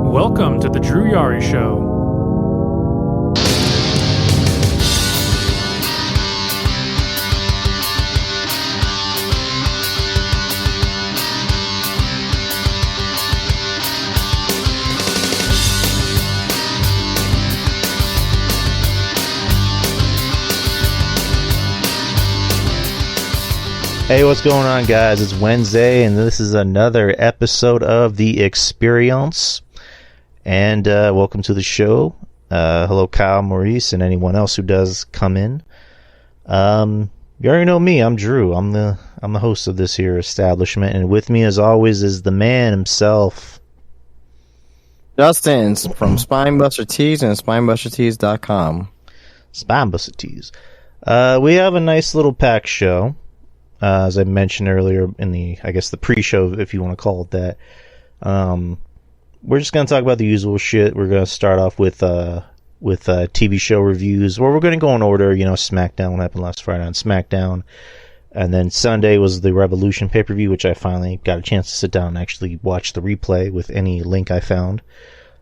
Welcome to the Drew Yari Show. Hey, what's going on, guys? It's Wednesday, and this is another episode of The Experience. And welcome to the show. Hello, Kyle, Maurice, and anyone else who does come in. You already know me. I'm Drew. I'm the host of this here establishment, and with me, as always, is the man himself, Justin from Spinebuster Tees and SpinebusterTees.com. Spinebuster Tees. We have a nice little packed show. As I mentioned earlier in the pre-show, if you want to call it that. We're just going to talk about the usual shit. We're going to start off with TV show reviews. Well, we're going to go in order. SmackDown, what happened last Friday on SmackDown. And then Sunday was the Revolution pay-per-view, which I finally got a chance to sit down and actually watch the replay with any link I found.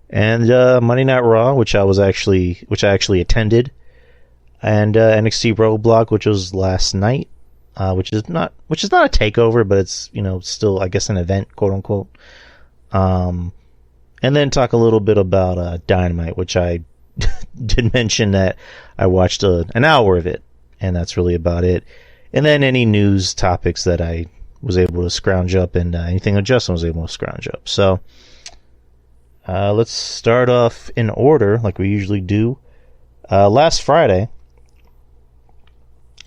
And Monday Night Raw, which I actually attended. And NXT ROADBLOCK, which was last night. Which is not a takeover, but it's still, I guess, an event, quote unquote. And then talk a little bit about Dynamite, which I did mention that I watched an hour of it, and that's really about it. And then any news topics that I was able to scrounge up, and anything that Justin was able to scrounge up. So let's start off in order, like we usually do. Last Friday,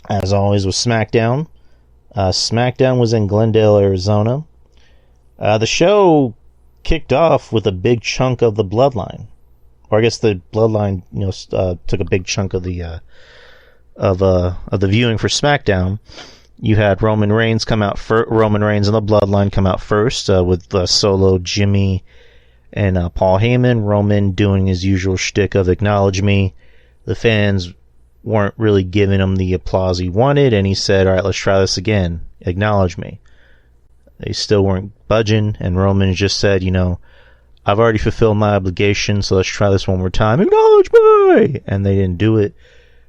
as always, was SmackDown. SmackDown was in Glendale, Arizona. The show kicked off with a big chunk of the Bloodline, or I guess the Bloodline, took a big chunk of the viewing for SmackDown. You had Roman Reigns come out Roman Reigns and the Bloodline come out first with Solo, Jimmy, and Paul Heyman. Roman doing his usual shtick of acknowledge me. The fans weren't really giving him the applause he wanted, and he said, all right, let's try this again. Acknowledge me. They still weren't budging, and Roman just said, I've already fulfilled my obligation, so let's try this one more time. Acknowledge me! And they didn't do it.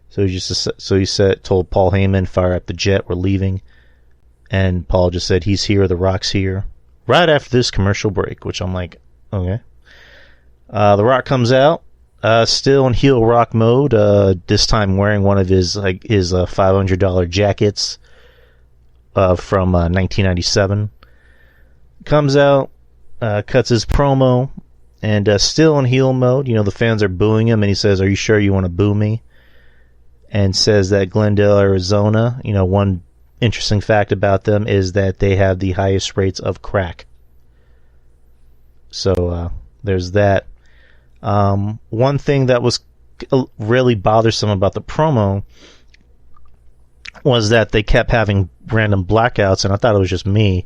So he told Paul Heyman, fire up the jet, we're leaving. And Paul just said, he's here, The Rock's here. Right after this commercial break, which I'm like, okay. The Rock comes out. Still in heel Rock mode, this time wearing one of his $500 jackets from 1997. Comes out, cuts his promo, and still in heel mode. The fans are booing him, and he says, are you sure you want to boo me? And says that Glendale, Arizona, one interesting fact about them is that they have the highest rates of crack. So there's that. One thing that was really bothersome about the promo was that they kept having random blackouts, and I thought it was just me,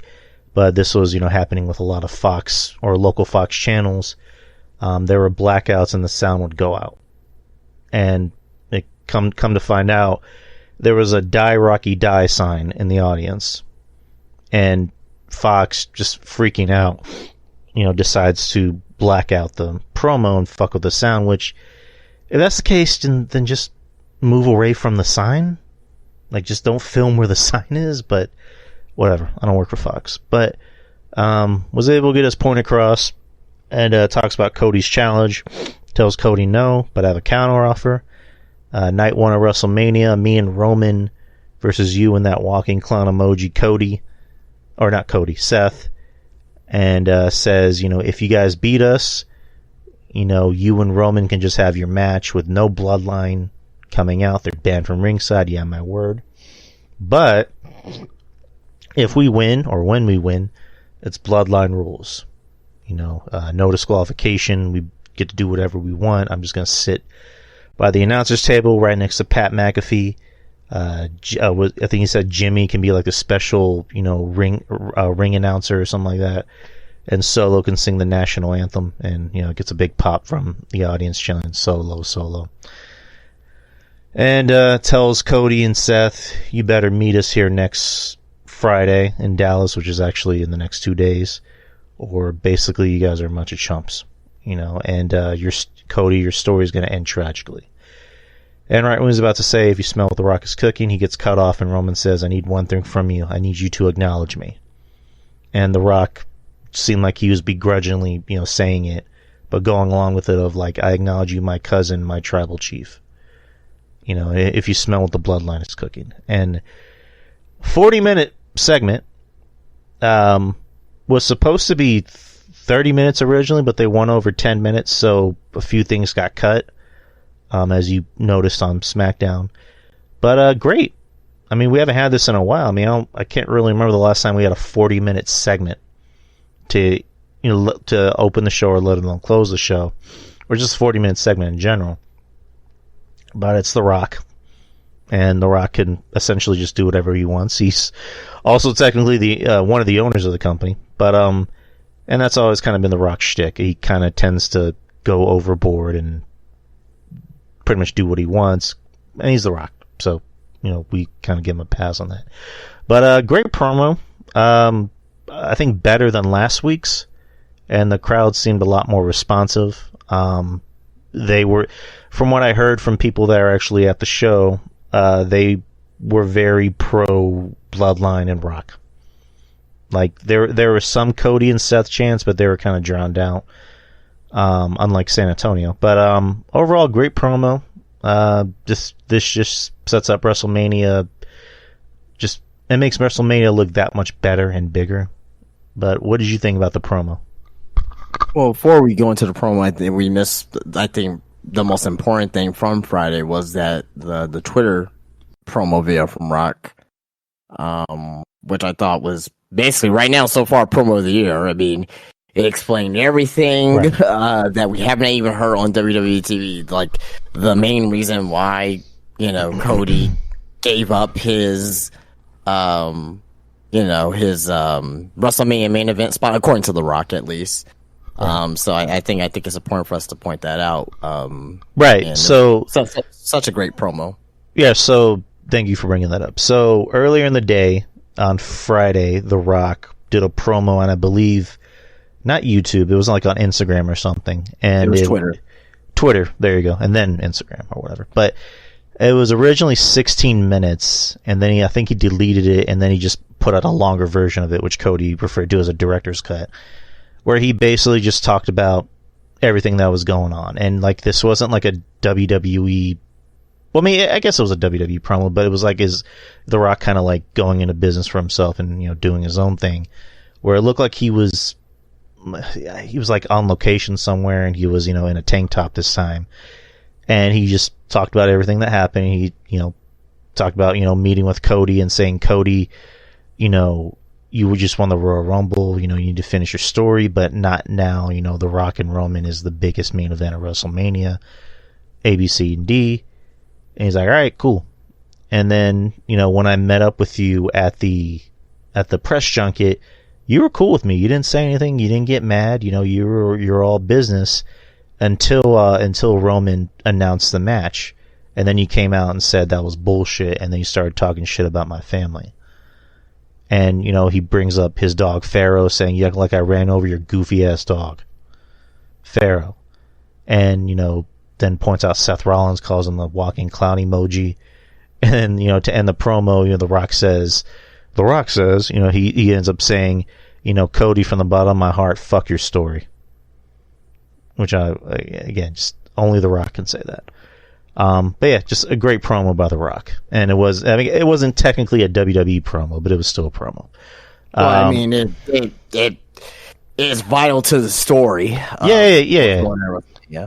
but this was, happening with a lot of Fox or local Fox channels. There were blackouts and the sound would go out. And it come to find out, there was a Die Rocky Die sign in the audience. And Fox, just freaking out, decides to black out the promo and fuck with the sound, which, if that's the case, then just move away from the sign. Like, just don't film where the sign is, but whatever. I don't work for Fox. But was able to get his point across, and talks about Cody's challenge. Tells Cody no, but I have a counter offer. Night 1 of WrestleMania, me and Roman versus you and that walking clown emoji, Cody. Or not Cody, Seth. And says, if you guys beat us, you and Roman can just have your match with no Bloodline coming out. They're banned from ringside. Yeah, my word. But if we win, or when we win, it's Bloodline rules. No disqualification. We get to do whatever we want. I'm just going to sit by the announcer's table right next to Pat McAfee. I think he said Jimmy can be like a special, ring announcer or something like that. And Solo can sing the national anthem, and it gets a big pop from the audience chanting Solo. And tells Cody and Seth, you better meet us here next Friday in Dallas, which is actually in the next 2 days, or basically you guys are a bunch of chumps. and Cody, your story is going to end tragically. And right when he's about to say, if you smell what The Rock is cooking, he gets cut off, and Roman says, I need one thing from you. I need you to acknowledge me. And The Rock seemed like he was begrudgingly, saying it, but going along with it of like, I acknowledge you, my cousin, my tribal chief. If you smell what the bloodline is cooking. And 40-minute segment was supposed to be 30 minutes originally, but they went over 10 minutes, so a few things got cut. As you noticed on SmackDown. But great. I mean, we haven't had this in a while. I mean, I can't really remember the last time we had a 40-minute segment to open the show or let alone close the show, or just a 40-minute segment in general. But it's The Rock, and The Rock can essentially just do whatever he wants. He's also technically the one of the owners of the company, but and that's always kind of been The Rock's shtick. He kind of tends to go overboard and pretty much do what he wants, and he's The Rock, so we kind of give him a pass on that. But great promo. I think better than last week's, and the crowd seemed a lot more responsive. They were, from what I heard from people that are actually at the show, they were very pro Bloodline and Rock. Like there were some Cody and Seth chants, but they were kind of drowned out. Unlike San Antonio. But overall, great promo. This just sets up WrestleMania. It makes WrestleMania look that much better and bigger. But what did you think about the promo? Well, before we go into the promo, I think we missed. I think the most important thing from Friday was that the Twitter promo video from Rock, which I thought was basically right now so far promo of the year. I mean, it explained everything that we haven't even heard on WWE TV, like the main reason why Cody gave up his WrestleMania main event spot, according to The Rock at least. So I think it's important for us to point that out. Right. So such a great promo. Yeah. So thank you for bringing that up. So earlier in the day on Friday, The Rock did a promo, and I believe. Not YouTube. It was like on Instagram or something. And it was Twitter. Twitter. There you go. And then Instagram or whatever. But it was originally 16 minutes, and then I think he deleted it, and then he just put out a longer version of it, which Cody referred to as a director's cut, where he basically just talked about everything that was going on. And like this wasn't like a WWE. Well, I mean, I guess it was a WWE promo, but it was like The Rock kind of like going into business for himself and doing his own thing, where it looked like he was like on location somewhere, and he was in a tank top this time, and he just talked about everything that happened. He talked about meeting with Cody and saying, Cody, you just won the Royal Rumble, you need to finish your story, but not now. The Rock and Roman is the biggest main event of WrestleMania, A, B, C, and D. And he's like, all right, cool. And then when I met up with you at the press junket, you were cool with me. You didn't say anything. You didn't get mad. You're all business until Roman announced the match, and then you came out and said that was bullshit, and then you started talking shit about my family. And he brings up his dog Pharaoh, saying, "You act like I ran over your goofy ass dog, Pharaoh." And then points out Seth Rollins, calls him the walking clown emoji, and to end the promo, The Rock says. He ends up saying, Cody, from the bottom of my heart, fuck your story. Which again, just only The Rock can say that. But yeah, just a great promo by The Rock. And it wasn't technically a WWE promo, but it was still a promo. Well, I mean, it is vital to the story. Yeah.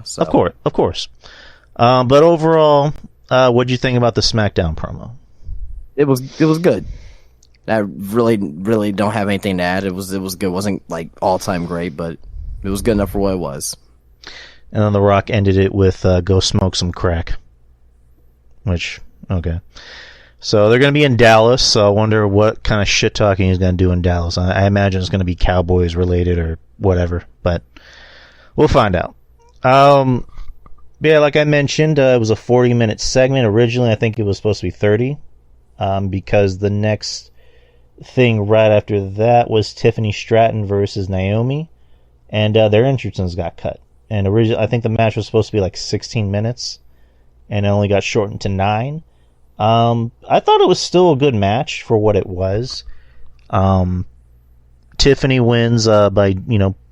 So. Of course. But overall, what'd you think about the SmackDown promo? It was good. I really don't have anything to add. It was good. It wasn't like all time great, but it was good enough for what it was. And then The Rock ended it with "Go smoke some crack," which okay. So they're going to be in Dallas. So I wonder what kind of shit talking he's going to do in Dallas. I imagine it's going to be Cowboys related or whatever, but we'll find out. Yeah, like I mentioned, it was a 40-minute segment. Originally, I think it was supposed to be 30, because the next thing right after that was Tiffany Stratton versus Naomi, and their entrances got cut. and originally I think the match was supposed to be like 16 minutes, and it only got shortened to 9. I thought it was still a good match for what it was. Tiffany wins by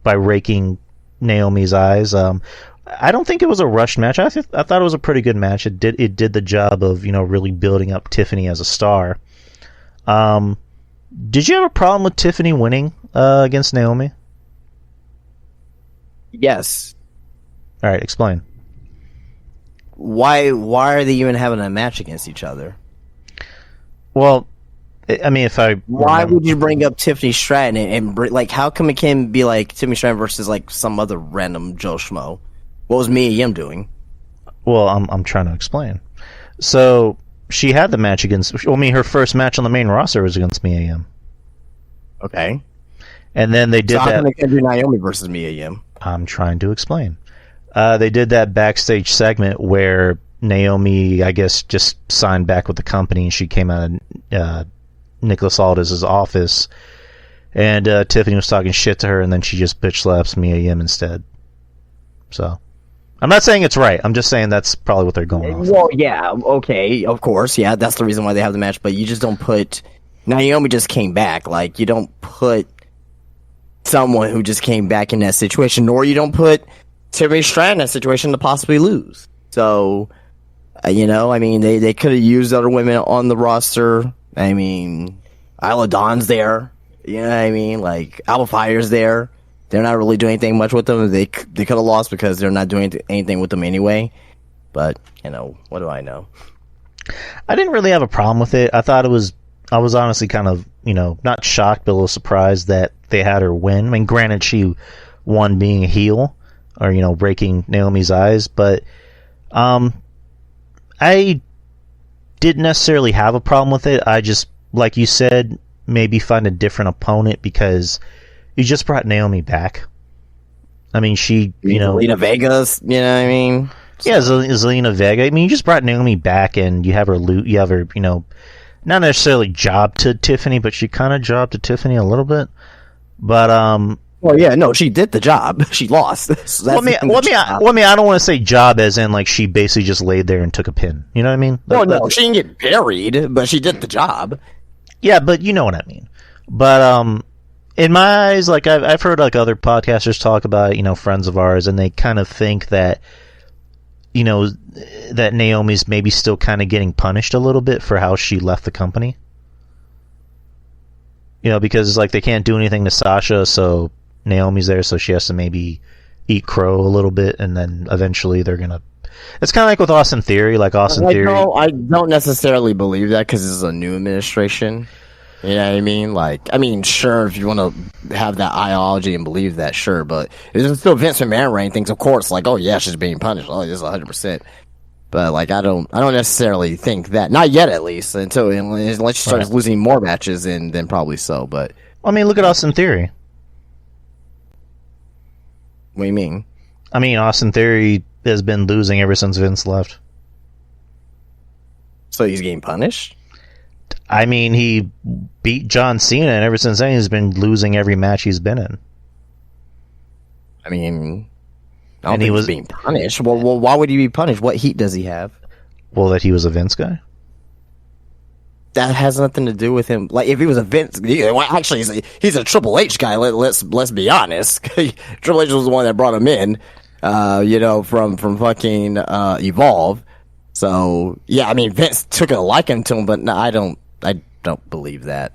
raking Naomi's eyes. I don't think it was a rushed match. I thought it was a pretty good match. It did the job of really building up Tiffany as a star. Did you have a problem with Tiffany winning against Naomi? Yes. All right, explain. Why are they even having a match against each other? Well, I mean, why would you bring up Tiffany Stratton and how come it can't be like Tiffany Stratton versus like some other random Joe Schmo? What was Mia Yim doing? Well, I'm trying to explain. So she had the match against. I mean, her first match on the main roster was against Mia Yim. Okay. And then they did so how that. Come they can't do Naomi versus Mia Yim? I'm trying to explain. They did that backstage segment where Naomi, I guess, just signed back with the company, and she came out of Nicholas Aldis's office, and Tiffany was talking shit to her, and then she just bitch slaps Mia Yim instead. So, I'm not saying it's right. I'm just saying that's probably what they're going off. Well, yeah, okay, of course, yeah, that's the reason why they have the match, but you just don't put... Naomi just came back. Like, you don't put someone who just came back in that situation, nor you don't put Tiffany Stratton in that situation to possibly lose. So, I mean, they could have used other women on the roster. I mean, Isla Dawn's there. You know what I mean? Like, Alba Fire's there. They're not really doing anything much with them. They could have lost because they're not doing anything with them anyway. But, what do I know? I didn't really have a problem with it. I was honestly kind of, not shocked, but a little surprised that they had her win. I mean, granted, she won being a heel, or, breaking Naomi's eyes, but I didn't necessarily have a problem with it. I just, like you said, maybe find a different opponent because you just brought Naomi back. I mean, Zelina Vega's, you know what I mean? Yeah, Zelina Vega. I mean, you just brought Naomi back and you have her, not necessarily job to Tiffany, but she kind of jobbed to Tiffany a little bit. But well, yeah, no, she did the job. She lost. So I don't want to say job as in like she basically just laid there and took a pin. You know what I mean? No, she didn't get buried, but she did the job. Yeah, but you know what I mean. But in my eyes, like I've heard like other podcasters talk about, friends of ours, and they kind of think that, that Naomi's maybe still kind of getting punished a little bit for how she left the company. Because like they can't do anything to Sasha, so Naomi's there, so she has to maybe eat crow a little bit, and then eventually they're gonna. It's kind of like with Austin Theory. Like Austin Theory, I don't necessarily believe that because this is a new administration. You know what I mean? Like, sure, if you want to have that ideology and believe that, sure, but it's still Vince McMahon reign things. Of course, like, oh yeah, she's being punished. Oh, this is 100%. But like, I don't necessarily think that. Not yet, at least, unless she starts losing more matches, then probably so. But look at Austin Theory. What do you mean? Austin Theory has been losing ever since Vince left. So he's getting punished? He beat John Cena, and ever since then he's been losing every match he's been in. I don't think he was being punished. Well, why would he be punished? What heat does he have? Well, that he was a Vince guy. That has nothing to do with him. Like, if he was a Vince, actually, he's a Triple H guy. Let's be honest. Triple H was the one that brought him in, from fucking Evolve. So yeah, Vince took a liking to him, but no, I don't believe that.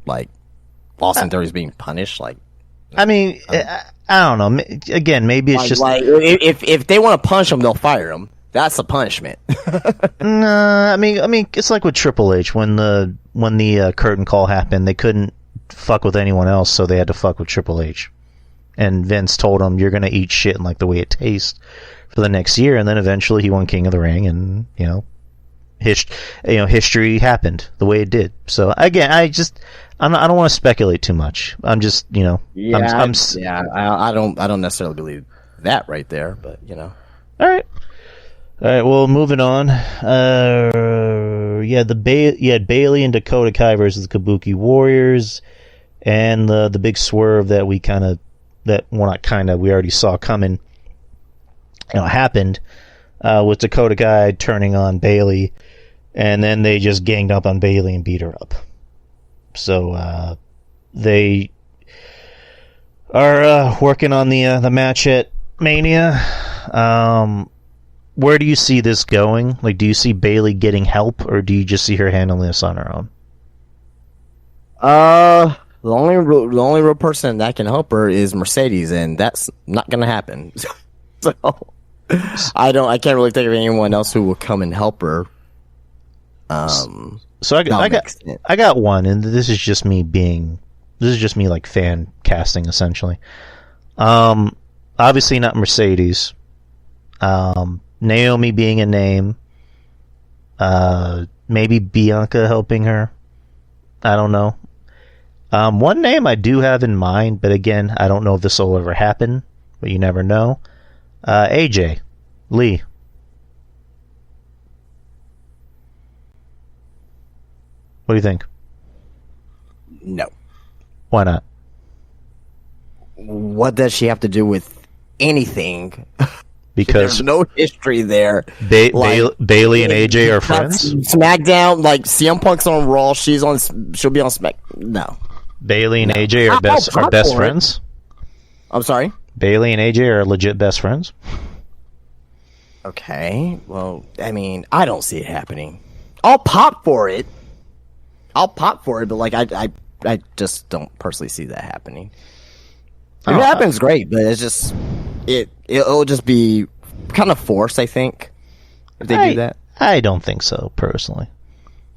Like, Austin Theory's being punished. Like, I don't know. Again, maybe it's just like if they want to punish him, they'll fire him. That's the punishment. Nah, it's like with Triple H when the curtain call happened, they couldn't fuck with anyone else, so they had to fuck with Triple H. And Vince told him, "You're gonna eat shit and like the way it tastes for the next year." And then eventually he won King of the Ring, and history happened the way it did. So again, I don't want to speculate too much. I'm just I don't necessarily believe that right there, but All right, well, moving on. You had Bailey and Dakota Kai versus the Kabuki Warriors, and the big swerve that we already saw coming happened with Dakota Kai turning on Bayley, and then they just ganged up on Bayley and beat her up. So they are working on the match at Mania. Where do you see this going? Like, do you see Bayley getting help, or do you just see her handling this on her own? The only real person that can help her is Mercedes, and that's not gonna happen. So I can't really think of anyone else who will come and help her. So I got one, and this is just me like fan casting essentially. Obviously not Mercedes. Naomi being a name. Maybe Bianca helping her. I don't know. One name I do have in mind, but again, I don't know if this will ever happen, but you never know. AJ Lee. What do you think? No. Why not? What does she have to do with anything? Because there's no history there. Bayley and AJ are friends. SmackDown, like CM Punk's on Raw, she'll be on Smack. No. Bayley and AJ are best friends. I'm sorry. Bayley and AJ are legit best friends. Okay. Well, I mean, I don't see it happening. I'll pop for it, but like I just don't personally see that happening. If it happens, great, but it's just it'll just be kind of forced, I think, if they do that. I don't think so, personally.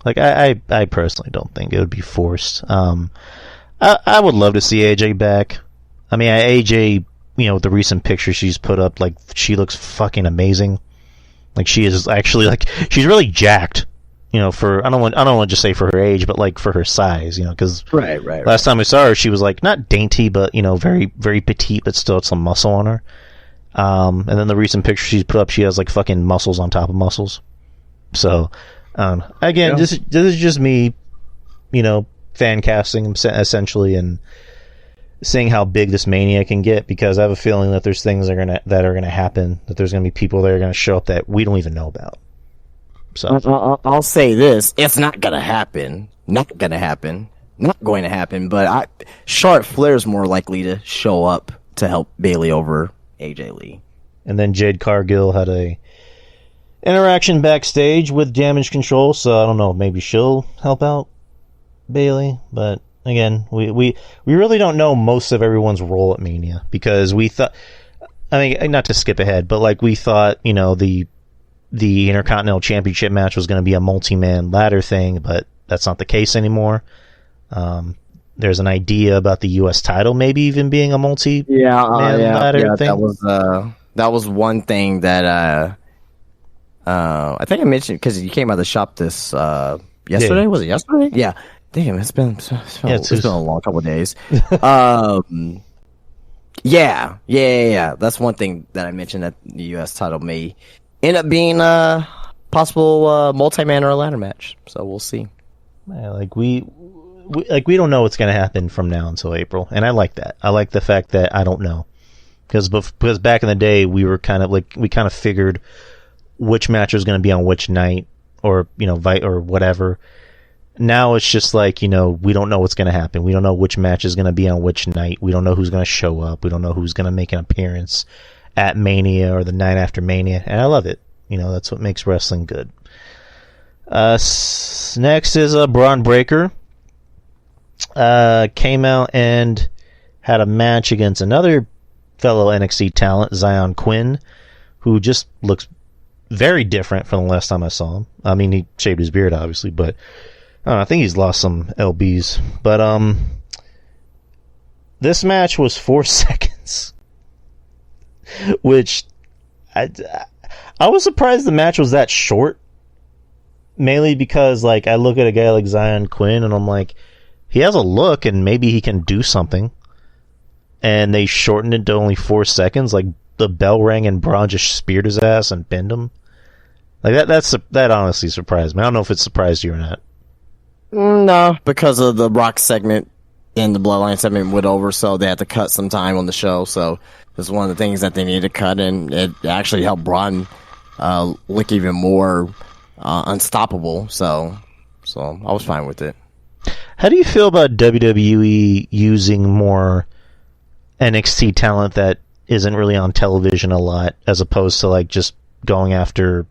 Like I personally don't think it would be forced. I would love to see AJ back. I mean, AJ, with the recent picture she's put up, like, she looks fucking amazing. Like, she is actually, like, she's really jacked. For I don't want to just say for her age, but like for her size, because right. Last time I saw her, she was like not dainty, but very very petite, but still had some muscle on her. And then the recent picture she's put up, she has like fucking muscles on top of muscles. So, again, this is just me, fan casting essentially, and seeing how big this Mania can get, because I have a feeling that there's things that are gonna happen, that there's gonna be people that are gonna show up that we don't even know about. So I'll say this: it's not gonna happen. Not going to happen. But Charlotte Flair's more likely to show up to help Bayley over AJ Lee. And then Jade Cargill had a interaction backstage with Damage Control, so I don't know. Maybe she'll help out Bayley. But again, we really don't know most of everyone's role at Mania, because we thought. I mean, not to skip ahead, but like we thought, the Intercontinental Championship match was going to be a multi-man ladder thing, but that's not the case anymore. There's an idea about the U.S. title maybe even being a multi-man ladder thing. That was one thing that I think I mentioned, because you came out of the shop this yesterday. Yeah. Was it yesterday? Yeah. Damn, it's been a long couple of days. Yeah. That's one thing that I mentioned, that the U.S. title may end up being a possible multi-man or a ladder match. So we'll see. Yeah, we don't know what's going to happen from now until April, and I like that. I like the fact that I don't know, because back in the day we were kind of figured which match was going to be on which night, or or whatever. Now it's just like, we don't know what's going to happen. We don't know which match is going to be on which night. We don't know who's going to show up. We don't know who's going to make an appearance at Mania or the night after Mania, and I love it. That's what makes wrestling good. Next is Braun Breaker. Came out and had a match against another fellow NXT talent, Zion Quinn, who just looks very different from the last time I saw him. I mean, he shaved his beard, obviously, but I think he's lost some lbs. But this match was 4 seconds, which I was surprised the match was that short. Mainly because, like, I look at a guy like Zion Quinn and I'm like, he has a look and maybe he can do something. And they shortened it to only 4 seconds. Like, the bell rang and Braun just speared his ass and pinned him. Like, that honestly surprised me. I don't know if it surprised you or not. No, because of the Rock segment in the Bloodline segment went over, so they had to cut some time on the show. So this is one of the things that they needed to cut, and it actually helped Braun look even more unstoppable. So I was fine with it. How do you feel about WWE using more NXT talent that isn't really on television a lot, as opposed to like just going after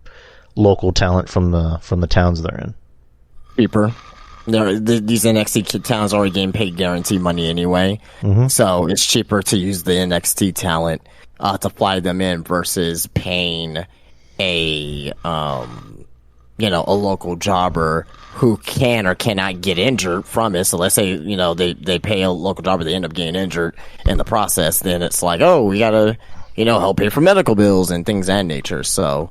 local talent from the towns they're in? Cheaper. These NXT talents already getting paid guaranteed money anyway, so it's cheaper to use the NXT talent to fly them in versus paying a local jobber who can or cannot get injured from it. So let's say, they pay a local jobber, they end up getting injured in the process. Then it's like, oh, we gotta, help pay for medical bills and things of that nature. So,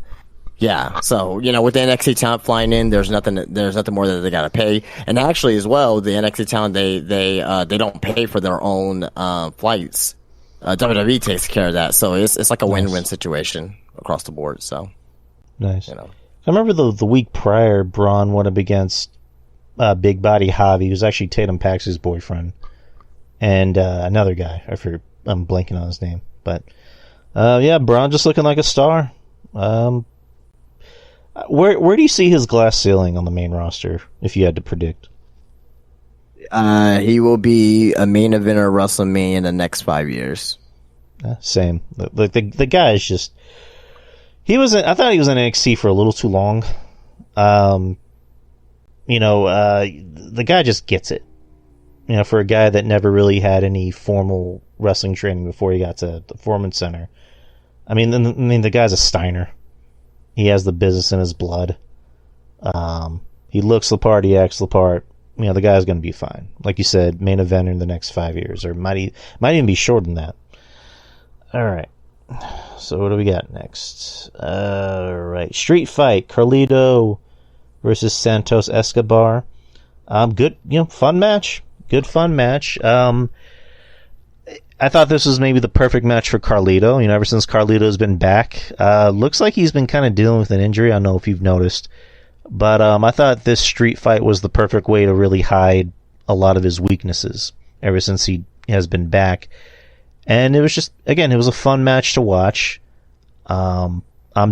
yeah. So, with the NXT talent flying in, there's nothing more that they gotta pay. And actually as well, the NXT talent, they don't pay for their own, flights. WWE takes care of that. So it's like a win-win situation across the board. So. Nice. I remember the week prior, Braun went up against Big Body Javi, who's actually Tatum Pax's boyfriend, and another guy. I'm blanking on his name, but Braun just looking like a star. Where do you see his glass ceiling on the main roster, if you had to predict? He will be a main eventer of WrestleMania in the next 5 years. Same. The guy is just. I thought he was in NXT for a little too long. The guy just gets it. For a guy that never really had any formal wrestling training before he got to the Performance Center. The guy's a Steiner. He has the business in his blood. He looks the part, he acts the part. The guy's going to be fine. Like you said, main eventer in the next 5 years, or might even be shorter than that. All right. So what do we got next? Right, Street Fight, Carlito versus Santos Escobar. Good, fun match. Good fun match. I thought this was maybe the perfect match for Carlito. Ever since Carlito's been back, looks like he's been kind of dealing with an injury. I don't know if you've noticed, but I thought this Street Fight was the perfect way to really hide a lot of his weaknesses ever since he has been back. And it was just, again, it was a fun match to watch. I'm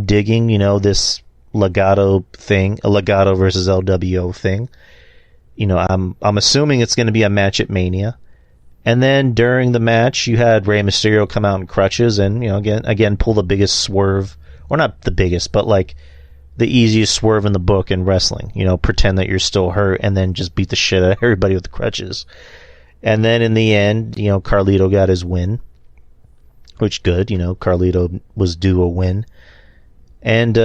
digging, this Legado thing, a Legado versus LWO thing. I'm assuming it's going to be a match at Mania. And then during the match, you had Rey Mysterio come out in crutches and, again, pull the biggest swerve, or not the biggest, but like the easiest swerve in the book in wrestling. Pretend that you're still hurt and then just beat the shit out of everybody with the crutches. And then in the end, Carlito got his win. Which good, Carlito was due a win. And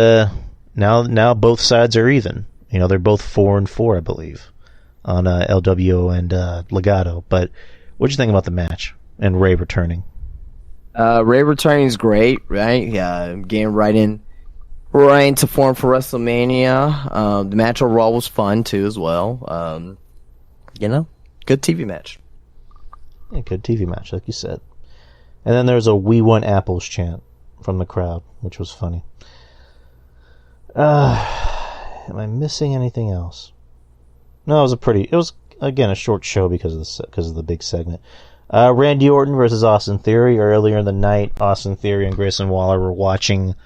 now both sides are even. They're both 4-4, I believe, on LWO and Legado. But what did you think about the match and Ray returning? Ray returning is great, right? Yeah, getting right into form for WrestleMania. The match overall was fun too, as well. Good TV match. Yeah, good TV match, like you said. And then there's a "We Want Apples" chant from the crowd, which was funny. Am I missing anything else? No, it was again a short show because of the big segment. Randy Orton versus Austin Theory. Earlier in the night, Austin Theory and Grayson Waller were watching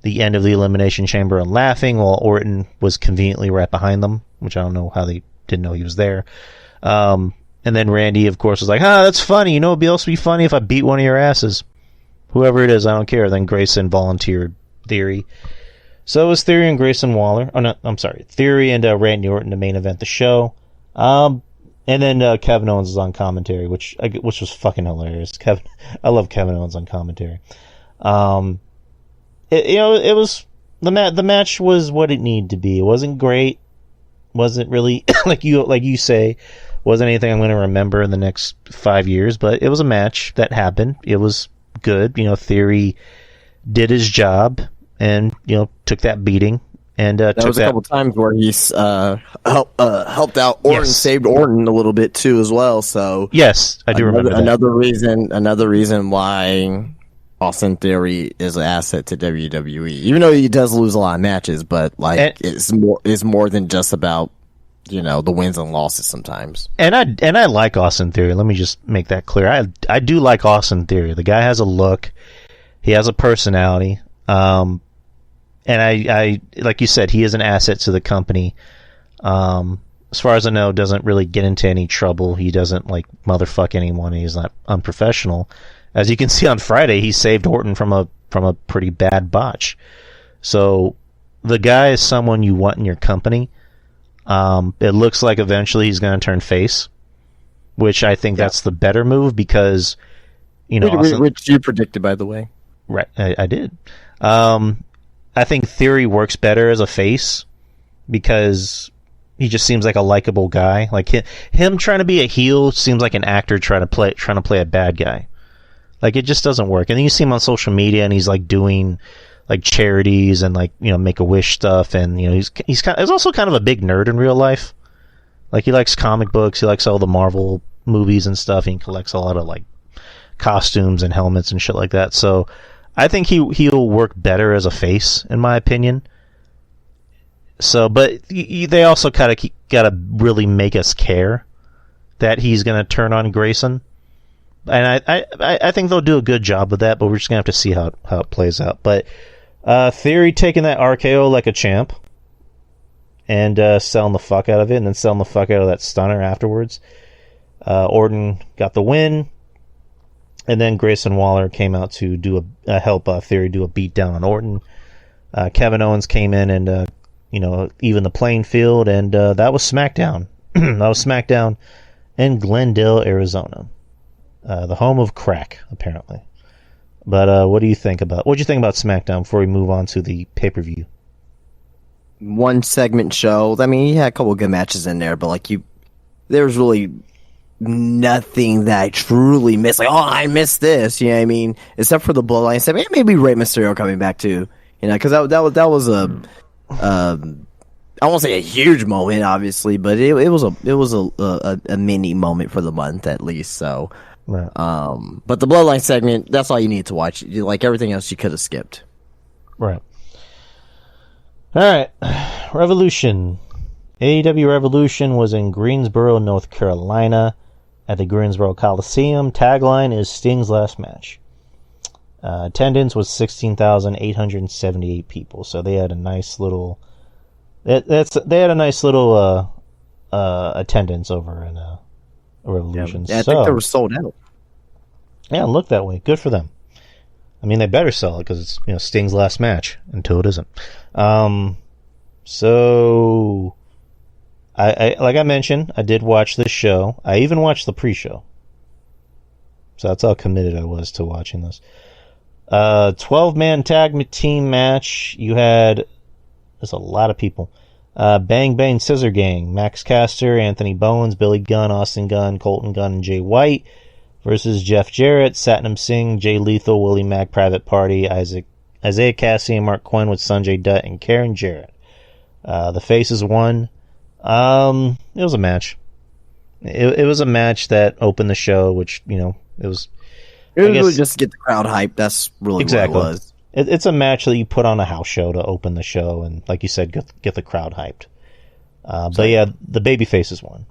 the end of the Elimination Chamber and laughing, while Orton was conveniently right behind them, which I don't know how they didn't know he was there. And then Randy, of course, was like, that's funny. It'd be also be funny if I beat one of your asses. Whoever it is, I don't care. Then Grayson volunteered Theory. So it was Theory and Grayson Waller. Oh, no, I'm sorry. Theory and Randy Orton to main event the show. And then Kevin Owens was on commentary, which was fucking hilarious. I love Kevin Owens on commentary. It was the match was what it needed to be. It wasn't great. Wasn't really like you say. Wasn't anything I'm going to remember in the next 5 years, but it was a match that happened. It was good. Theory did his job and, took that beating. And there was a couple times where he's helped out Orton, yes. Saved Orton a little bit too as well. So yes, I do remember that. Another reason why Austin Theory is an asset to WWE, even though he does lose a lot of matches, but it's more than just about the wins and losses sometimes. And I like Austin Theory. Let me just make that clear. I do like Austin Theory. The guy has a look. He has a personality. And I like you said, he is an asset to the company. As far as I know, doesn't really get into any trouble. He doesn't like motherfuck anyone. He's not unprofessional. As you can see on Friday, he saved Orton from a pretty bad botch. So the guy is someone you want in your company. It looks like eventually he's going to turn face, which I think that's the better move because, which you predicted, by the way. Right, I did. I think Theory works better as a face because he just seems like a likable guy. Like him trying to be a heel seems like an actor trying to play a bad guy. Like it just doesn't work. And then you see him on social media and he's like doing like charities and like Make-A-Wish stuff, and he's also kind of a big nerd in real life. Like he likes comic books, he likes all the Marvel movies and stuff. He collects a lot of like costumes and helmets and shit like that. So I think he'll work better as a face, in my opinion. So, but they also kind of gotta really make us care that he's gonna turn on Grayson, and I think they'll do a good job of that. But we're just gonna have to see how it plays out. But Theory taking that RKO like a champ and selling the fuck out of it, and then selling the fuck out of that stunner afterwards. Orton got the win, and then Grayson Waller came out to help Theory do a beatdown on Orton. Kevin Owens came in and even the playing field, and that was SmackDown. That was SmackDown in Glendale, Arizona, the home of crack, apparently. But what do you think about SmackDown before we move on to the pay-per-view? One segment show. I mean, he had a couple of good matches in there, but there was really nothing that I truly missed. Like, oh, I missed this. You know what I mean? Except for the Bloodline segment, maybe Rey Mysterio coming back too. Because that was a I won't say a huge moment, obviously, but it was a mini moment for the month at least. So, right. But the Bloodline segment, that's all you need to watch. Like everything else, you could have skipped. Right. All right. Revolution. AEW Revolution was in Greensboro, North Carolina, at the Greensboro Coliseum. Tagline is Sting's last match. Attendance was 16,878 people, so they had a nice little. They had a nice little attendance over in Revolution. Yeah, I think they were sold out. Yeah, it looked that way. Good for them. I mean, they better sell it because it's Sting's last match until it isn't. So, I like I mentioned, I did watch this show. I even watched the pre-show. So that's how committed I was to watching this. 12-man tag team match. There's a lot of people. Bang Bang Scissor Gang, Max Caster, Anthony Bowens, Billy Gunn, Austin Gunn, Colton Gunn, and Jay White versus Jeff Jarrett, Satnam Singh, Jay Lethal, Willie Mack, Private Party, Isaiah Cassie, and Mark Quinn with Sanjay Dutt and Karen Jarrett. The Faces won. It was a match. It was a match that opened the show, which, it was... It was really just to get the crowd hyped. That's really exactly what it was. It's a match that you put on a house show to open the show, and like you said, get the crowd hyped. But yeah, the baby faces won.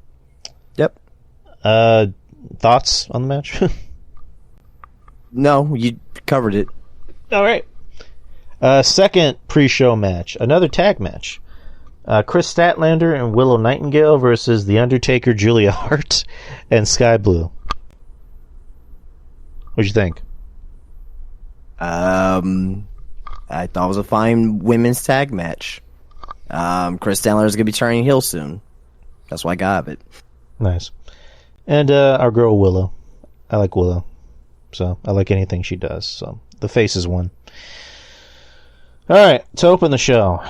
Yep. Thoughts on the match? No, you covered it. All right. Second pre-show match, another tag match. Chris Statlander and Willow Nightingale versus The Undertaker, Julia Hart, and Sky Blue. What'd you think? I thought it was a fine women's tag match. Chris Statlander is going to be turning heel soon. That's why I got it. Nice. And our girl Willow. I like Willow. So I like anything she does. So the Faces won. Alright, to open the show.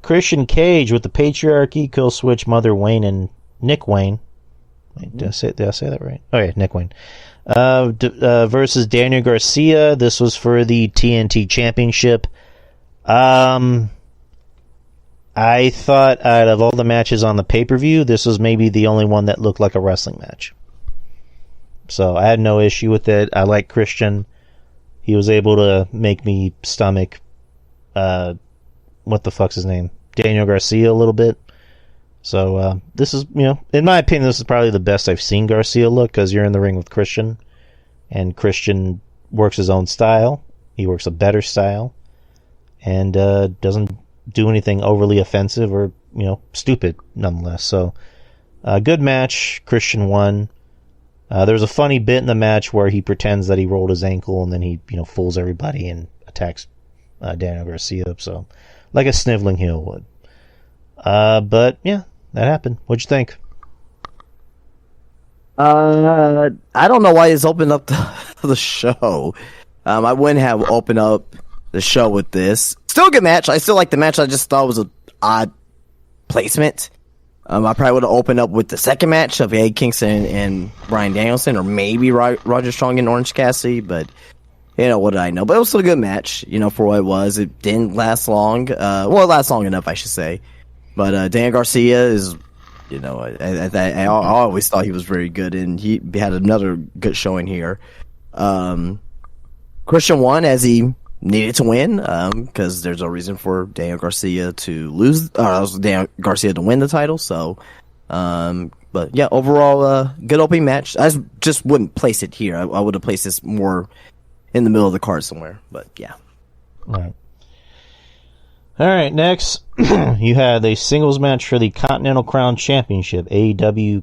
Christian Cage with the Patriarchy, Killswitch, Mother Wayne, and Nick Wayne. Wait, did I say that right? Oh yeah, Nick Wayne. Versus Daniel Garcia. This was for the TNT Championship. I thought out of all the matches on the pay-per-view, this was maybe the only one that looked like a wrestling match. So I had no issue with it. I like Christian. He was able to make me stomach what the fuck's his name? Daniel Garcia a little bit. So this is, in my opinion, this is probably the best I've seen Garcia look, because you're in the ring with Christian, and Christian works his own style. He works a better style, and doesn't do anything overly offensive or stupid nonetheless. So good match. Christian won. There was a funny bit in the match where he pretends that he rolled his ankle, and then he fools everybody and attacks Daniel Garcia. So like a sniveling heel would. But yeah, that happened. What'd you think? I don't know why he's opened up the show. I wouldn't have opened up the show with this. Still a good match. I still like the match. I just thought it was an odd placement. I probably would have opened up with the second match of Eddie Kingston and Bryan Danielson, or maybe Roger Strong and Orange Cassidy, but what did I know? But it was still a good match, for what it was. It didn't last long. It lasted long enough, I should say. But Daniel Garcia is, I always thought he was very good, and he had another good showing here. Christian won as he needed to win, because there's no reason for Daniel Garcia to lose, Daniel Garcia to win the title. So, but yeah, overall, good opening match. I just wouldn't place it here. I would have placed this more in the middle of the card somewhere. But yeah. All right, next, you had a singles match for the Continental Crown Championship, AEW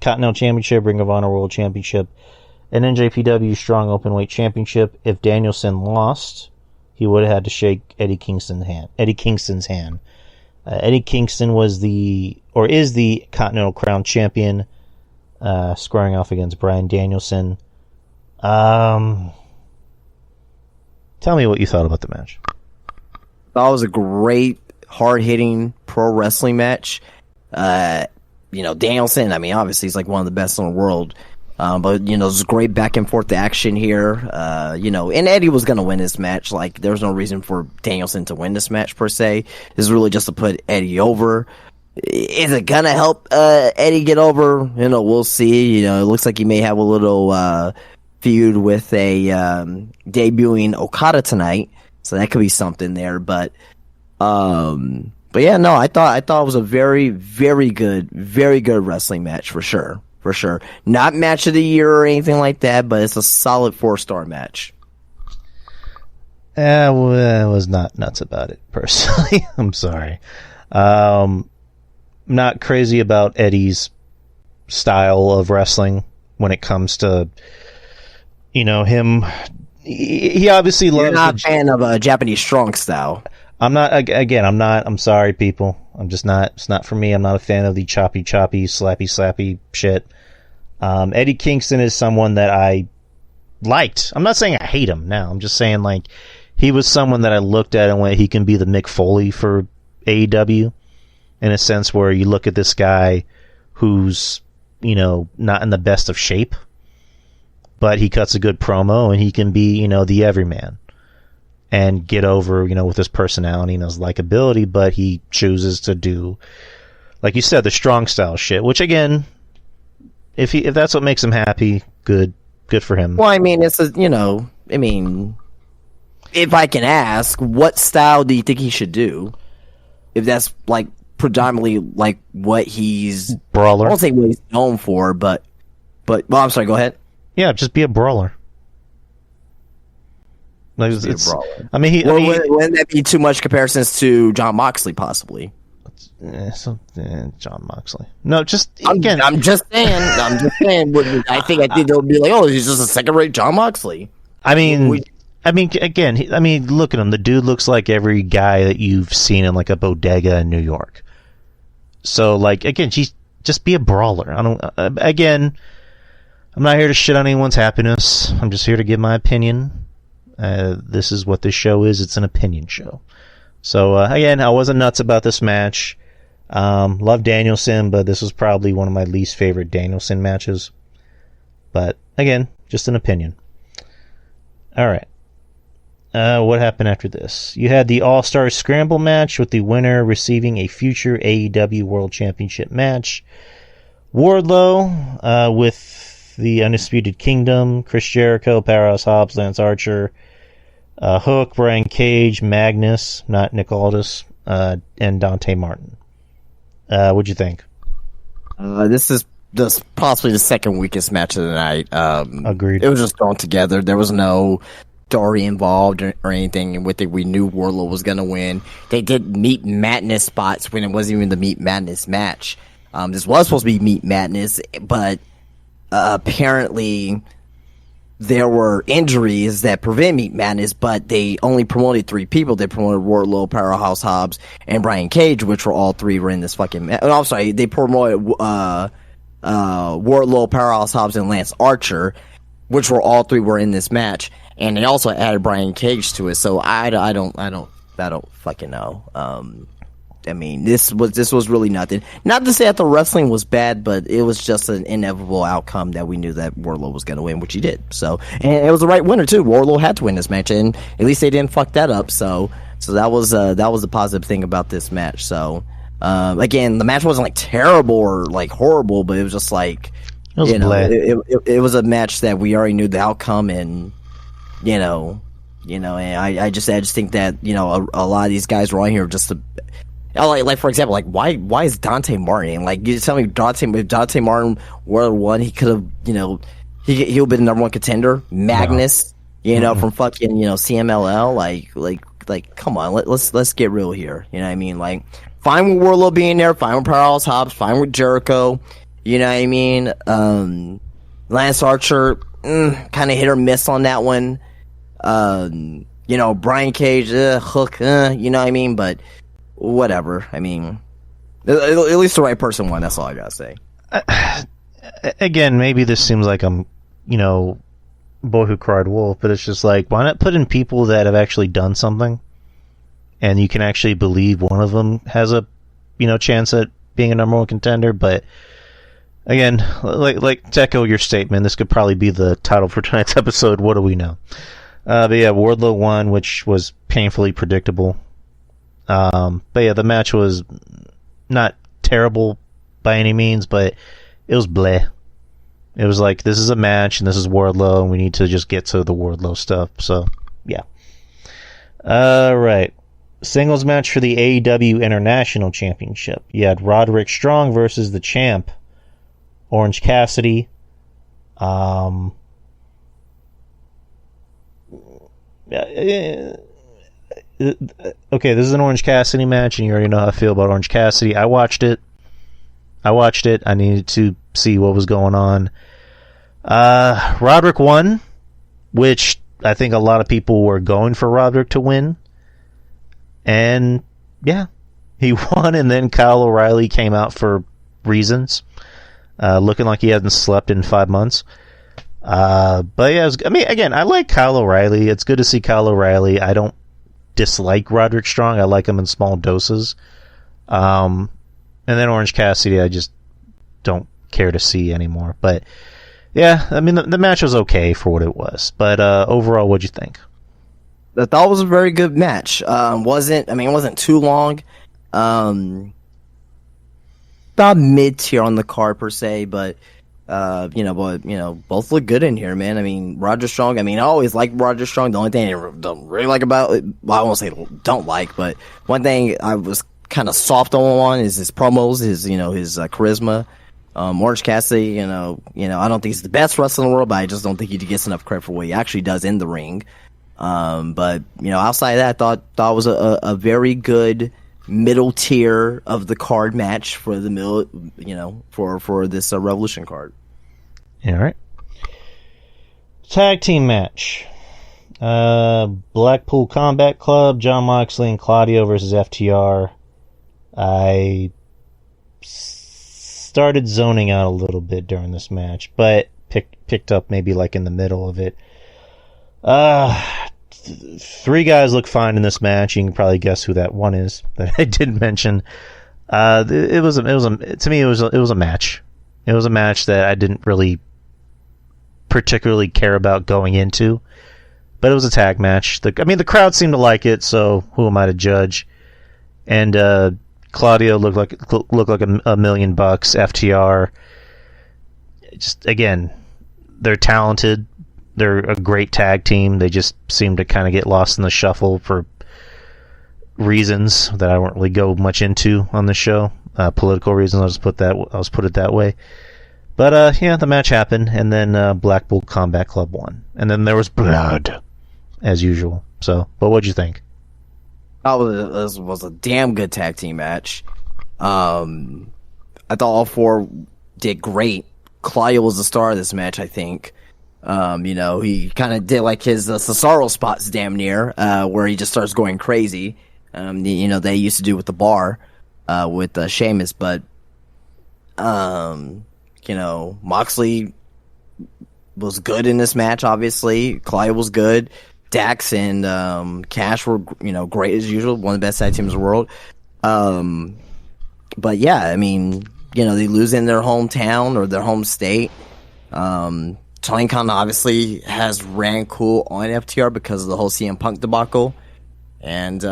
Continental Championship, Ring of Honor World Championship, and NJPW Strong Openweight Championship. If Danielson lost, he would have had to shake Eddie Kingston's hand. Eddie Kingston is the Continental Crown Champion, squaring off against Bryan Danielson. Tell me what you thought about the match. That was a great, hard-hitting pro wrestling match. Danielson, obviously he's like one of the best in the world. But there's great back and forth action here. And Eddie was going to win this match. Like, there's no reason for Danielson to win this match per se. This is really just to put Eddie over. Is it going to help Eddie get over? We'll see. It looks like he may have a little feud with a debuting Okada tonight. So that could be something there, but yeah, no, I thought it was a very, very good wrestling match for sure. Not match of the year or anything like that, but it's a solid 4-star match. I was not nuts about it personally. I'm sorry. Not crazy about Eddie's style of wrestling when it comes to him. He obviously loves. You're not a fan of Japanese strong style. I'm not. Again, I'm not. I'm sorry, people. I'm just not. It's not for me. I'm not a fan of the choppy, slappy shit. Eddie Kingston is someone that I liked. I'm not saying I hate him now. I'm just saying, like, he was someone that I looked at and went, he can be the Mick Foley for AEW, in a sense where you look at this guy who's not in the best of shape, but he cuts a good promo, and he can be, the everyman and get over, with his personality and his likability, but he chooses to do, like you said, the strong style shit, which again, if that's what makes him happy, good for him. Well, it's if I can ask, what style do you think he should do? If that's like predominantly like what he's brawler. I won't say what he's known for, but well, I'm sorry, go ahead. Yeah, just be a brawler. Like, wouldn't that be too much comparisons to Jon Moxley, possibly? Jon Moxley. No, just again. I'm just saying. I think they'll be like, oh, he's just a second-rate Jon Moxley. Again, look at him. The dude looks like every guy that you've seen in like a bodega in New York. So, like, again, just be a brawler. I'm not here to shit on anyone's happiness. I'm just here to give my opinion. This is what this show is. It's an opinion show. So, again, I wasn't nuts about this match. Love Danielson, but this was probably one of my least favorite Danielson matches. But, again, just an opinion. All right. What happened after this? You had the All-Star Scramble match with the winner receiving a future AEW World Championship match. Wardlow with the Undisputed Kingdom, Chris Jericho, Powerhouse Hobbs, Lance Archer, Hook, Brian Cage, Magnus, not Nick Aldis, and Dante Martin. What'd you think? This is possibly the second weakest match of the night. Agreed. It was just thrown together. There was no story involved or anything with it. We knew Wardlow was going to win. They did Meat Madness spots when it wasn't even the Meat Madness match. This was supposed to be Meat Madness, but apparently there were injuries that prevent Meat Madness, but they only promoted 3 people. They promoted Wardlow, Powerhouse Hobbs, and Brian Cage, which were all 3 were in this fucking match. I'm sorry, they promoted Wardlow, Powerhouse Hobbs, and Lance Archer, which were all 3 were in this match, and they also added Brian Cage to it. So I don't fucking know. I mean, this was really nothing. Not to say that the wrestling was bad, but it was just an inevitable outcome that we knew that Wardlow was going to win, which he did. So, and it was the right winner too. Wardlow had to win this match, and at least they didn't fuck that up. So that was the positive thing about this match. So, again, the match wasn't like terrible or like horrible, but it was just like, it was a match that we already knew the outcome, and and I just think that a lot of these guys were on here just to. Like for example, like why is Dante Martin? Like, you tell me if Dante Martin were one, he could have he would been the number 1 contender. Magnus, from fucking CMLL. Like come on, let's get real here. You know what I mean? Like, fine with Wardlow being there, fine with Powerhouse Hobbs, fine with Jericho. You know what I mean? Lance Archer, kind of hit or miss on that one. Brian Cage, Hook, you know what I mean? But whatever. I mean, at least the right person won. That's all I gotta say. Again, maybe this seems like I'm, boy who cried wolf, but it's just like, why not put in people that have actually done something, and you can actually believe one of them has a, chance at being a number 1 contender. But again, like to echo your statement, this could probably be the title for tonight's episode. What do we know? But yeah, Wardlow won, which was painfully predictable. But yeah, the match was not terrible by any means, but it was bleh. It was like, this is a match, and this is Wardlow, and we need to just get to the Wardlow stuff. So, yeah. Alright. Singles match for the AEW International Championship. You had Roderick Strong versus the champ, Orange Cassidy. Okay, this is an Orange Cassidy match, and you already know how I feel about Orange Cassidy. I watched it. I needed to see what was going on. Roderick won, which I think a lot of people were going for Roderick to win. And, yeah, he won, and then Kyle O'Reilly came out for reasons, looking like he hasn't slept in 5 months. But, yeah, again, I like Kyle O'Reilly. It's good to see Kyle O'Reilly. I don't dislike Roderick Strong. I like him in small doses. And then Orange Cassidy, I just don't care to see anymore. But yeah, I mean, the match was okay for what it was. But overall, what'd you think? I thought it was a very good match. It wasn't too long. About mid tier on the card per se, but both look good in here, man. I mean, Roger Strong. I mean, I always like Roger Strong. The only thing I don't really like about it, well, I won't say don't like, but one thing I was kind of soft on is his promos, his charisma. Orange Cassidy, I don't think he's the best wrestler in the world, but I just don't think he gets enough credit for what he actually does in the ring. But outside of that, I thought it was a very good middle tier of the card match for the middle, for this Revolution card. All right. Tag team match. Blackpool Combat Club, Jon Moxley and Claudio versus FTR. I started zoning out a little bit during this match, but picked up maybe like in the middle of it. 3 guys look fine in this match. You can probably guess who that one is that I didn't mention. To me it was a match. It was a match that I didn't really particularly care about going into, but it was a tag match. The crowd seemed to like it, so who am I to judge? And Claudio looked like $1 million. FTR, just again, they're talented. They're a great tag team. They just seem to kind of get lost in the shuffle for reasons that I won't really go much into on the show. Political reasons. I'll just put it that way. But yeah, the match happened, and then Blackpool Combat Club won, and then there was blood, as usual. So, but what'd you think? This was a damn good tag team match. I thought all four did great. Claudio was the star of this match, I think. He kind of did like his Cesaro spots damn near, where he just starts going crazy. They used to do with the bar, with Sheamus, but, Moxley was good in this match, obviously. Claudio was good. Dax and Cash were, great as usual. One of the best tag teams in the world. But yeah, I mean, they lose in their hometown or their home state. Tony Khan obviously has ran cool on FTR because of the whole CM Punk debacle. And,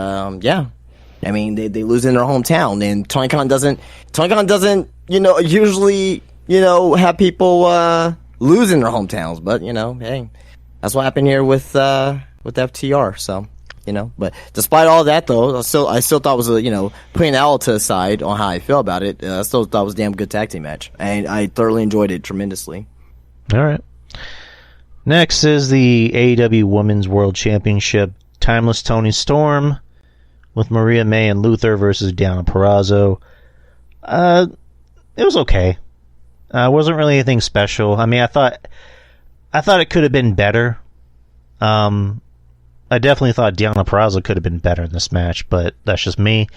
yeah. I mean, they lose in their hometown, and Tony Khan doesn't, usually, have people, lose in their hometowns, but, hey, that's what happened here with FTR, so, but despite all that, though, I still thought it was putting Al to the side on how I feel about it, I still thought it was a damn good tag team match, and I thoroughly enjoyed it tremendously. All right. Next is the AEW Women's World Championship, Timeless Toni Storm with Maria May and Luther versus Deonna Purrazzo. It was okay. It wasn't really anything special. I mean, I thought it could have been better. I definitely thought Deonna Purrazzo could have been better in this match, but that's just me.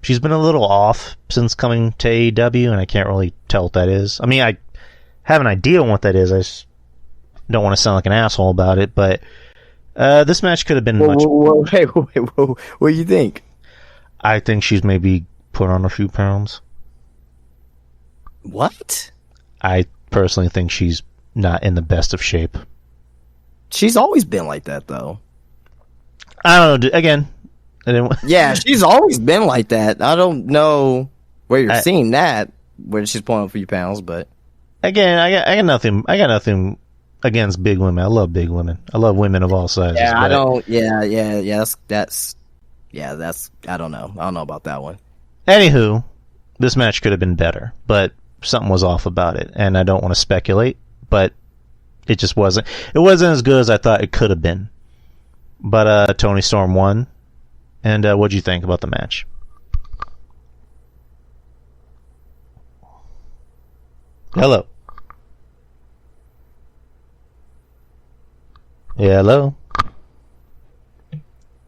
She's been a little off since coming to AEW, and I can't really tell what that is. I mean, I have an idea on what that is. I just don't want to sound like an asshole about it, but this match could have been much... Hey, what do you think? I think she's maybe put on a few pounds. What? I personally think she's not in the best of shape. She's always been like that, though. I don't know. Again, yeah, she's always been like that. I don't know where you're seeing that, where she's pulling a few pounds, but again, I got nothing against big women. I love big women. I love women of all sizes. Yeah, I don't. Yeah. That's. I don't know. I don't know about that one. Anywho, this match could have been better, but something was off about it, and I don't want to speculate, but it just wasn't. It wasn't as good as I thought it could have been. But Toni Storm won, and what'd you think about the match? Hello. Yeah, hello.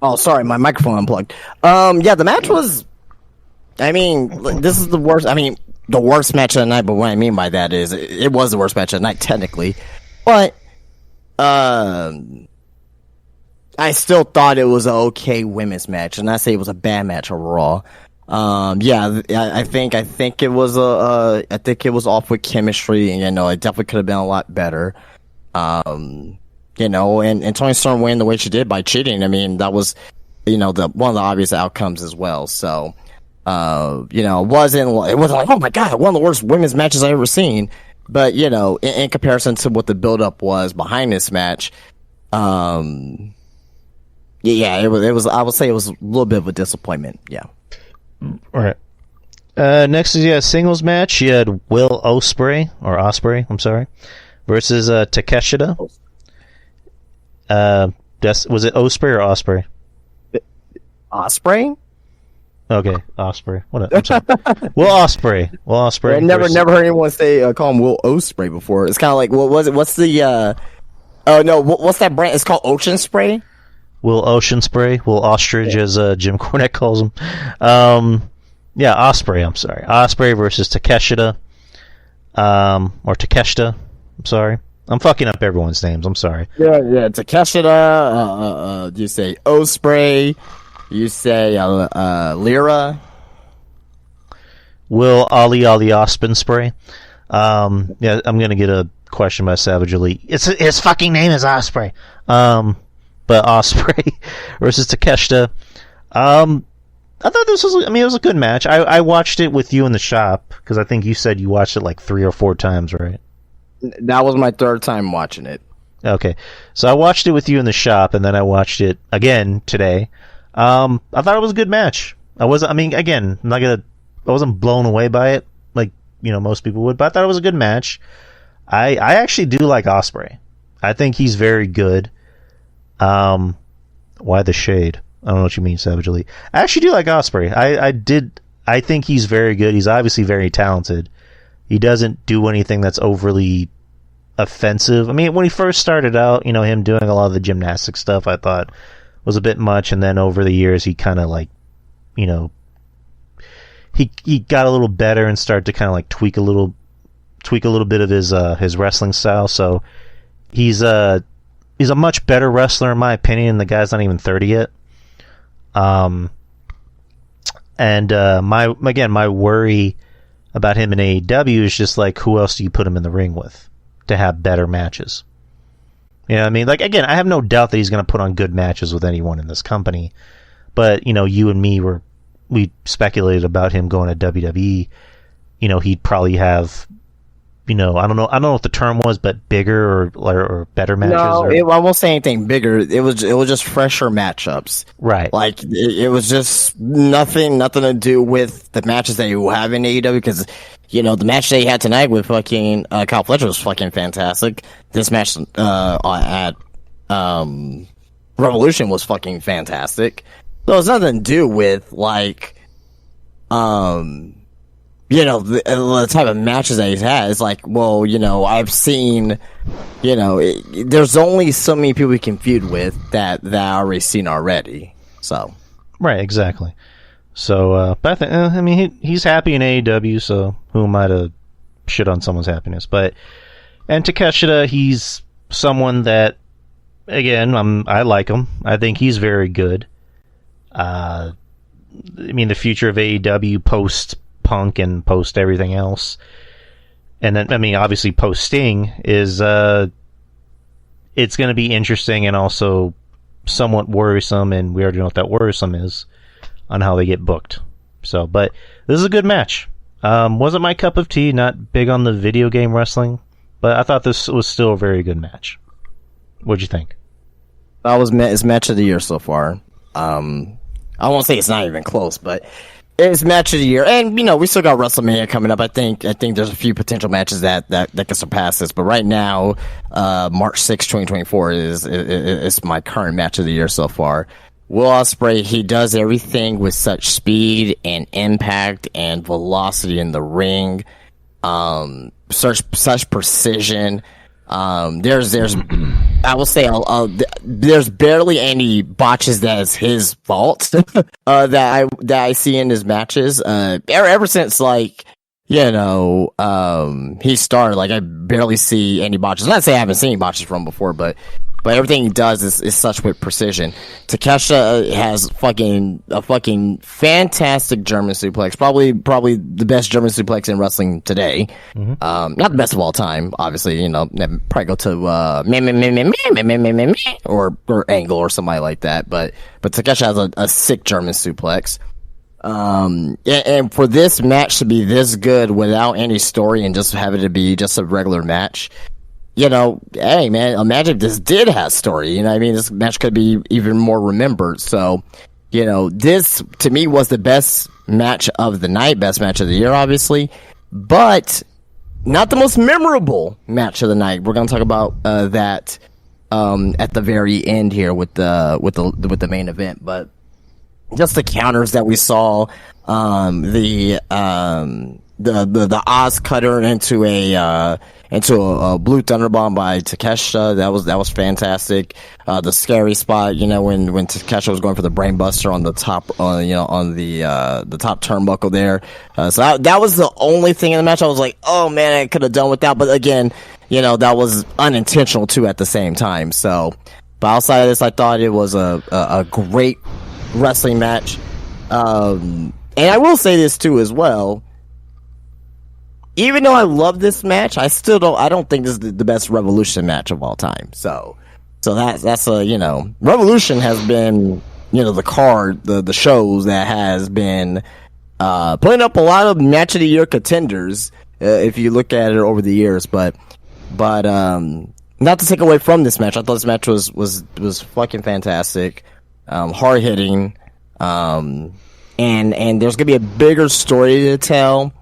Oh, sorry, my microphone unplugged. Yeah, the match was. I mean, this is the worst. I mean, the worst match of the night. But what I mean by that is, it was the worst match of the night technically, but I still thought it was an okay women's match, and I say it was a bad match overall. Yeah, I think it was I think it was off with chemistry, and it definitely could have been a lot better. And Toni Storm winning the way she did by cheating. I mean, that was, one of the obvious outcomes as well. So, it wasn't like, oh my God, one of the worst women's matches I've ever seen. But, in comparison to what the build-up was behind this match, yeah, it was, I would say it was a little bit of a disappointment. Yeah. All right. Next is a singles match. You had Will Ospreay, versus Takeshita. Was it Ospreay or Ospreay? Ospreay? Okay, Ospreay. What? I'm sorry. Will Ospreay. I never heard anyone say call him Will Ospreay before. It's kind of like what was it? What's the? Oh no, what's that brand? It's called Ocean Spray. Will Ocean Spray. Will Ostrich, as Jim Cornette calls him. Yeah, Ospreay. I'm sorry, Ospreay versus Takeshita. Or Takeshita. I'm sorry. I'm fucking up everyone's names. I'm sorry. Yeah. Takeshita. You say Ospreay. You say Lyra. Will Ali Ospin Spray. Yeah, I'm gonna get a question by Savage Elite. His fucking name is Ospreay. But Ospreay versus Takeshita. I thought this was. I mean, it was a good match. I watched it with you in the shop because I think you said you watched it like 3 or 4 times, right? That was my 3rd time watching it. Okay, so I watched it with you in the shop, and then I watched it again today. I thought it was a good match. I wasn't blown away by it like, most people would, but I thought it was a good match. I actually do like Ospreay. I think he's very good. Why the shade? I don't know what you mean, Savage Elite. I actually do like Ospreay. I think he's very good. He's obviously very talented. He doesn't do anything that's overly offensive. I mean, when he first started out, him doing a lot of the gymnastic stuff, I thought was a bit much. And then over the years, he kind of like, he got a little better and started to kind of like tweak a little bit of his wrestling style. So he's a much better wrestler in my opinion. The guy's not even 30 yet. My worry about him in AEW is just like, who else do you put him in the ring with to have better matches? You know what I mean? Like, again, I have no doubt that he's going to put on good matches with anyone in this company. But, you and me we speculated about him going to WWE. He'd probably have, I don't know what the term was, but bigger or better matches. No, I won't say anything bigger. It was just fresher matchups. Right. Like it was just nothing to do with the matches that you have in AEW, because the match that he had tonight with fucking Kyle Fletcher was fucking fantastic. This match at Revolution was fucking fantastic. So it's nothing to do with like the type of matches that he's had. It's like, well, I've seen, there's only so many people you can feud with that I already seen already. So, right, exactly. So, but I think, he's happy in AEW. So who am I to shit on someone's happiness? And Takeshita, he's someone that, again, I like him. I think he's very good. The future of AEW post Punk and post everything else, and then obviously post Sting is it's going to be interesting and also somewhat worrisome, and we already know what that worrisome is on how they get booked. So, but this is a good match. Wasn't my cup of tea. Not big on the video game wrestling, but I thought this was still a very good match. What'd you think? That was his match of the year so far. I won't say it's not even close, but it's match of the year. And, we still got WrestleMania coming up. I think there's a few potential matches that can surpass this. But right now, March 6, 2024 is my current match of the year so far. Will Ospreay, he does everything with such speed and impact and velocity in the ring. Such precision. There's I will say there's barely any botches that is his fault that I see in his matches. Ever since he started, like I barely see any botches. Not to say I haven't seen botches from before, but everything he does is such with precision. Takeshita has a fucking fantastic German suplex. Probably the best German suplex in wrestling today. Mm-hmm. Not the best of all time, obviously. Probably go to or Angle or somebody like that. But Takeshita has a sick German suplex. And for this match to be this good without any story and just have it to be just a regular match. Hey man, imagine if this did have story. This match could be even more remembered. So, this to me was the best match of the night, best match of the year, obviously, but not the most memorable match of the night. We're gonna talk about that at the very end here with the main event, but just the counters that we saw, the Oz cutter into a blue thunderbomb by Takeshita. That was fantastic. The scary spot, when Takeshita was going for the brainbuster on the top, on the top turnbuckle there. So that was the only thing in the match I was like, oh man, I could have done without. But again, that was unintentional too at the same time. So, but outside of this, I thought it was a great wrestling match. And I will say this too as well. Even though I love this match, I don't think this is the best Revolution match of all time. So that's Revolution has been, the card, the shows that has been, putting up a lot of match of the year contenders, if you look at it over the years, but, not to take away from this match. I thought this match was fucking fantastic. Hard hitting, And there's gonna be a bigger story to tell.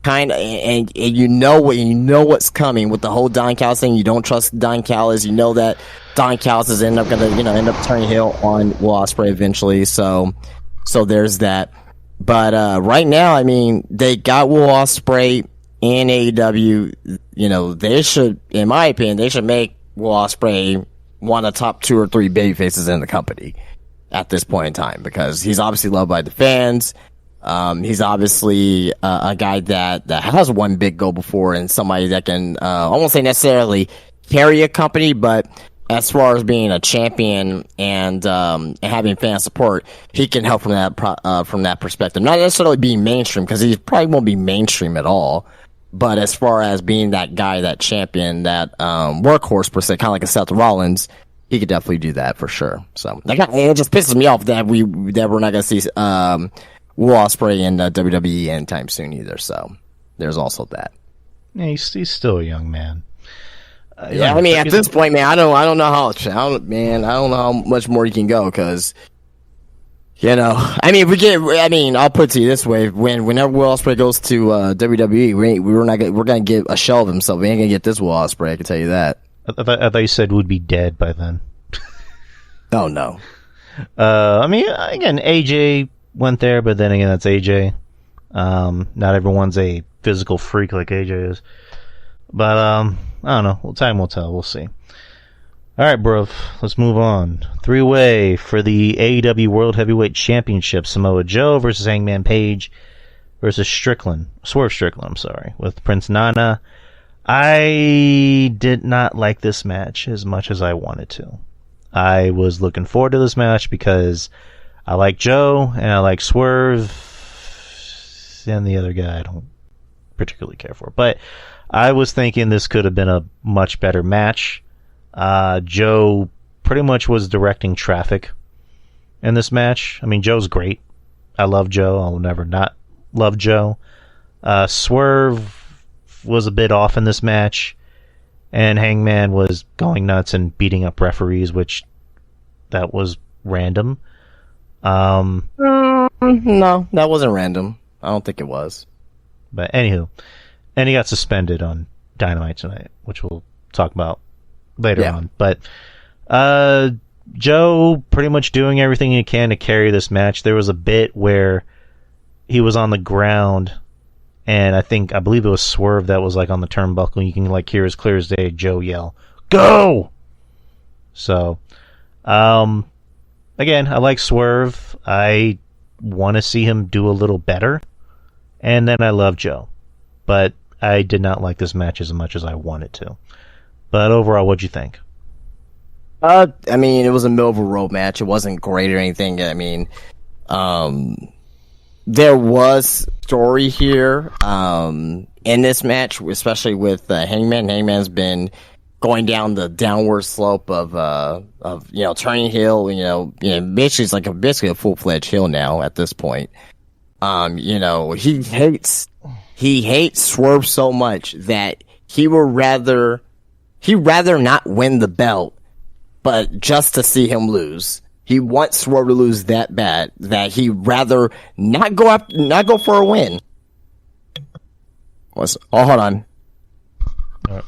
And you know what's coming with the whole Don Callis thing. You don't trust Don Callis. You know that Don Callis is end up turning heel on Will Ospreay eventually. So there's that. But right now, I mean, they got Will Ospreay in AEW. You know, they should, in my opinion, they should make Will Ospreay one of the top 2 or 3 baby faces in the company at this point in time, because he's obviously loved by the fans. He's obviously a guy that has won big goal before, and somebody that can, I won't say necessarily carry a company, but as far as being a champion and having fan support, he can help from that perspective. Not necessarily being mainstream, because he probably won't be mainstream at all, but as far as being that guy, that champion, that workhorse per se, kind of like a Seth Rollins, he could definitely do that for sure. So it just pisses me off that we're not going to see Will Ospreay in WWE anytime soon either. So there's also that. Yeah, he's still a young man. Yeah, I mean, at this point, man, I don't know how much more you can go, because, you know, I mean, I'll put it to you this way: whenever Will Ospreay goes to WWE, we're gonna get a shell of himself. We ain't gonna get this Will Ospreay. I can tell you that. I thought you said would be dead by then. Oh no. I mean, again, AJ went there, but then again, that's AJ. Not everyone's a physical freak like AJ is. But, I don't know. Well, time will tell. We'll see. Alright, bro. Let's move on. 3-way for the AEW World Heavyweight Championship. Samoa Joe versus Hangman Page versus Swerve Strickland, I'm sorry, with Prince Nana. I did not like this match as much as I wanted to. I was looking forward to this match because I like Joe and I like Swerve, and the other guy I don't particularly care for. But I was thinking this could have been a much better match. Joe pretty much was directing traffic in this match. I mean, Joe's great. I love Joe. I'll never not love Joe. Swerve was a bit off in this match, and Hangman was going nuts and beating up referees, which that was random. No, that wasn't random. I don't think it was. But anywho, and he got suspended on Dynamite tonight, which we'll talk about later on. But Joe pretty much doing everything he can to carry this match. There was a bit where he was on the ground, and I believe it was Swerve that was like on the turnbuckle. You can like hear as clear as day Joe yell, "Go!" So, again, I like Swerve. I want to see him do a little better, and then I love Joe, but I did not like this match as much as I wanted to. But overall, what'd you think? I mean, it was a middle of a road match. It wasn't great or anything. I mean, there was story here in this match, especially with Hangman. Hangman's been going down the downward slope of turning heel. Basically it's like basically a full-fledged heel now at this point. He hates Swerve so much that he'd rather not win the belt, but just to see him lose. He wants Swerve to lose that bad that he'd rather not go for a win. Hold on. All right.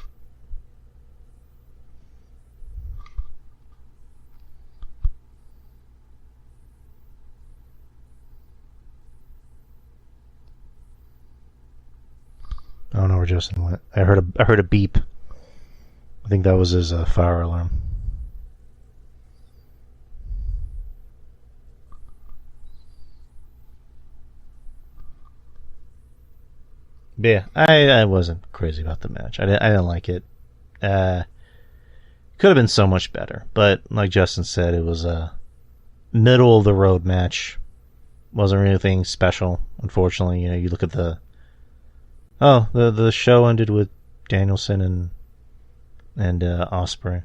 I don't know where Justin went. I heard a beep. I think that was his fire alarm. But yeah, I wasn't crazy about the match. I didn't like it. Could have been so much better, but like Justin said, it was a middle of the road match. Wasn't really anything special, unfortunately. You look at the show ended with Danielson and Ospreay.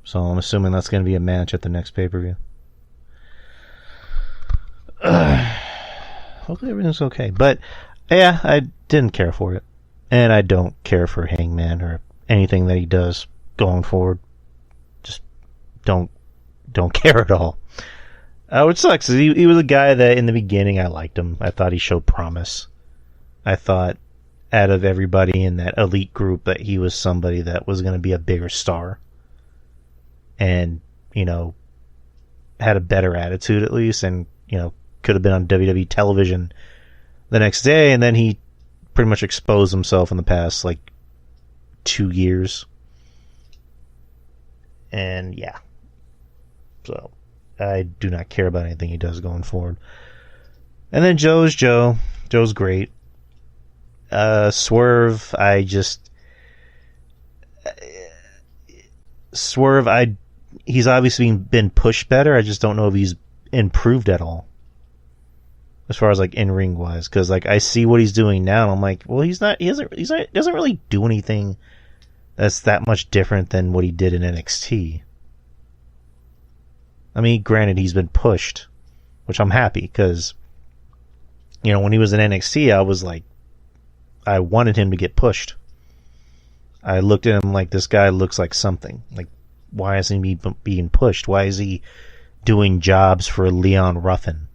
So I'm assuming that's going to be a match at the next pay-per-view. Hopefully everything's okay. But yeah, I didn't care for it. And I don't care for Hangman or anything that he does going forward. Just don't care at all. Which sucks. He was a guy that in the beginning I liked him. I thought he showed promise. I thought out of everybody in that elite group that he was somebody that was going to be a bigger star. And, had a better attitude at least, and, could have been on WWE television the next day, and then he pretty much exposed himself in the past, 2 years. And, yeah. So, I do not care about anything he does going forward. And then Joe's Joe. Joe's great. Swerve, he's obviously been pushed better. I just don't know if he's improved at all. As far as in-ring wise, because I see what he's doing now, and I'm like, well, he doesn't really do anything that's that much different than what he did in NXT. I mean, granted, he's been pushed, which I'm happy, because, when he was in NXT, I was like, I wanted him to get pushed. I looked at him like, this guy looks like something. Why isn't he being pushed? Why is he doing jobs for Leon Ruffin?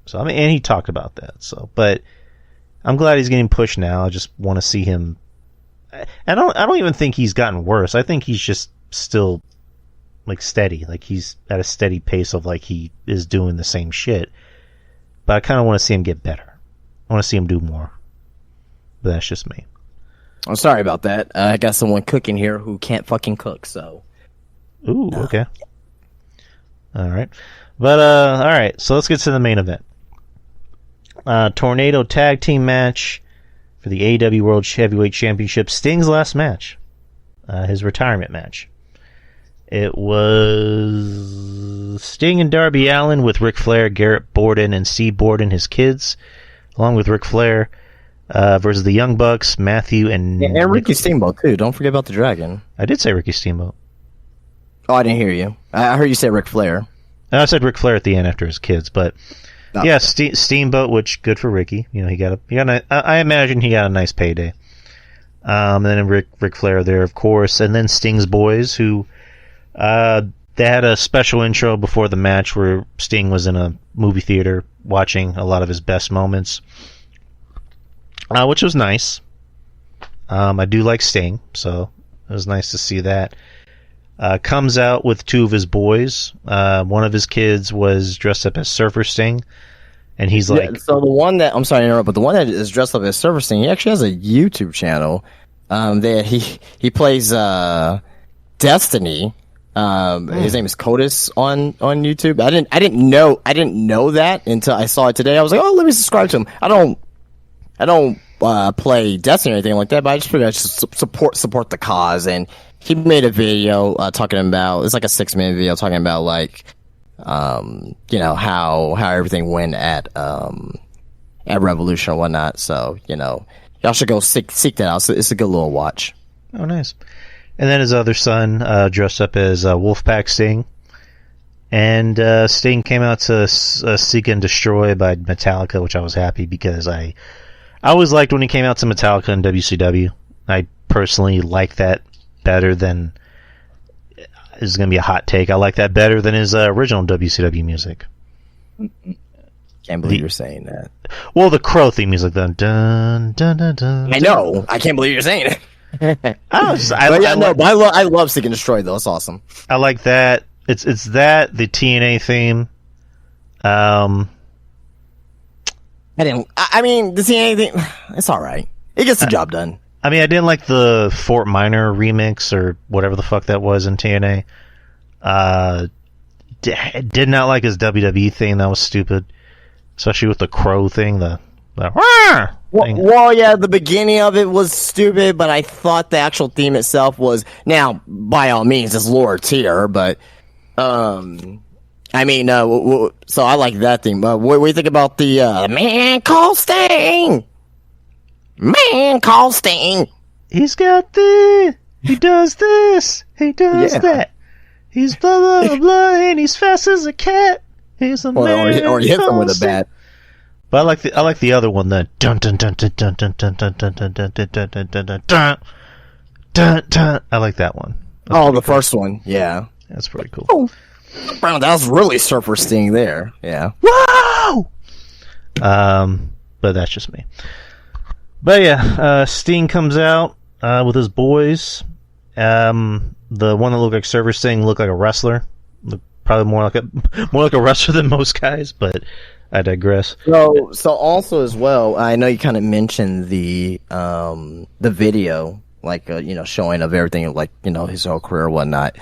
So, and he talked about that. So, but I'm glad he's getting pushed now. I just want to see him. I don't even think he's gotten worse. I think he's just still steady. He's at a steady pace of he is doing the same shit. But I kind of want to see him get better. I want to see him do more. But that's just me. I'm sorry about that. I got someone cooking here who can't fucking cook, so. Ooh, okay. All right. But, all right. So let's get to the main event. Tornado tag team match for the AEW World Heavyweight Championship. Sting's last match. His retirement match. It was Sting and Darby Allin with Ric Flair, Garrett Borden, and Steve Borden, his kids, along with Ric Flair, versus the Young Bucks, Matthew, and Ricky Steamboat, too. Don't forget about the Dragon. I did say Ricky Steamboat. Oh, I didn't hear you. I heard you say Ric Flair. I said Ric Flair at the end after his kids, but yeah, Steamboat, which good for Ricky. I imagine he got a nice payday. And then Ric Flair there, of course, and then Sting's boys, who they had a special intro before the match where Sting was in a movie theater watching a lot of his best moments, which was nice. I do like Sting, so it was nice to see that. Comes out with two of his boys. One of his kids was dressed up as Surfer Sting, and he's like... Yeah, so the one that... I'm sorry to interrupt, but the one that is dressed up as Surfer Sting, he actually has a YouTube channel that he plays Destiny. His name is Codus on YouTube. I didn't know that until I saw it today. I was like, oh, let me subscribe to him. I don't play Destiny or anything like that, but I just figured I should support the cause. And he made a video talking about, it's like a 6-minute video talking about how everything went at Revolution or whatnot. So y'all should go seek that out. So it's a good little watch. Oh, nice. And then his other son dressed up as Wolfpack Sting. And Sting came out to Seek and Destroy by Metallica, which I was happy because I always liked when he came out to Metallica in WCW. I personally like that better than... This is going to be a hot take. I like that better than his original WCW music. Can't believe you're saying that. Well, the Crow theme music. Dun, dun, dun, dun, dun, I know. I can't believe you're saying it. I love Seek and Destroy though. It's awesome. I like that. It's that the TNA theme. I mean the TNA theme. It's all right. It gets the job done. I mean, I didn't like the Fort Minor remix or whatever the fuck that was in TNA. Did not like his WWE thing. That was stupid, especially with the Crow thing. The thing. Well, yeah, the beginning of it was stupid, but I thought the actual theme itself was, now, by all means, it's lower tier, but, so I like that theme. But what do you think about the, Man Called Sting? Man Called Sting! He's got this, he does this, he does that. He's blah, blah, blah, and he's fast as a cat. He's a man. Or he hits him with a bat. But I like the other one, the dun dun dun dun dun dun dun dun dun dun dun dun dun dun dun dun dun dun. I like that one. Oh, the first one, yeah, that's pretty cool. Brown, that was really Surfer Sting there. Yeah. Whoa! But that's just me. But yeah, Sting comes out with his boys. The one that looked like Surfer Sting looked like a wrestler. Looked probably more like a wrestler than most guys, but I digress. So also as well, I know you kind of mentioned the video, like showing of everything, like his whole career and whatnot.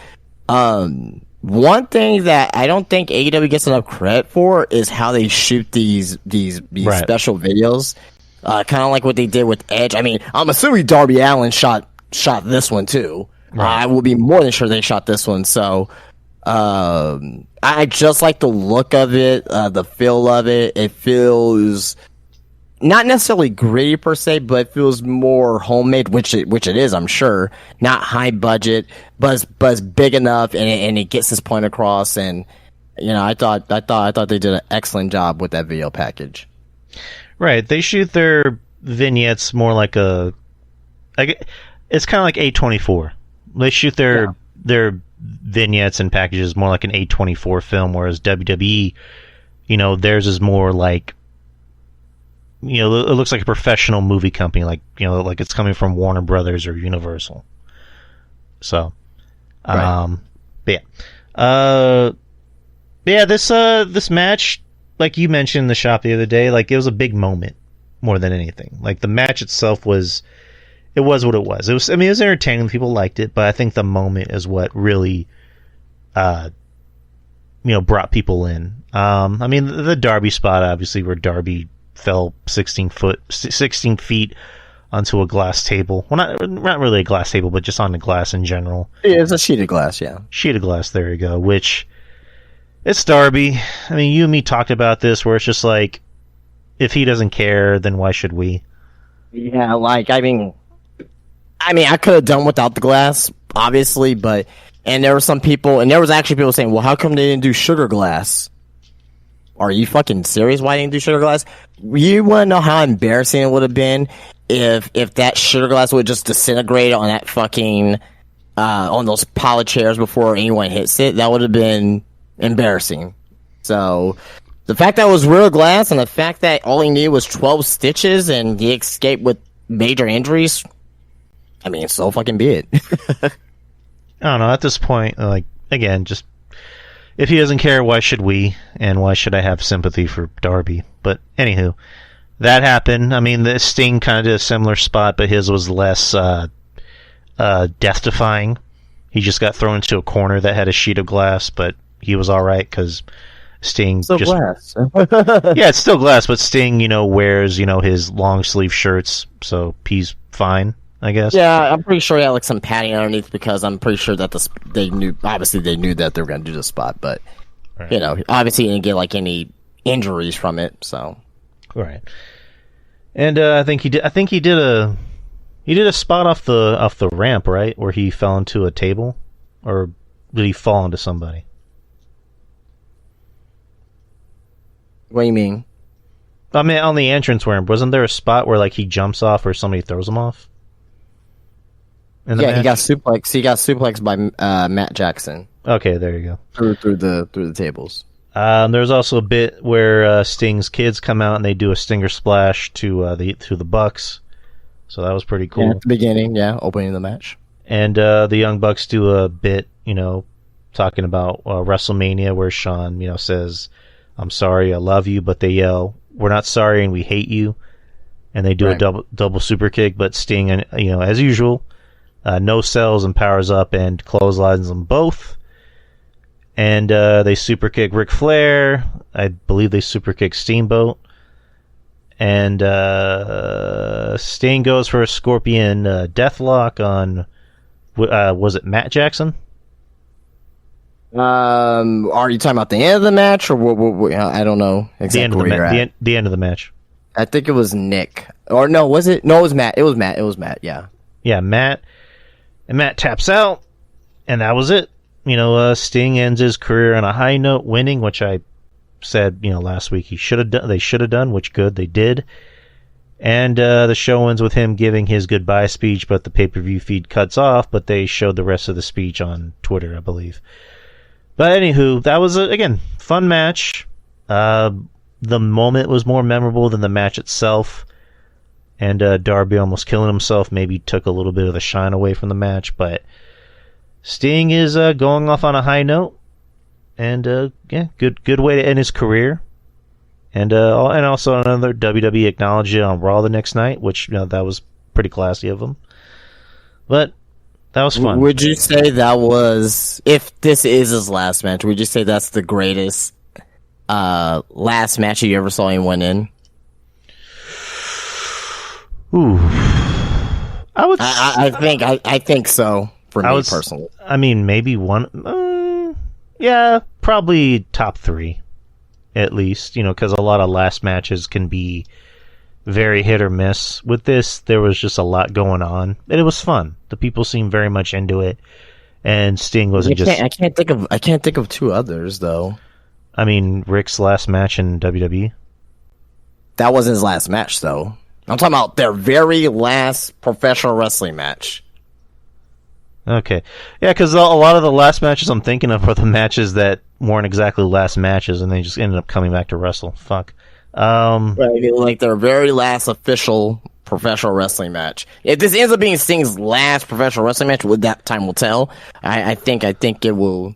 One thing that I don't think AEW gets enough credit for is how they shoot these Right. special videos. Kind of like what they did with Edge. I mean, I'm assuming Darby Allin shot this one too. Right. I will be more than sure they shot this one. So, I just like the look of it, the feel of it. It feels not necessarily gritty per se, but it feels more homemade, which it is, I'm sure. Not high budget, but it's big enough, and it gets this point across. And I thought they did an excellent job with that video package. Right, they shoot their vignettes more like it's kind of like A24. They shoot their vignettes and packages more like an A24 film, whereas WWE, theirs is more like, it looks like a professional movie company, like like it's coming from Warner Brothers or Universal. So, Right. This match, like you mentioned in the shop the other day, like it was a big moment more than anything. Like the match itself was what it was. It was entertaining. People liked it, but I think the moment is what really, brought people in. The Darby spot, obviously, where Darby fell 16 feet onto a glass table. Well, not really a glass table, but just on the glass in general. Yeah, it's a sheet of glass, yeah. Sheet of glass, there you go. Which, it's Darby. I mean, you and me talked about this, where it's just like, if he doesn't care, then why should we? Yeah, like, I mean, I could have done without the glass, obviously, and there were some people, and there was actually people saying, well, how come they didn't do sugar glass? Are you fucking serious? Why didn't you do sugar glass? You want to know how embarrassing it would have been if that sugar glass would just disintegrate on that fucking, on those pile of chairs before anyone hits it? That would have been embarrassing. So, the fact that it was real glass, and the fact that all he needed was 12 stitches, and he escaped with major injuries, I mean, so fucking be it. I don't know, at this point, like, again, just, if he doesn't care, why should we? And why should I have sympathy for Darby? But, anywho, that happened. I mean, the Sting kind of did a similar spot, but his was less, death-defying. He just got thrown into a corner that had a sheet of glass, but he was alright, because Sting glass. Yeah, it's still glass, but Sting, wears, his long-sleeve shirts, so he's fine, I guess. Yeah, I'm pretty sure he had like some padding underneath, because I'm pretty sure that they knew that they were going to do the spot, but Right. Obviously he didn't get like any injuries from it. So right, and I think he did a spot off the ramp, right, where he fell into a table, or did he fall into somebody? What do you mean? I mean, on the entrance ramp, wasn't there a spot where like he jumps off or somebody throws him off? Yeah, match? He got suplexed by Matt Jackson. Okay, there you go. Through the tables. There's also a bit where Sting's kids come out and they do a stinger splash to the Bucks, so that was pretty cool. Yeah, at the beginning, opening the match. And the Young Bucks do a bit, talking about WrestleMania, where Shawn, says, "I'm sorry, I love you," but they yell, "We're not sorry and we hate you," and they do a double super kick. But Sting, as usual, no sells and powers up and clotheslines them both. And they super kick Ric Flair. I believe they super kick Steamboat. And Sting goes for a Scorpion Deathlock on, was it Matt Jackson? Are you talking about the end of the match, or what I don't know exactly where you're at. The end of the match. I think it was Nick. Or no, was it? No, it was Matt. It was Matt, yeah. Yeah, Matt. And Matt taps out, and that was it. Sting ends his career on a high note, winning, which I said, last week they should have done, which good, they did. And the show ends with him giving his goodbye speech, but the pay-per-view feed cuts off, but they showed the rest of the speech on Twitter, I believe. But anywho, that was again fun match. The moment was more memorable than the match itself, and Darby almost killing himself maybe took a little bit of the shine away from the match. But Sting is going off on a high note, and good way to end his career. And also another WWE acknowledged it on Raw the next night, which that was pretty classy of him. But that was fun. Would you say that was, if this is his last match, would you say that's the greatest last match you ever saw him win in? Ooh, I think so. For me personally, I mean, maybe one. Yeah, probably top 3, at least. Because a lot of last matches can be very hit or miss. With this, there was just a lot going on, and it was fun. The people seemed very much into it, and Sting wasn't just. I can't think of 2 others though. I mean, Rick's last match in WWE. That wasn't his last match, though. I'm talking about their very last professional wrestling match. Okay. Yeah, because a lot of the last matches I'm thinking of are the matches that weren't exactly last matches, and they just ended up coming back to wrestle. Fuck. Right, like their very last official professional wrestling match. If this ends up being Sting's last professional wrestling match, that time will tell. I think it will,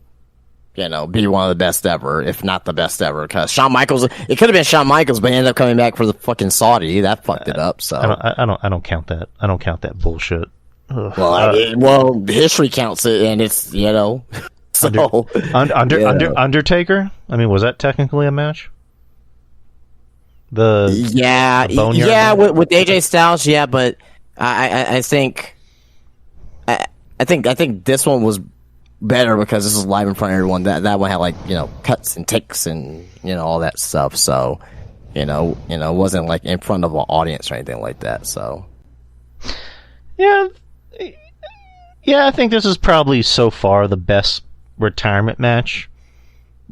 be one of the best ever, if not the best ever. Because Shawn Michaels, it could have been Shawn Michaels, but he ended up coming back for the fucking Saudi. That fucked it up. So I don't count that. I don't count that bullshit. Ugh. Well, history counts it, and it's So Undertaker. I mean, was that technically a match? The Boneyard with AJ Styles, but I think this one was better because this was live in front of everyone. That one had cuts and takes and all that stuff. So it wasn't like in front of an audience or anything like that. So yeah, I think this is probably so far the best retirement match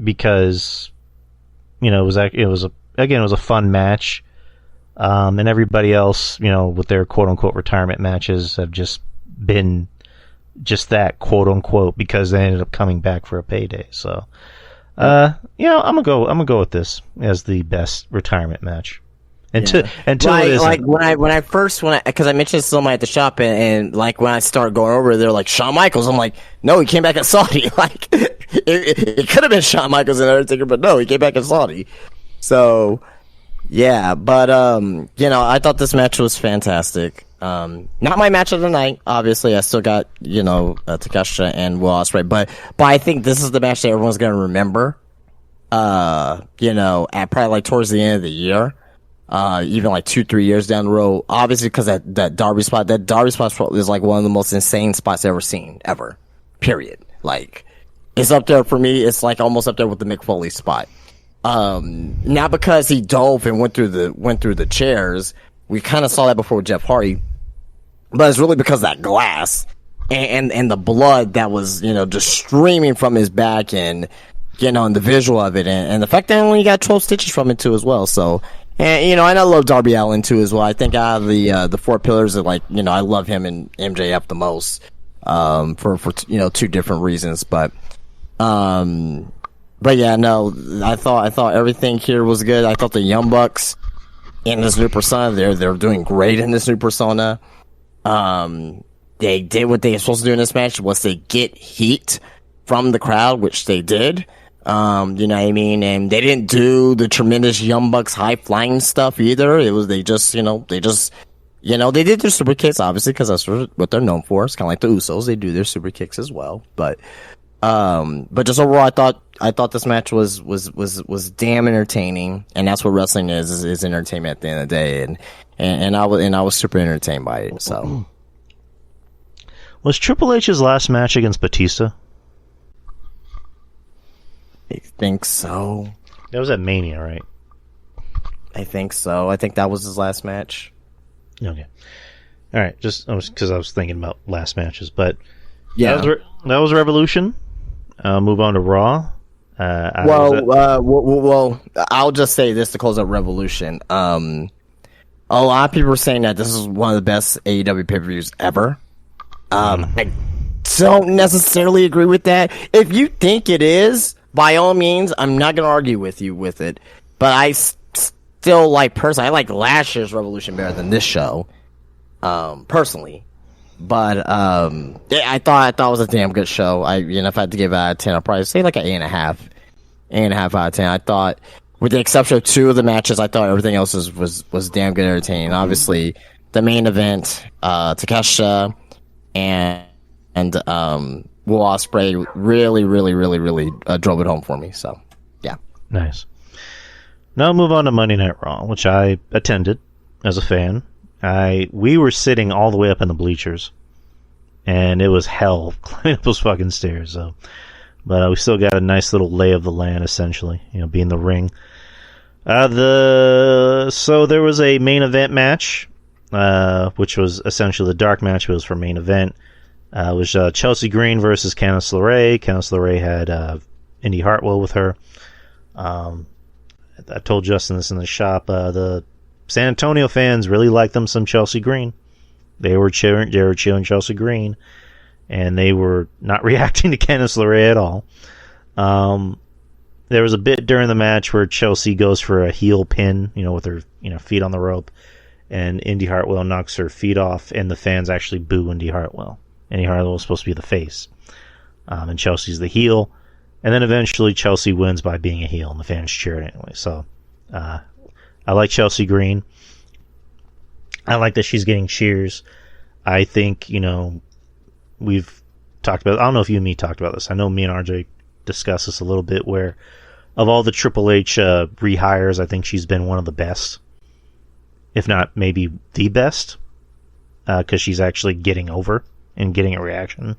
because it was a fun match, and everybody else with their quote unquote retirement matches have just been just that quote unquote because they ended up coming back for a payday. So I'm gonna go with this as the best retirement match. Until it isn't. Because I mentioned somebody at the shop and when I start going over, they're like Shawn Michaels. I'm like, no, he came back at Saudi. It could have been Shawn Michaels and Undertaker, but no, he came back at Saudi. So yeah, but I thought this match was fantastic. Not my match of the night, obviously. I still got Takeshita and Will Ospreay, but I think this is the match that everyone's gonna remember. At probably towards the end of the year. Even 2-3 years down the road, obviously because that Darby spot is one of the most insane spots I've ever seen, ever. Period. It's up there for me. It's almost up there with the Mick Foley spot. Not because he dove and went through the chairs. We kind of saw that before with Jeff Hardy, but it's really because that glass and the blood that was just streaming from his back and and the visual of it and the fact that he only got 12 stitches from it too as well. So. And I love Darby Allin too as well. I think out of the 4 pillars, I love him and MJF the most, for 2 different reasons. But yeah, no, I thought everything here was good. I thought the Young Bucks in this new persona, they're doing great in this new persona. They did what they were supposed to do in this match, was they get heat from the crowd, which they did. You know what I mean? And they didn't do the tremendous Young Bucks high flying stuff either. It was, they did their super kicks, obviously, because that's what they're known for. It's kind of like the Usos. They do their super kicks as well. But just overall, I thought this match was damn entertaining. And that's what wrestling is entertainment at the end of the day. And I was super entertained by it. So. Was Triple H's last match against Batista? I think so. That was at Mania, right? I think so. I think that was his last match. Okay. All right. Just because I was thinking about last matches, but yeah, that was Revolution. Move on to Raw. Well, I'll just say this to close up Revolution. A lot of people are saying that this is one of the best AEW pay-per-views ever. I don't necessarily agree with that. If you think it is, by all means, I'm not gonna argue with you with it. But I still like personally, I like last year's Revolution better than this show, personally. But yeah, I thought it was a damn good show. If I had to give it out of 10, I'd probably say like an 8.5, 8.5 out of 10. I thought, with the exception of 2 of the matches, I thought everything else was damn good, entertaining. Obviously, the main event, Takeshita and Will Ospreay really drove it home for me. So, yeah. Nice. Now move on to Monday Night Raw, which I attended as a fan. We were sitting all the way up in the bleachers, and it was hell climbing up those fucking stairs. So, but we still got a nice little lay of the land, essentially, being the ring. So there was a main event match, which was essentially the dark match. It was for main event. It was Chelsea Green versus Candice LeRae. Candice LeRae had Indy Hartwell with her. I told Justin this in the shop. The San Antonio fans really liked them some Chelsea Green. They were cheering Chelsea Green, and they were not reacting to Candice LeRae at all. There was a bit during the match where Chelsea goes for a heel pin, with her feet on the rope, and Indy Hartwell knocks her feet off, and the fans actually boo Indy Hartwell. Indy Hartwell was supposed to be the face, and Chelsea's the heel, and then eventually Chelsea wins by being a heel, and the fans cheer it anyway. So, I like Chelsea Green. I like that she's getting cheers. I think, we've talked about, I don't know if you and me talked about this. I know me and RJ discussed this a little bit, where of all the Triple H rehires, I think she's been one of the best, if not maybe the best, because she's actually getting over and getting a reaction.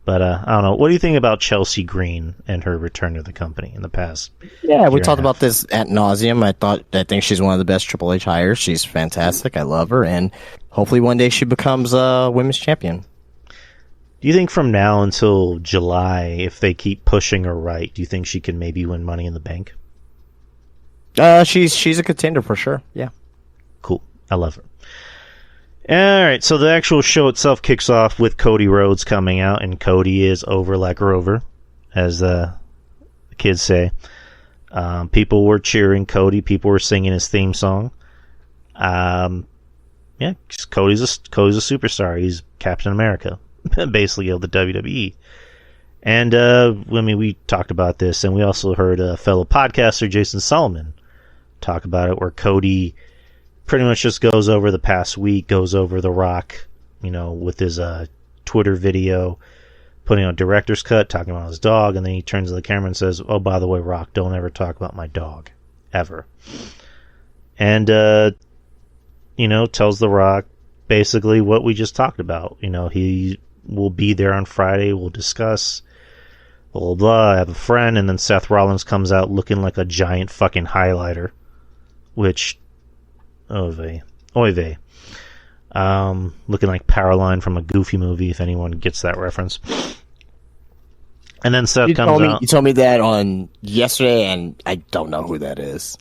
But I don't know. What do you think about Chelsea Green and her return to the company in the past? Yeah, we talked about this ad nauseum. I think she's one of the best Triple H hires. She's fantastic. I love her, and hopefully one day she becomes a women's champion. Do you think from now until July, if they keep pushing her right, do you think she can maybe win Money in the Bank? She's a contender for sure. Yeah. Cool. I love her. Alright, so the actual show itself kicks off with Cody Rhodes coming out, and Cody is over like Rover, as the kids say. People were cheering Cody, people were singing his theme song. Yeah, Cody's a superstar. He's Captain America, basically, of the WWE. And, we talked about this, and we also heard a fellow podcaster, Jason Solomon, talk about it, where Cody pretty much just goes over the past week, goes over The Rock, with his Twitter video, putting on director's cut, talking about his dog, and then he turns to the camera and says, "Oh, by the way, Rock, don't ever talk about my dog. Ever." And, tells The Rock basically what we just talked about. He will be there on Friday, we'll discuss, blah, blah, blah. I have a friend, and then Seth Rollins comes out looking like a giant fucking highlighter, which... Oy vey. Looking like Powerline from a Goofy movie, if anyone gets that reference. And then Seth comes out. You told me that on yesterday, and I don't know who that is.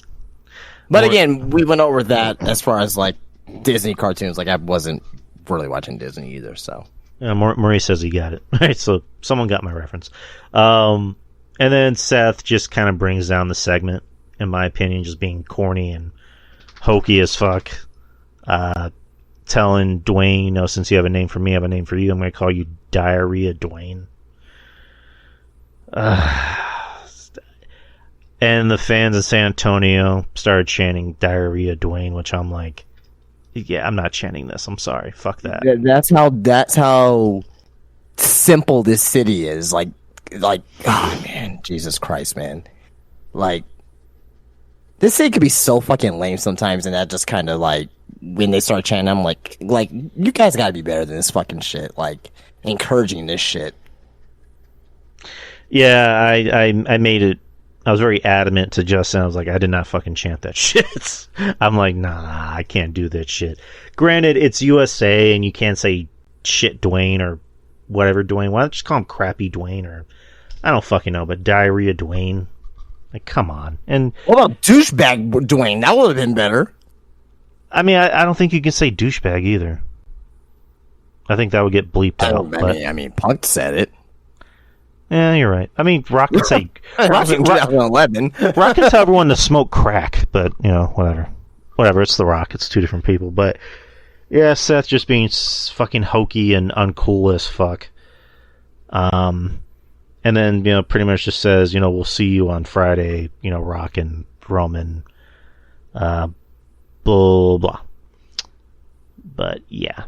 But again, we went over that as far as like Disney cartoons. Like I wasn't really watching Disney either, so. Yeah, Maurice says he got it. Right, so someone got my reference. And then Seth just kind of brings down the segment, in my opinion, just being corny and hokey as fuck, telling Dwayne, since you have a name for me, I have a name for you. I'm going to call you Diarrhea Dwayne. And the fans in San Antonio started chanting Diarrhea Dwayne, which I'm like, yeah, I'm not chanting this. I'm sorry. Fuck that. That's how simple this city is. Like, oh man, Jesus Christ, man. Like, this city could be so fucking lame sometimes, and that just kind of like, when they start chanting, I'm like, you guys gotta be better than this fucking shit. Like, encouraging this shit. Yeah, I made it. I was very adamant to Justin. I was like, I did not fucking chant that shit. I'm like, nah, I can't do that shit. Granted, it's USA, and you can't say shit Dwayne or whatever Dwayne. Why don't you just call him crappy Dwayne, or I don't fucking know, but Diarrhea Dwayne. Like, come on. And what about douchebag Dwayne? That would have been better. I mean, I don't think you can say douchebag either. I think that would get bleeped out. I mean, Punk said it. Yeah, you're right. I mean, Rock can say... Rock in 2011. Rock can tell everyone to smoke crack, but, whatever. Whatever, it's The Rock. It's two different people. But, yeah, Seth just being fucking hokey and uncool as fuck. And then, pretty much just says, we'll see you on Friday, Rock and Roman, blah, blah. But, yeah.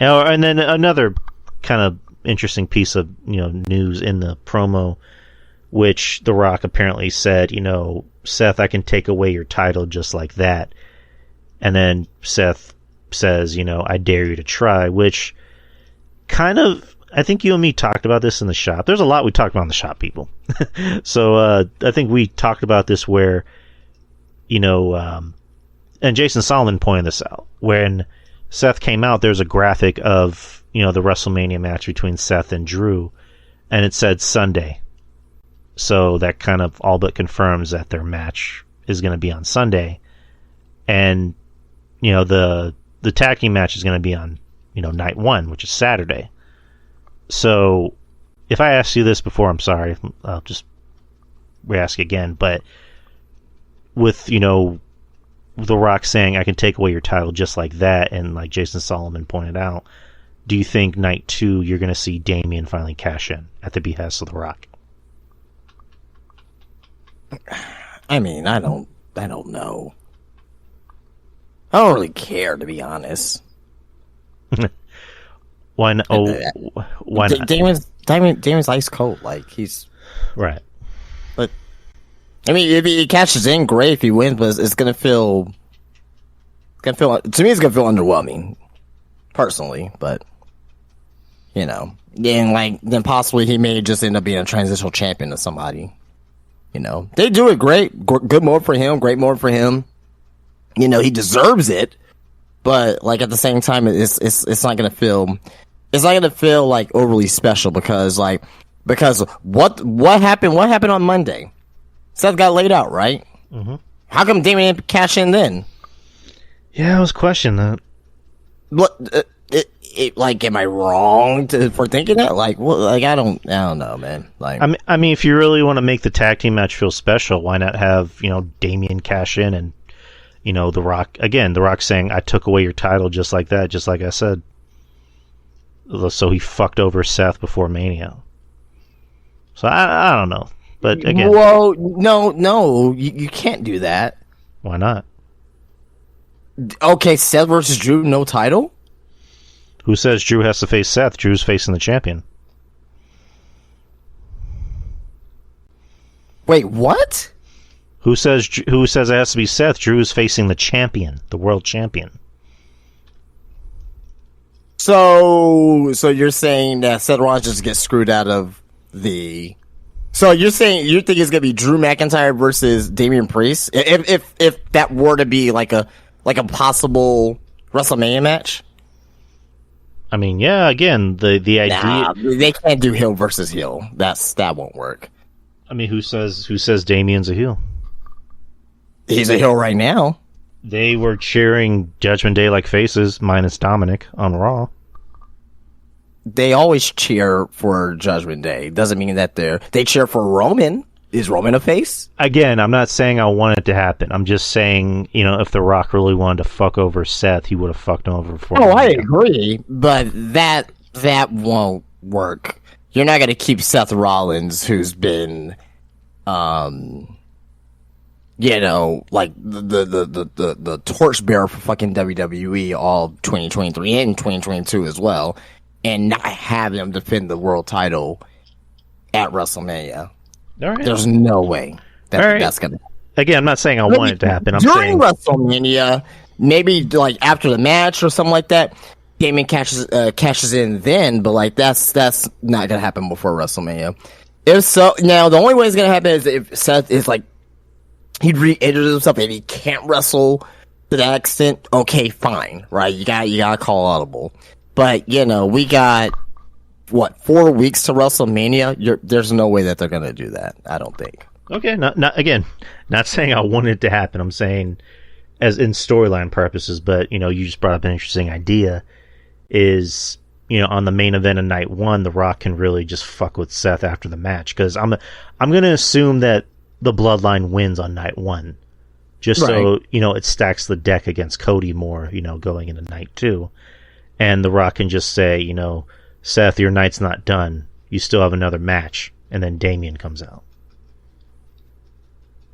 And then another kind of interesting piece of, news in the promo, which The Rock apparently said, Seth, I can take away your title just like that. And then Seth says, I dare you to try, which kind of, I think you and me talked about this in the shop. There's a lot we talked about in the shop, people. So I think we talked about this where, and Jason Solomon pointed this out. When Seth came out, there's a graphic of, the WrestleMania match between Seth and Drew, and it said Sunday. So that kind of all but confirms that their match is going to be on Sunday. And, the tag team match is going to be on, night one, which is Saturday. So, if I asked you this before, I'm sorry. I'll just re-ask again. But with, The Rock saying, I can take away your title just like that, and like Jason Solomon pointed out, do you think night 2 you're going to see Damian finally cash in at the behest of The Rock? I mean, I don't know. I don't really care, to be honest. Why not? Why not? Damon's ice cold. Like, he's right. But I mean, if he cashes in, great. If he wins, but it's gonna feel. To me, it's gonna feel underwhelming, personally. But then possibly he may just end up being a transitional champion to somebody. They do it great. Good moment for him. Great moment for him. He deserves it. But like at the same time, it's not gonna feel. It's not gonna feel like overly special because what happened? What happened on Monday? Seth got laid out, right? Mm-hmm. How come Damian didn't cash in then? Yeah, I was questioning that. What? Am I wrong for thinking that? Like, well, like I don't know, man. Like, I mean, if you really want to make the tag team match feel special, why not have Damian cash in and The Rock again? The Rock saying, "I took away your title just like that, just like I said." So he fucked over Seth before Mania. So I don't know, but again, whoa, no, you can't do that. Why not? Okay, Seth versus Drew, no title. Who says Drew has to face Seth? Drew's facing the champion. Wait, what? Who says it has to be Seth? Drew's facing the champion, the world champion. So you're saying that Seth Rollins just gets screwed out of the... So you think it's gonna be Drew McIntyre versus Damian Priest? If that were to be like a possible WrestleMania match? I mean, yeah. Again, the idea. Nah, they can't do heel versus heel. That won't work. I mean, who says Damian's a heel? He's a heel right now. They were cheering Judgment Day like faces, minus Dominic on Raw. They always cheer for Judgment Day. Doesn't mean that they cheer for Roman. Is Roman a face? Again, I'm not saying I want it to happen. I'm just saying, if The Rock really wanted to fuck over Seth, he would have fucked him over before. Oh, I agree, but that won't work. You're not going to keep Seth Rollins, who's been, like the torchbearer for fucking WWE all 2023 and 2022 as well, and not have him defend the world title at WrestleMania. All right. There's no way that's gonna happen. Again, I'm not saying I want it to happen. I'm during saying WrestleMania, maybe like after the match or something like that, Damian cashes in then, but like that's not gonna happen before WrestleMania. If so, now the only way it's gonna happen is if Seth is like he'd re-injure himself and he can't wrestle to that extent. Okay, fine, right? You gotta call audible, but we got. 4 weeks to WrestleMania? There's no way that they're gonna do that. I don't think. Okay, not saying I want it to happen. I'm saying, as in storyline purposes, but you just brought up an interesting idea. Is on the main event of night 1, The Rock can really just fuck with Seth after the match, because I'm going to assume that the Bloodline wins on night 1, just so it stacks the deck against Cody more, going into night 2, and The Rock can just say, Seth, your night's not done, you still have another match, and then Damian comes out.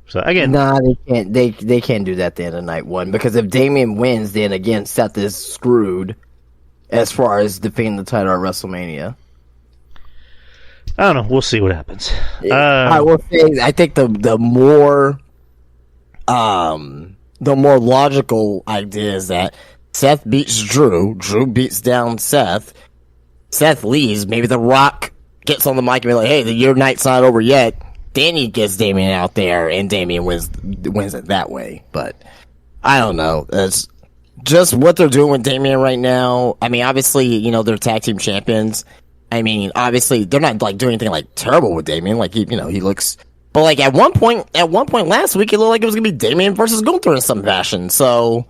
So again, nah, they can't. They can't do that at the end of night 1, because if Damian wins, then again Seth is screwed as far as defending the title at WrestleMania. I don't know. We'll see what happens. I will say, I think the more logical idea is that Seth beats Drew beats down Seth leaves, maybe The Rock gets on the mic and be like, hey, your night's not over yet. Then he gets Damian out there, and Damian wins it that way. But I don't know. It's just what they're doing with Damian right now. I mean, obviously, they're tag team champions. I mean, obviously, they're not like doing anything like terrible with Damian. Like he looks. But like at one point last week, it looked like it was gonna be Damian versus Gunther in some fashion. So,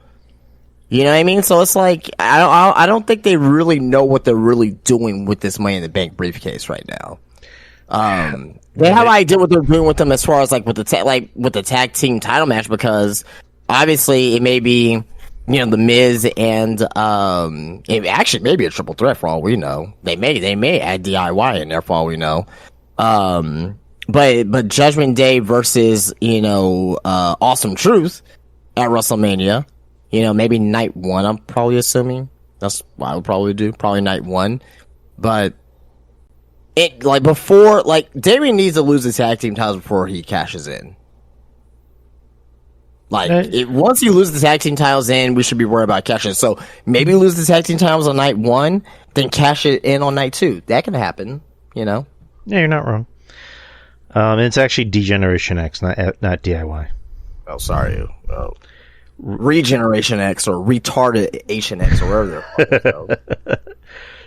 you know what I mean? So it's like I don't think they really know what they're really doing with this Money in the Bank briefcase right now. They have an idea what they're doing with them as far as like with the tag team title match, because obviously it may be The Miz and it actually may be a triple threat for all we know. They may add DIY in there for all we know. But Judgment Day versus Awesome Truth at WrestleMania. Maybe night 1. I'm probably assuming that's what I would probably do. Probably night 1, but. It before Damian needs to lose the tag team titles before he cashes in. Once you lose the tag team titles in, we should be worried about cashing. So maybe lose the tag team titles on night 1, then cash it in on night 2. That can happen, Yeah, you're not wrong. It's actually Degeneration X, not DIY. Oh, sorry. Regeneration X or Retardation X or whatever they're called.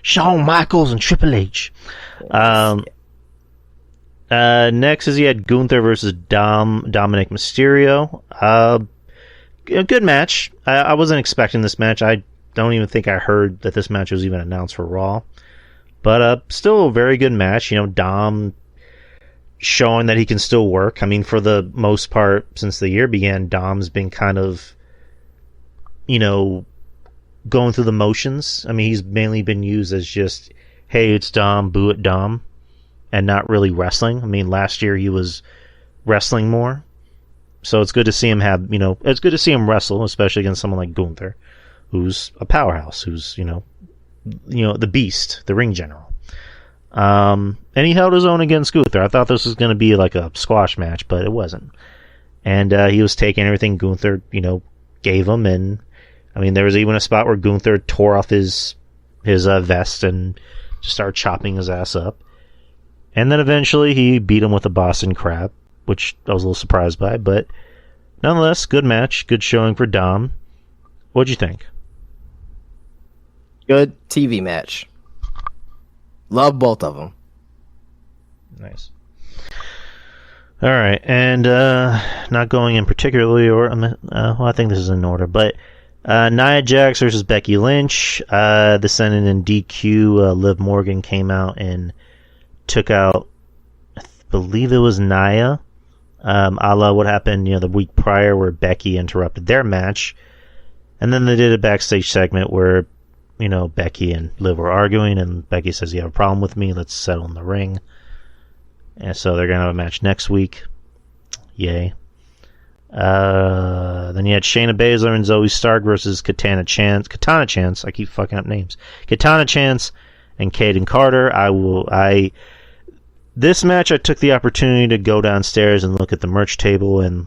Shawn Michaels and Triple H. Next is you had Gunther versus Dominic Mysterio. A good match. I wasn't expecting this match. I don't even think I heard that this match was even announced for Raw. But still a very good match. Dom showing that he can still work. I mean, for the most part, since the year began, Dom's been kind of, going through the motions. I mean, he's mainly been used as just, hey, it's Dom, boo it Dom, and not really wrestling. I mean, last year he was wrestling more. So it's good to see him it's good to see him wrestle, especially against someone like Gunther, who's a powerhouse, who's, the beast, the ring general. And he held his own against Gunther. I thought this was going to be like a squash match, but it wasn't. And he was taking everything Gunther, gave him, and I mean, there was even a spot where Gunther tore off his vest and just started chopping his ass up. And then eventually he beat him with a Boston Crab, which I was a little surprised by. But nonetheless, good match, good showing for Dom. What'd you think? Good TV match. Love both of them. Nice. All right, and not going in particularly, I think this is in order, but Nia Jax versus Becky Lynch. This ended in DQ. Liv Morgan came out and took out, I believe it was Nia, a la what happened the week prior where Becky interrupted their match. And then they did a backstage segment where, Becky and Liv were arguing, and Becky says, you have a problem with me, let's settle in the ring. And so they're going to have a match next week. Yay. Then you had Shayna Baszler and Zoe Stark versus Katana Chance. I keep fucking up names. Katana Chance and Kaden Carter. This match, I took the opportunity to go downstairs and look at the merch table, and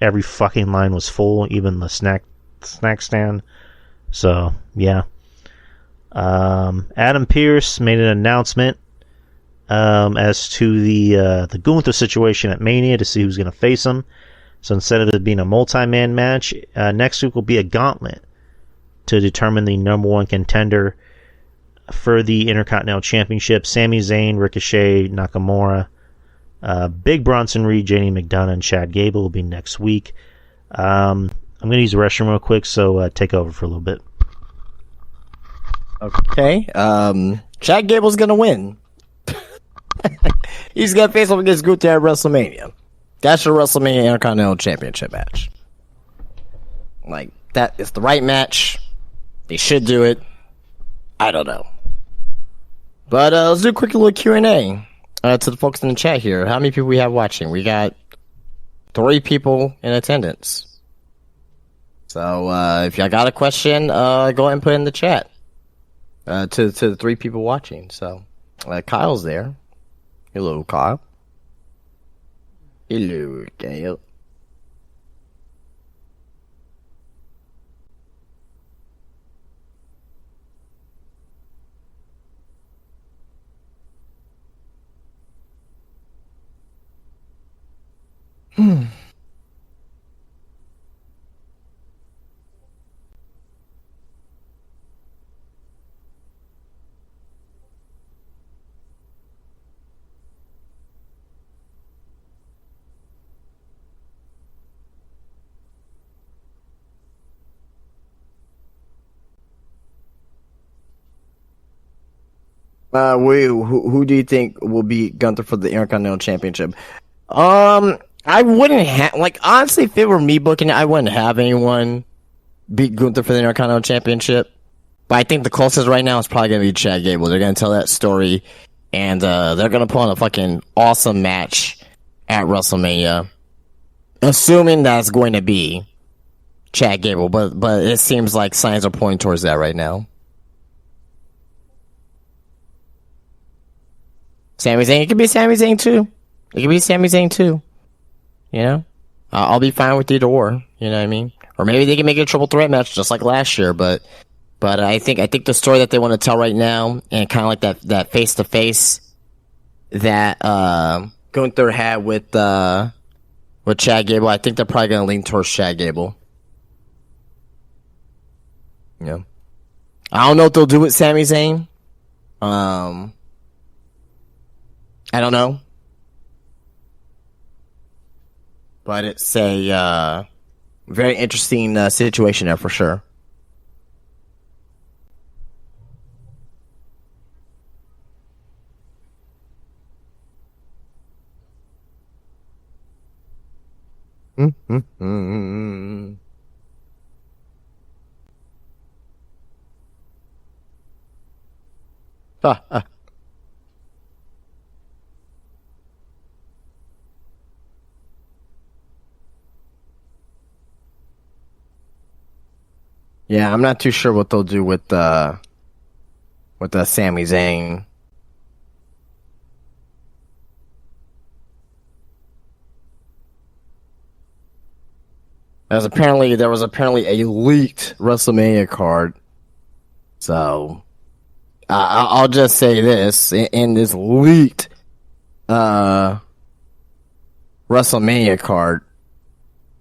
every fucking line was full, even the snack stand. So, yeah. Adam Pearce made an announcement as to the Gunther situation at Mania to see who's going to face him. So instead of it being a multi-man match, next week will be a gauntlet to determine the number one contender for the Intercontinental Championship. Sami Zayn, Ricochet, Nakamura, Big Bronson Reed, JD McDonough, and Chad Gable will be next week. I'm going to use the restroom real quick, so take over for a little bit. Okay. Chad Gable's gonna win. He's gonna face off against Gunther at WrestleMania. That's your WrestleMania Intercontinental Championship match. Like, that is the right match. They should do it. I don't know. But let's do a quick little Q&A to the folks in the chat here. How many people we have watching? We got 3 people in attendance. So if y'all got a question, go ahead and put it in the chat to the 3 people watching. So Kyle's there. Hello, Kyle. Hello, Kyle. Who do you think will beat Gunther for the Intercontinental Championship? I wouldn't have, like, honestly, if it were me booking it, I wouldn't have anyone beat Gunther for the Intercontinental Championship. But I think the closest right now is probably going to be Chad Gable. They're going to tell that story, and they're going to put on a fucking awesome match at WrestleMania. Assuming that's going to be Chad Gable, but it seems like signs are pointing towards that right now. Sami Zayn, it could be Sami Zayn too. It could be Sami Zayn too. You know? I'll be fine with either or. You know what I mean? Or maybe they can make it a triple threat match just like last year, but I think the story that they want to tell right now, and kind of like that face to face that Gunther had with Chad Gable, I think they're probably gonna lean towards Chad Gable. Yeah. I don't know what they'll do with Sami Zayn. I don't know. But it's a very interesting situation there for sure. Yeah, I'm not too sure what they'll do with the Sami Zayn. There was apparently a leaked WrestleMania card. So I'll just say this: in this leaked WrestleMania card,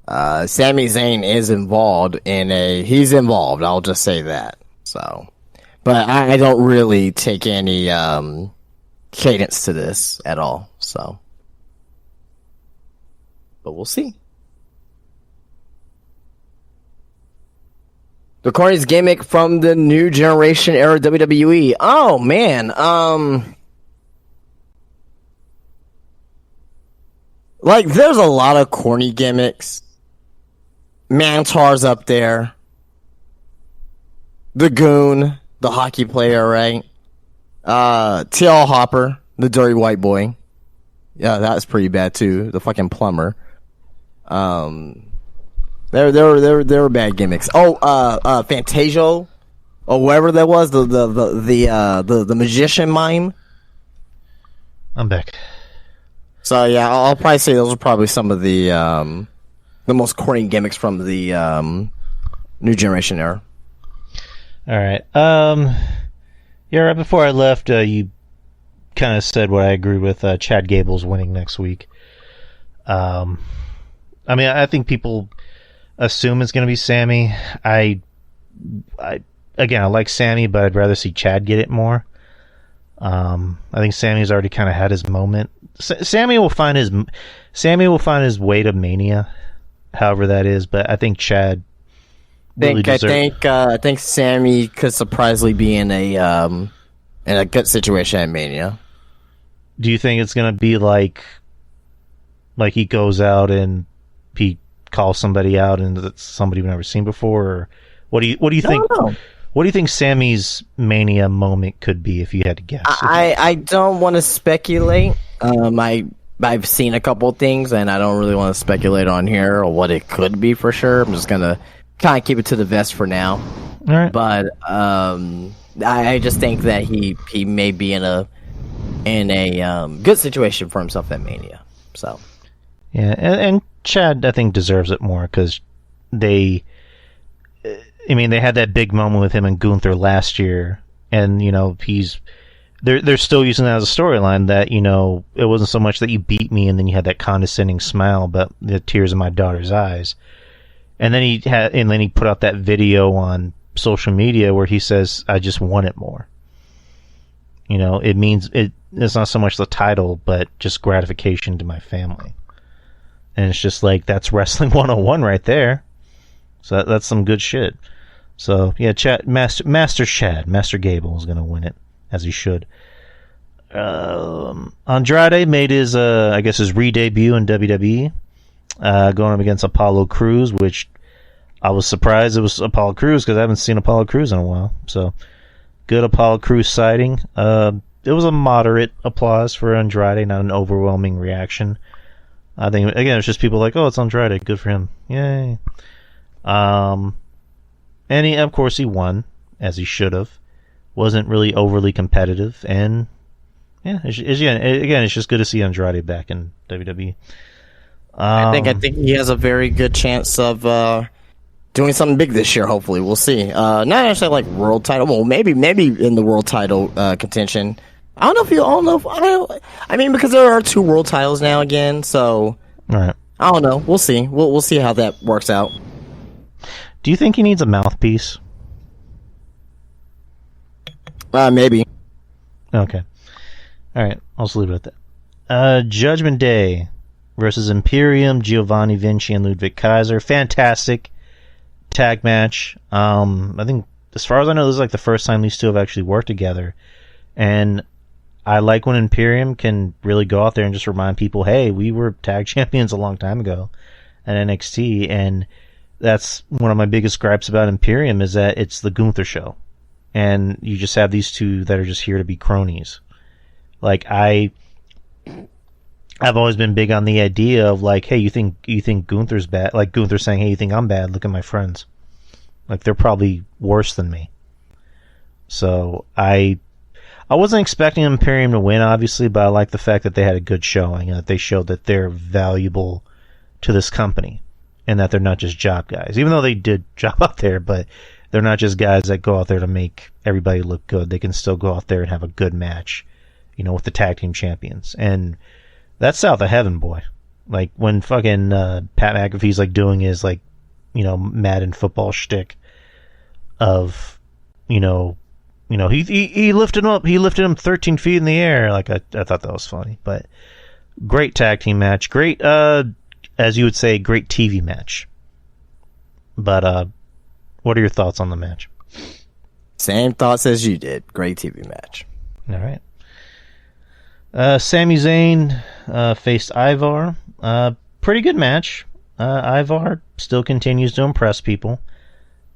Sami Zayn is involved he's involved. I'll just say that. So, but I don't really take any cadence to this at all. So, but we'll see. The corny's gimmick from the new generation era WWE. Oh man, like there's a lot of corny gimmicks. Mantar's up there. The Goon, the hockey player, right? T.L. Hopper, the dirty white boy. Yeah, that's pretty bad too. The fucking plumber. There were bad gimmicks. Oh, Fantasio, or whoever that was, the magician mime. I'm back. So yeah, I'll probably say those are probably some of the most corny gimmicks from the new generation era. All right. Yeah, right before I left, you kind of said what I agree with. Chad Gable's winning next week. I mean, I think people assume it's going to be Sammy. I like Sammy, but I'd rather see Chad get it more. I think Sammy's already kind of had his moment. Sammy will find his way to Mania, however that is. But I think Chad really deserve. I think Sammy could surprisingly be in a good situation at Mania. Do you think it's gonna be like he goes out and he calls somebody out and it's somebody we've never seen before? Or what do you think? I don't know. What do you think Sammy's Mania moment could be if you had to guess? I don't want to speculate. I've seen a couple of things, and I don't really want to speculate on here or what it could be for sure. I'm just gonna kind of keep it to the vest for now. All right. But I just think that he may be in a good situation for himself at Mania. So yeah, and Chad I think deserves it more because they had that big moment with him and Gunther last year, and they're still using that as a storyline that it wasn't so much that you beat me and then you had that condescending smile, but the tears in my daughter's eyes. And then he put out that video on social media where he says, "I just want it more." It means it's not so much the title, but just gratification to my family. And it's just like that's wrestling 101 right there. So that's some good shit. So yeah, Master Gable is gonna win it, as he should. Andrade made his his re-debut in WWE, going up against Apollo Crews, which I was surprised it was Apollo Crews because I haven't seen Apollo Crews in a while. So good Apollo Crews sighting. It was a moderate applause for Andrade, not an overwhelming reaction. I think again it's just people like, oh, it's Andrade, good for him, yay. And of course he won, as he should have. Wasn't really overly competitive, and yeah, it's just good to see Andrade back in WWE. I think he has a very good chance of doing something big this year. Hopefully, we'll see. Not necessarily like world title. Well, maybe in the world title contention. I don't know. I mean, because there are 2 world titles now again, so all right. I don't know. We'll see. We'll see how that works out. Do you think he needs a mouthpiece? Maybe. Okay. All right. I'll just leave it at that. Judgment Day versus Imperium, Giovanni Vinci, and Ludwig Kaiser. Fantastic tag match. I think, as far as I know, this is like the first time these two have actually worked together. And I like when Imperium can really go out there and just remind people, hey, we were tag champions a long time ago at NXT. And that's one of my biggest gripes about Imperium is that it's the Gunther show. And you just have these two that are just here to be cronies. Like I've always been big on the idea of like, hey, you think Gunther's bad? Like Gunther saying, hey, you think I'm bad? Look at my friends. Like they're probably worse than me. So I wasn't expecting Imperium to win, obviously, but I like the fact that they had a good showing and that they showed that they're valuable to this company and that they're not just job guys. Even though they did job out there, but they're not just guys that go out there to make everybody look good. They can still go out there and have a good match, with the tag team champions. And that's south of heaven, boy. Like when fucking Pat McAfee's like doing his like, Madden football shtick of, he lifted him up. He lifted him 13 feet in the air. Like I thought that was funny. But great tag team match. Great, as you would say, great TV match. But what are your thoughts on the match? Same thoughts as you did. Great TV match. All right. Sami Zayn faced Ivar. Pretty good match. Ivar still continues to impress people.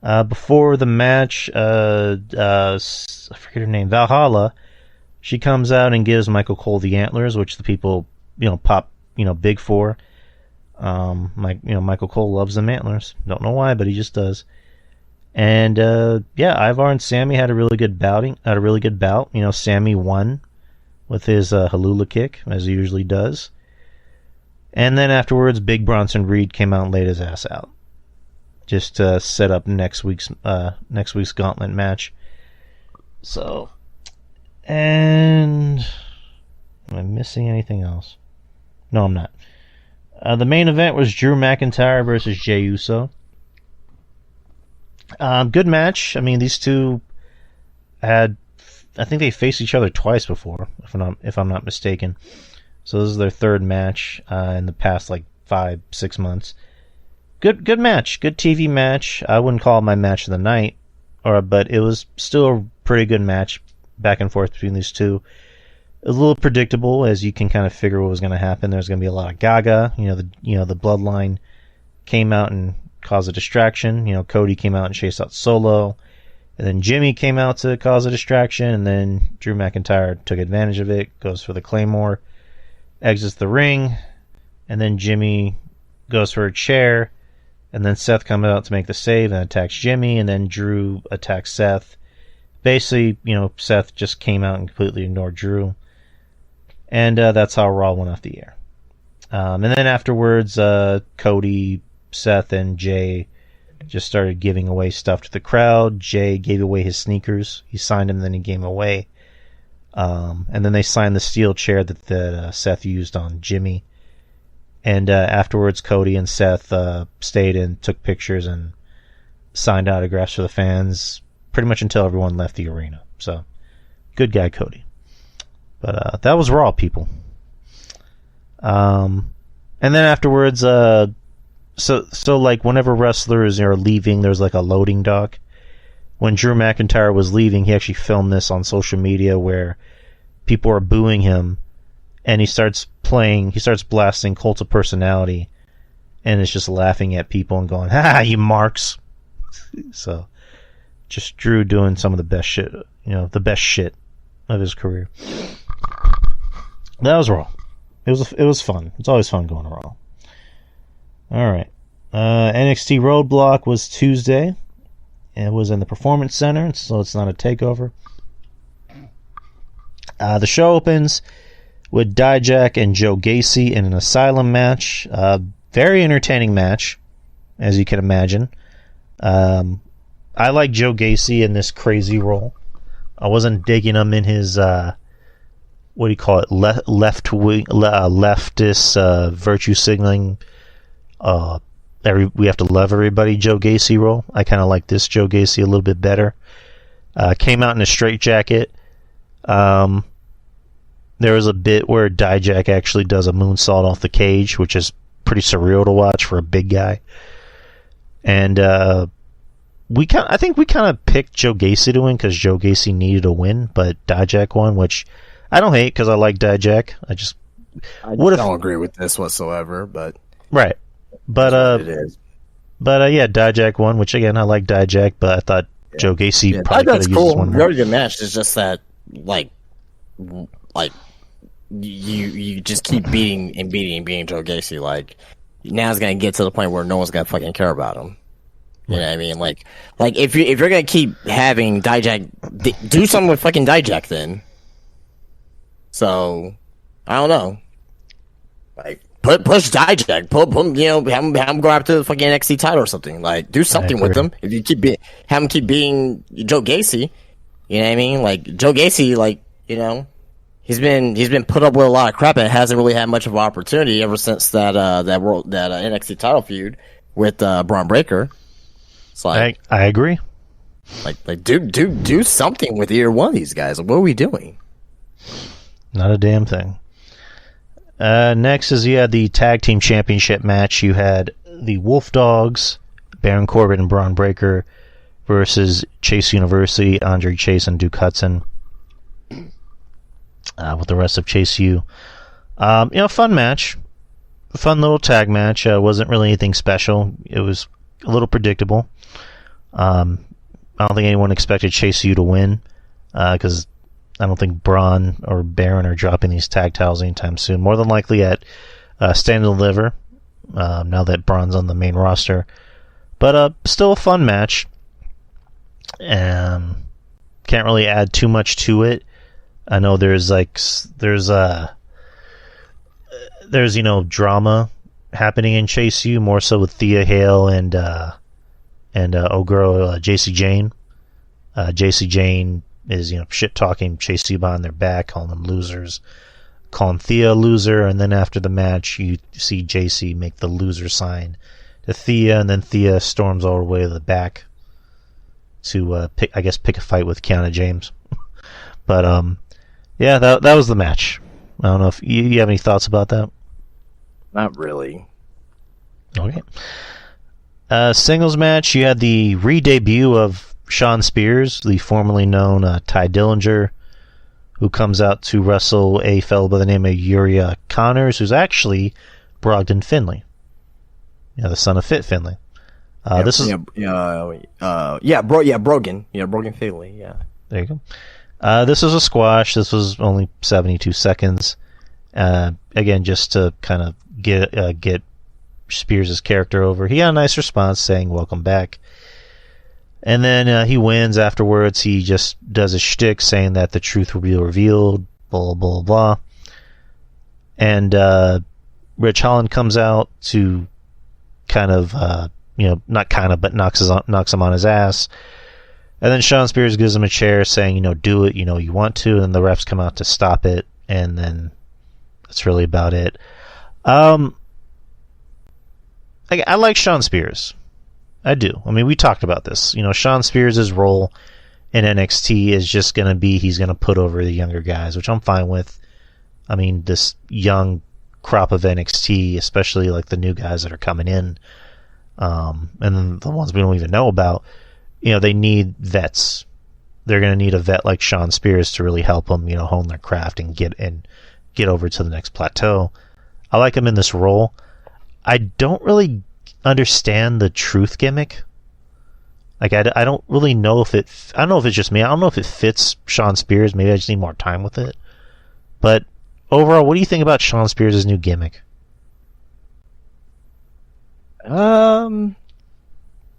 Before the match, I forget her name, Valhalla, she comes out and gives Michael Cole the antlers, which the people, pop, big for. Michael Cole loves them antlers. Don't know why, but he just does. And Ivar and Sammy had a really good bout. Sammy won with his Halula kick, as he usually does. And then afterwards, Big Bronson Reed came out and laid his ass out, just to set up next week's gauntlet match. So, and am I missing anything else? No, I'm not. The main event was Drew McIntyre versus Jey Uso. Good match. I mean, these two I think they faced each other twice before, if I'm not mistaken. So this is their third match in the past 5-6 months. good match, good TV match. I wouldn't call it my match of the night, but it was still a pretty good match, back and forth between these two. It was a little predictable, as you can kind of figure what was going to happen. There's going to be a lot of Gaga. The Bloodline came out and caused a distraction. Cody came out and chased out Solo, and then Jimmy came out to cause a distraction, and then Drew McIntyre took advantage of it, goes for the Claymore, exits the ring, and then Jimmy goes for a chair, and then Seth comes out to make the save and attacks Jimmy, and then Drew attacks Seth. Basically, Seth just came out and completely ignored Drew. And that's how Raw went off the air. And then afterwards, Cody, Seth, and Jay just started giving away stuff to the crowd. Jay gave away his sneakers. He signed them, and then he gave them away. And then they signed the steel chair that Seth used on Jimmy. And afterwards, Cody and Seth stayed and took pictures and signed autographs for the fans, pretty much until everyone left the arena. So, good guy, Cody. But that was Raw, people. And then afterwards, so like whenever wrestlers are leaving, there's like a loading dock. When Drew McIntyre was leaving, he actually filmed this on social media where people are booing him, and he starts blasting Cult of Personality, and it's just laughing at people and going, "Ha, you marks." So, just Drew doing some of the best shit, the best shit of his career. That was Raw. It was fun. It's always fun going to Raw. All right. NXT Roadblock was Tuesday. It was in the Performance Center, so it's not a takeover. The show opens with Dijak and Joe Gacy in an Asylum match. Very entertaining match, as you can imagine. I like Joe Gacy in this crazy role. I wasn't digging him in his what do you call it, leftist virtue signaling. We have to love everybody Joe Gacy role. I kind of like this Joe Gacy a little bit better. Came out in a straitjacket. There was a bit where Dijak actually does a moonsault off the cage, which is pretty surreal to watch for a big guy. And I think we kind of picked Joe Gacy to win because Joe Gacy needed a win, but Dijak won, which I don't hate because I like Dijak. I don't agree with this whatsoever, but right. But it is. But yeah, Dijak won, which again I like Dijak, but I thought Joe Gacy probably could have used this one more. Very good match. It's just that like you just keep beating Joe Gacy. Like now it's gonna get to the point where no one's gonna fucking care about him. You know what I mean? Like if you're gonna keep having Dijak, do something with fucking Dijak then. So I don't know. Like push Dijak, have him go after the fucking NXT title or something. Like do something with him. If you have him keep being Joe Gacy, you know what I mean? Like Joe Gacy, he's been put up with a lot of crap and hasn't really had much of an opportunity ever since that NXT title feud with Braun Breaker. It's like I agree. Like do something with either one of these guys. Like, what are we doing? Not a damn thing. Next is you had the tag team championship match. You had the Wolf Dogs, Baron Corbin and Braun Breaker, versus Chase University, Andre Chase and Duke Hudson, with the rest of Chase U. Fun match, fun little tag match. Wasn't really anything special. It was a little predictable. I don't think anyone expected Chase U to win, because I don't think Braun or Baron are dropping these tag titles anytime soon. More than likely at Stand and Deliver, now that Braun's on the main roster. But still a fun match. Can't really add too much to it. I know there's drama happening in Chase U, more so with Thea Hale and JC Jane. JC Jane is shit talking Chase U behind their back, calling them losers, calling Thea a loser, and then after the match you see JC make the loser sign to Thea, and then Thea storms all the way to the back to pick a fight with Kiana James. But yeah, that was the match. I don't know if you have any thoughts about that. Not really. Okay. Singles match, you had the re-debut of Shawn Spears, the formerly known Ty Dillinger, who comes out to wrestle a fellow by the name of Uriah Connors, who's actually Brogdon Finlay. The son of Fit Finlay. This is Brogan. Brogan Finlay. Yeah. There you go. This was a squash. This was only 72 seconds. Again, just to kind of get Spears' character over. He got a nice response saying, "Welcome back." And then he wins afterwards. He just does a shtick saying that the truth will be revealed, blah, blah, blah. And Rich Holland comes out to kind of, not kind of, but knocks him on his ass. And then Shawn Spears gives him a chair saying, do it, you want to. And the refs come out to stop it. And then that's really about it. I like Shawn Spears. I do. I mean, we talked about this. Shawn Spears' role in NXT is just going to be he's going to put over the younger guys, which I'm fine with. I mean, this young crop of NXT, especially like the new guys that are coming in, and then the ones we don't even know about, they need vets. They're going to need a vet like Shawn Spears to really help them, hone their craft and get over to the next plateau. I like him in this role. I don't really understand the truth gimmick. Like, I don't really know if I don't know if it's just me. I don't know if it fits Shawn Spears. Maybe I just need more time with it. But overall, what do you think about Shawn Spears' new gimmick?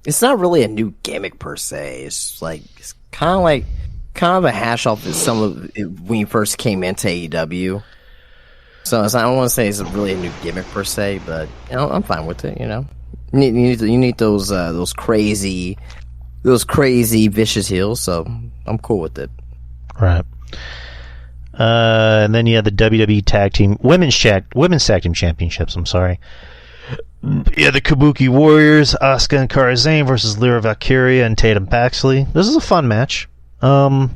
It's not really a new gimmick per se. It's kind of a hash off of some of it when he first came into AEW. So I don't want to say it's really a new gimmick per se, but I'm fine with it. You need those crazy vicious heels. So I'm cool with it. Right. And then you had the WWE Women's Tag Team Championships. I'm sorry. Yeah, the Kabuki Warriors, Asuka and Kairi Sane versus Lyra Valkyria and Tatum Paxley. This is a fun match. I'll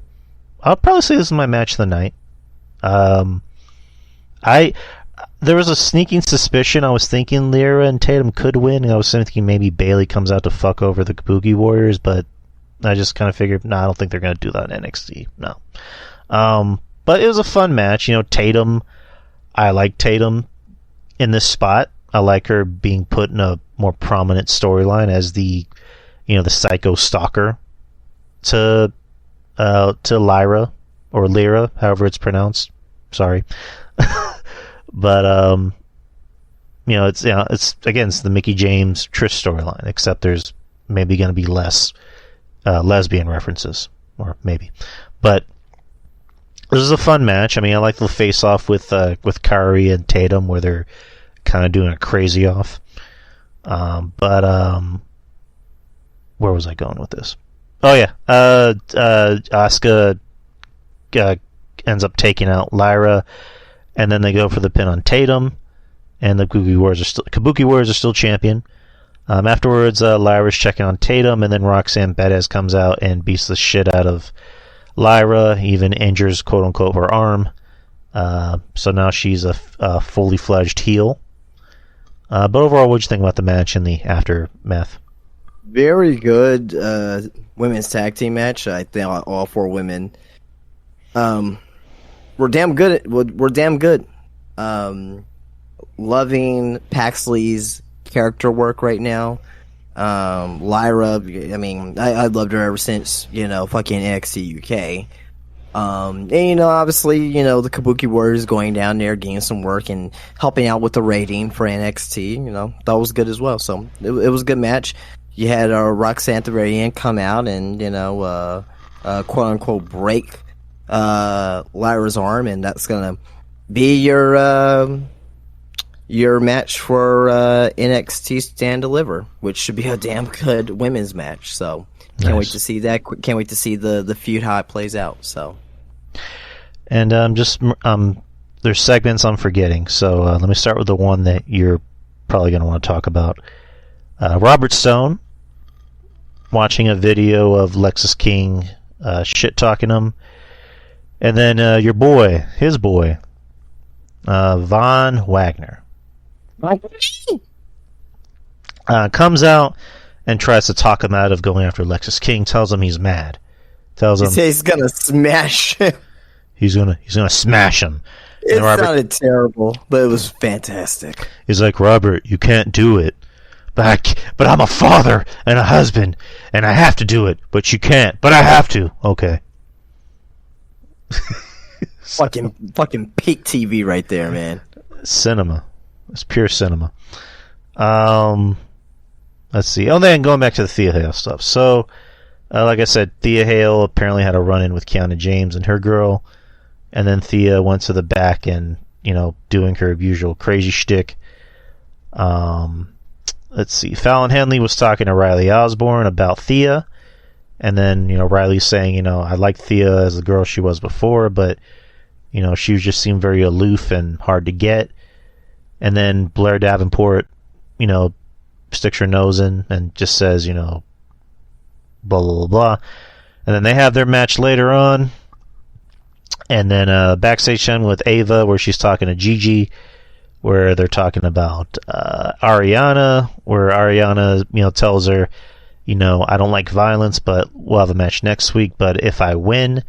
probably say this is my match of the night. There was a sneaking suspicion. I was thinking Lyra and Tatum could win, and I was thinking maybe Bayley comes out to fuck over the Kabuki Warriors, but I just kind of figured, I don't think they're going to do that in NXT. No. But it was a fun match. Tatum, I like Tatum in this spot. I like her being put in a more prominent storyline as the psycho stalker to Lyra, or Lyra, however it's pronounced. Sorry. But it's the Mickie James Trish storyline, except there's maybe going to be less lesbian references, or maybe. But this is a fun match. I mean, I like the face off with Kairi and Tatum, where they're kind of doing a crazy off. But where was I going with this? Oh yeah, Asuka ends up taking out Lyra, and then they go for the pin on Tatum, and the Kabuki Warriors are still champion. Afterwards, Lyra's checking on Tatum, and then Roxanne Perez comes out and beats the shit out of Lyra, even injures quote unquote her arm. So now she's a fully fledged heel. But overall, what'd you think about the match and the aftermath? Very good women's tag team match. I think all four women were damn good. We're damn good. Loving Paxley's character work right now. Lyra, I mean, I loved her ever since, fucking NXT UK. And obviously, the Kabuki Warriors going down there, getting some work and helping out with the rating for NXT, that was good as well. So it was a good match. You had Roxanne at the very end come out and, quote unquote break Lyra's arm, and that's gonna be your match for NXT Stand Deliver, which should be a damn good women's match. So can't wait to see that. Can't wait to see the feud how it plays out. So, and there's segments I'm forgetting. So let me start with the one that you're probably going to want to talk about. Robert Stone watching a video of Lexus King shit talking him, and then his boy, Von Wagner. Comes out and tries to talk him out of going after Lexus King. Tells him he's mad. Tells him he's gonna smash him. He's gonna smash him. It sounded terrible, but it was fantastic. He's like, Robert, you can't do it. But I'm a father and a husband, and I have to do it. But you can't. But I have to. Okay. Fucking peak TV right there, man. Cinema. It's pure cinema. Let's see. Oh, then going back to the Thea Hale stuff. So, like I said, Thea Hale apparently had a run-in with Kiana James and her girl, and then Thea went to the back and, doing her usual crazy shtick. Let's see. Fallon Henley was talking to Riley Osborne about Thea, and then, Riley's saying, I liked Thea as the girl she was before, but, she just seemed very aloof and hard to get. And then Blair Davenport, sticks her nose in and just says, blah, blah, blah, blah. And then they have their match later on. And then backstage time with Ava, where she's talking to Gigi, where they're talking about Ariana, where Ariana, tells her, I don't like violence, but we'll have a match next week. But if I win,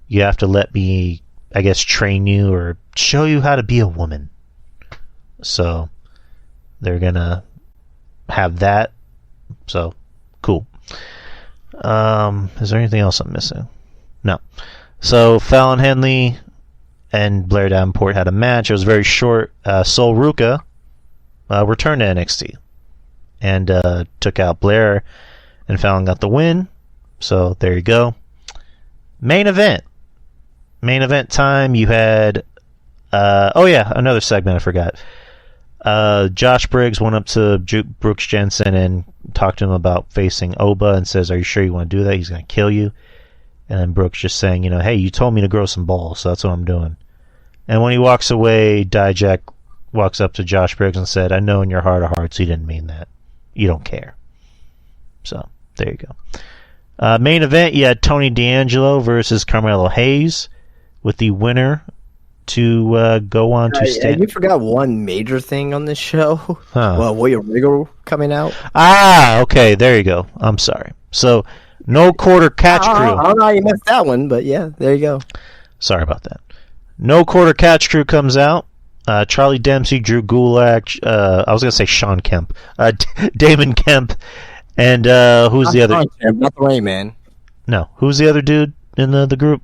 you have to let me, I guess, train you or show you how to be a woman. So they're going to have that. So, cool. Is there anything else I'm missing? No. So Fallon Henley and Blair Davenport had a match. It was very short. Sol Ruca returned to NXT and took out Blair, and Fallon got the win. So there you go. Main event time. You had another segment I forgot. Josh Briggs went up to Brooks Jensen and talked to him about facing Oba and says, "Are you sure you want to do that? He's going to kill you." And then Brooks just saying, "Hey, you told me to grow some balls, so that's what I'm doing." And when he walks away, Dijak walks up to Josh Briggs and said, "I know in your heart of hearts you didn't mean that. You don't care." So, there you go. Main event, you had Tony D'Angelo versus Carmelo Hayes, with the winner to go on to stand. You forgot one major thing on this show. Huh. Well, William Regal coming out. Okay, there you go. I'm sorry. So, no quarter catch crew. I don't know how you missed that one, but yeah, there you go. Sorry about that. No quarter catch crew comes out. Charlie Dempsey, Drew Gulak, I was going to say Sean Kemp, Damon Kemp, and who's the other? Kemp, not the Rain Man. No, who's the other dude in the group?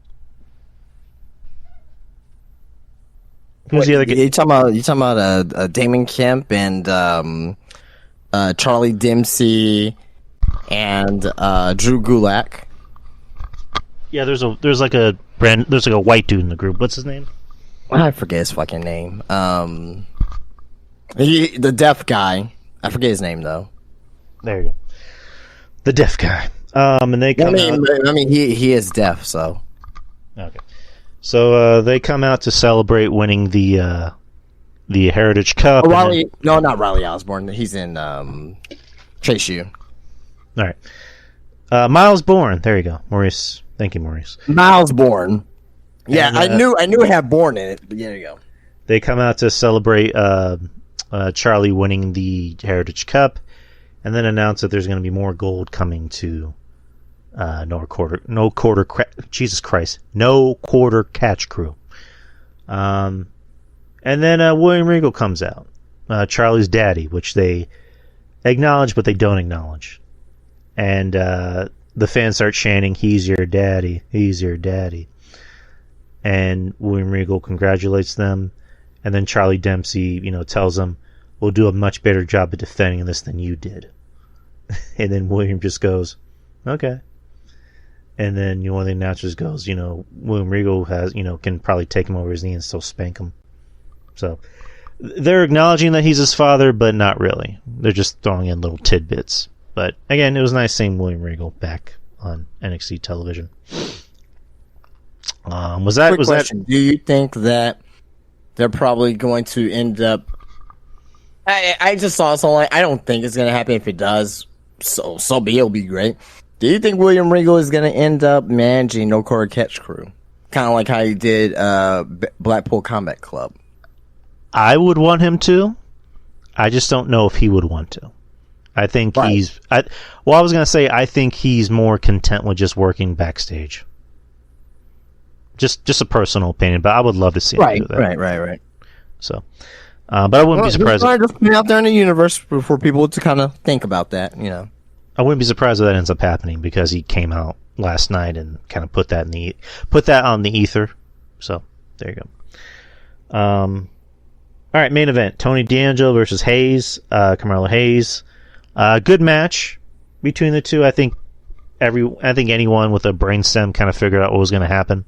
Who's the other guy? You talking about Damon Kemp and Charlie Dempsey and Drew Gulak. Yeah, there's like a white dude in the group. What's his name? I forget his fucking name. The deaf guy. I forget his name though. There you go. The deaf guy. And they come out. I mean, he is deaf, so. Okay. So they come out to celebrate winning the Heritage Cup. Not Riley Osborne. He's in Chase U. All right. Miles Bourne. There you go, Maurice. Thank you, Maurice. Miles Bourne. Yeah, and, I knew it had Bourne in it. But there you go. They come out to celebrate Charlie winning the Heritage Cup, and then announce that there's going to be more gold coming to no quarter catch crew. And then William Regal comes out, Charlie's daddy, which they acknowledge but they don't acknowledge, and the fans start chanting, "He's your daddy, he's your daddy," and William Regal congratulates them, and then Charlie Dempsey, tells them, "We'll do a much better job of defending this than you did," and then William just goes, "Okay." And then one of the announcers goes, William Regal has, can probably take him over his knee and still spank him. So they're acknowledging that he's his father, but not really. They're just throwing in little tidbits. But again, it was nice seeing William Regal back on NXT television. Quick question. Do you think that they're probably going to end up? I just saw something. I don't think it's going to happen. If it does, so be. It'll be great. Do you think William Regal is going to end up managing No Quarter Catch Crew? Kind of like how he did Blackpool Combat Club. I would want him to. I just don't know if he would want to. I think Right. I was going to say I think he's more content with just working backstage. Just a personal opinion, but I would love to see him do that. Right. So, but I wouldn't be surprised. Just put it out there in the universe for people to kind of think about that. I wouldn't be surprised if that ends up happening because he came out last night and kind of put that on the ether. So there you go. All right, main event: Tony D'Angelo versus Hayes, Carmelo Hayes. Good match between the two. I think anyone with a brainstem kind of figured out what was going to happen.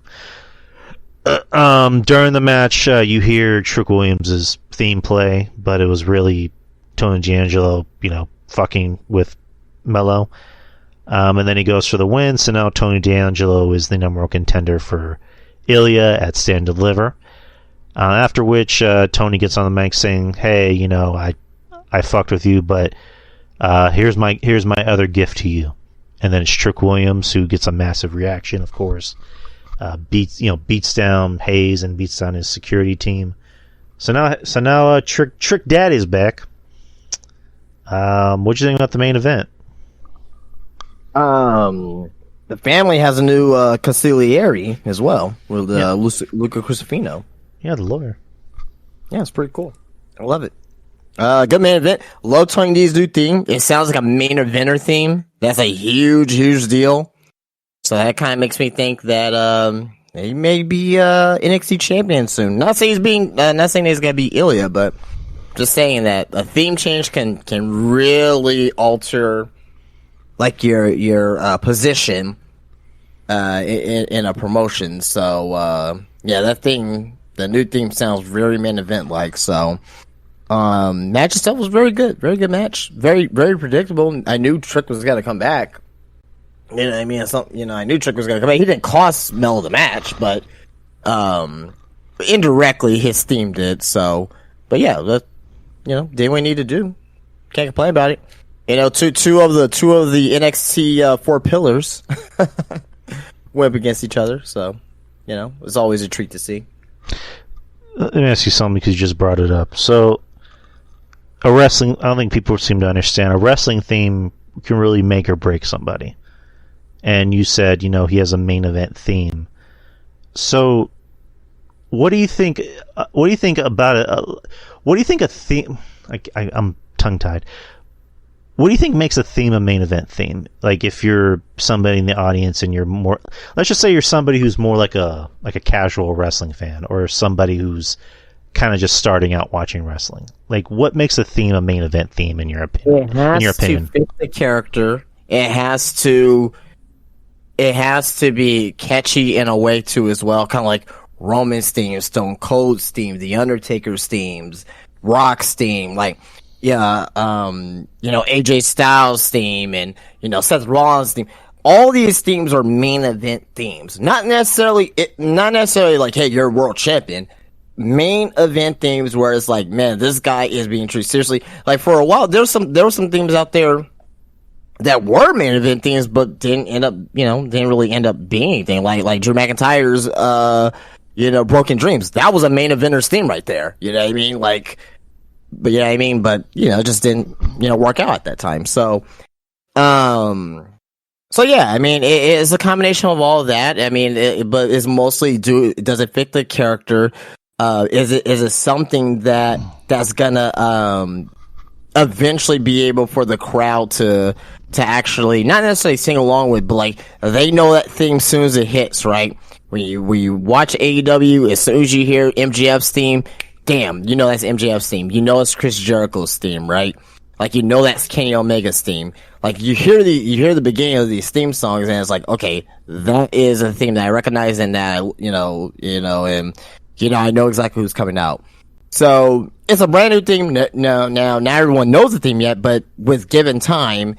During the match, you hear Trick Williams' theme play, but it was really Tony D'Angelo, fucking with Melo. And then he goes for the win, so now Tony D'Angelo is the number one contender for Ilya at Stand and Deliver. After which, Tony gets on the mic saying, "Hey, I fucked with you, but here's my other gift to you." And then it's Trick Williams who gets a massive reaction, of course. Beats down Hayes and beats down his security team. So now Trick Daddy is back. What'd you think about the main event? The family has a new consigliere as well with Luca Crucifino. Yeah, the lawyer. Yeah, it's pretty cool. I love it. Good main event. Love Tony D's new theme. It sounds like a main eventer theme. That's a huge deal. So that kind of makes me think that he may be NXT champion soon. Not saying he's gonna be Ilya, but just saying that a theme change can really alter like your position in a promotion. So the new theme sounds very main event like. So match itself was very good match, very predictable. I knew Trick was gonna come back. I knew Trick was gonna come back. He didn't cost Mel the match, but indirectly his theme did. So, but yeah, did what we need to do. Can't complain about it. Two of the NXT 4 pillars went up against each other. So, it's always a treat to see. Let me ask you something because you just brought it up. So, I don't think people seem to understand. A wrestling theme can really make or break somebody. And you said, he has a main event theme. So, what do you think? What do you think about it? What do you think a theme? I'm tongue-tied. What do you think makes a theme a main event theme? Like, if you're somebody in the audience and you're more, let's just say you're somebody who's more like a casual wrestling fan, or somebody who's kind of just starting out watching wrestling. Like, what makes a theme a main event theme in your opinion? It has to fit the character. It has to be catchy in a way too as well, kind of like Roman's theme, Stone Cold's theme, The Undertaker's themes, Rock's theme, AJ Styles' theme, and Seth Rollins' theme. All these themes are main event themes. Not necessarily like, hey, you're a world champion. Main event themes where it's like, man, this guy is being treated seriously. Like, for a while, there were some themes out there that were main event themes, but didn't really end up being anything. Like Drew McIntyre's, Broken Dreams. That was a main eventer's theme right there. You know what I mean? But it just didn't, work out at that time. So, it's a combination of all of that. But it's mostly does it fit the character? Is it something that's gonna eventually be able for the crowd to actually not necessarily sing along with, but they know that theme as soon as it hits, right? When you watch AEW, as soon as you hear MJF's theme, damn, that's MJF's theme. It's Chris Jericho's theme, right? That's Kenny Omega's theme. You hear the beginning of these theme songs, and it's like, okay, that is a theme that I recognize, and that I know exactly who's coming out. So it's a brand new theme. Now, not everyone knows the theme yet, but with given time,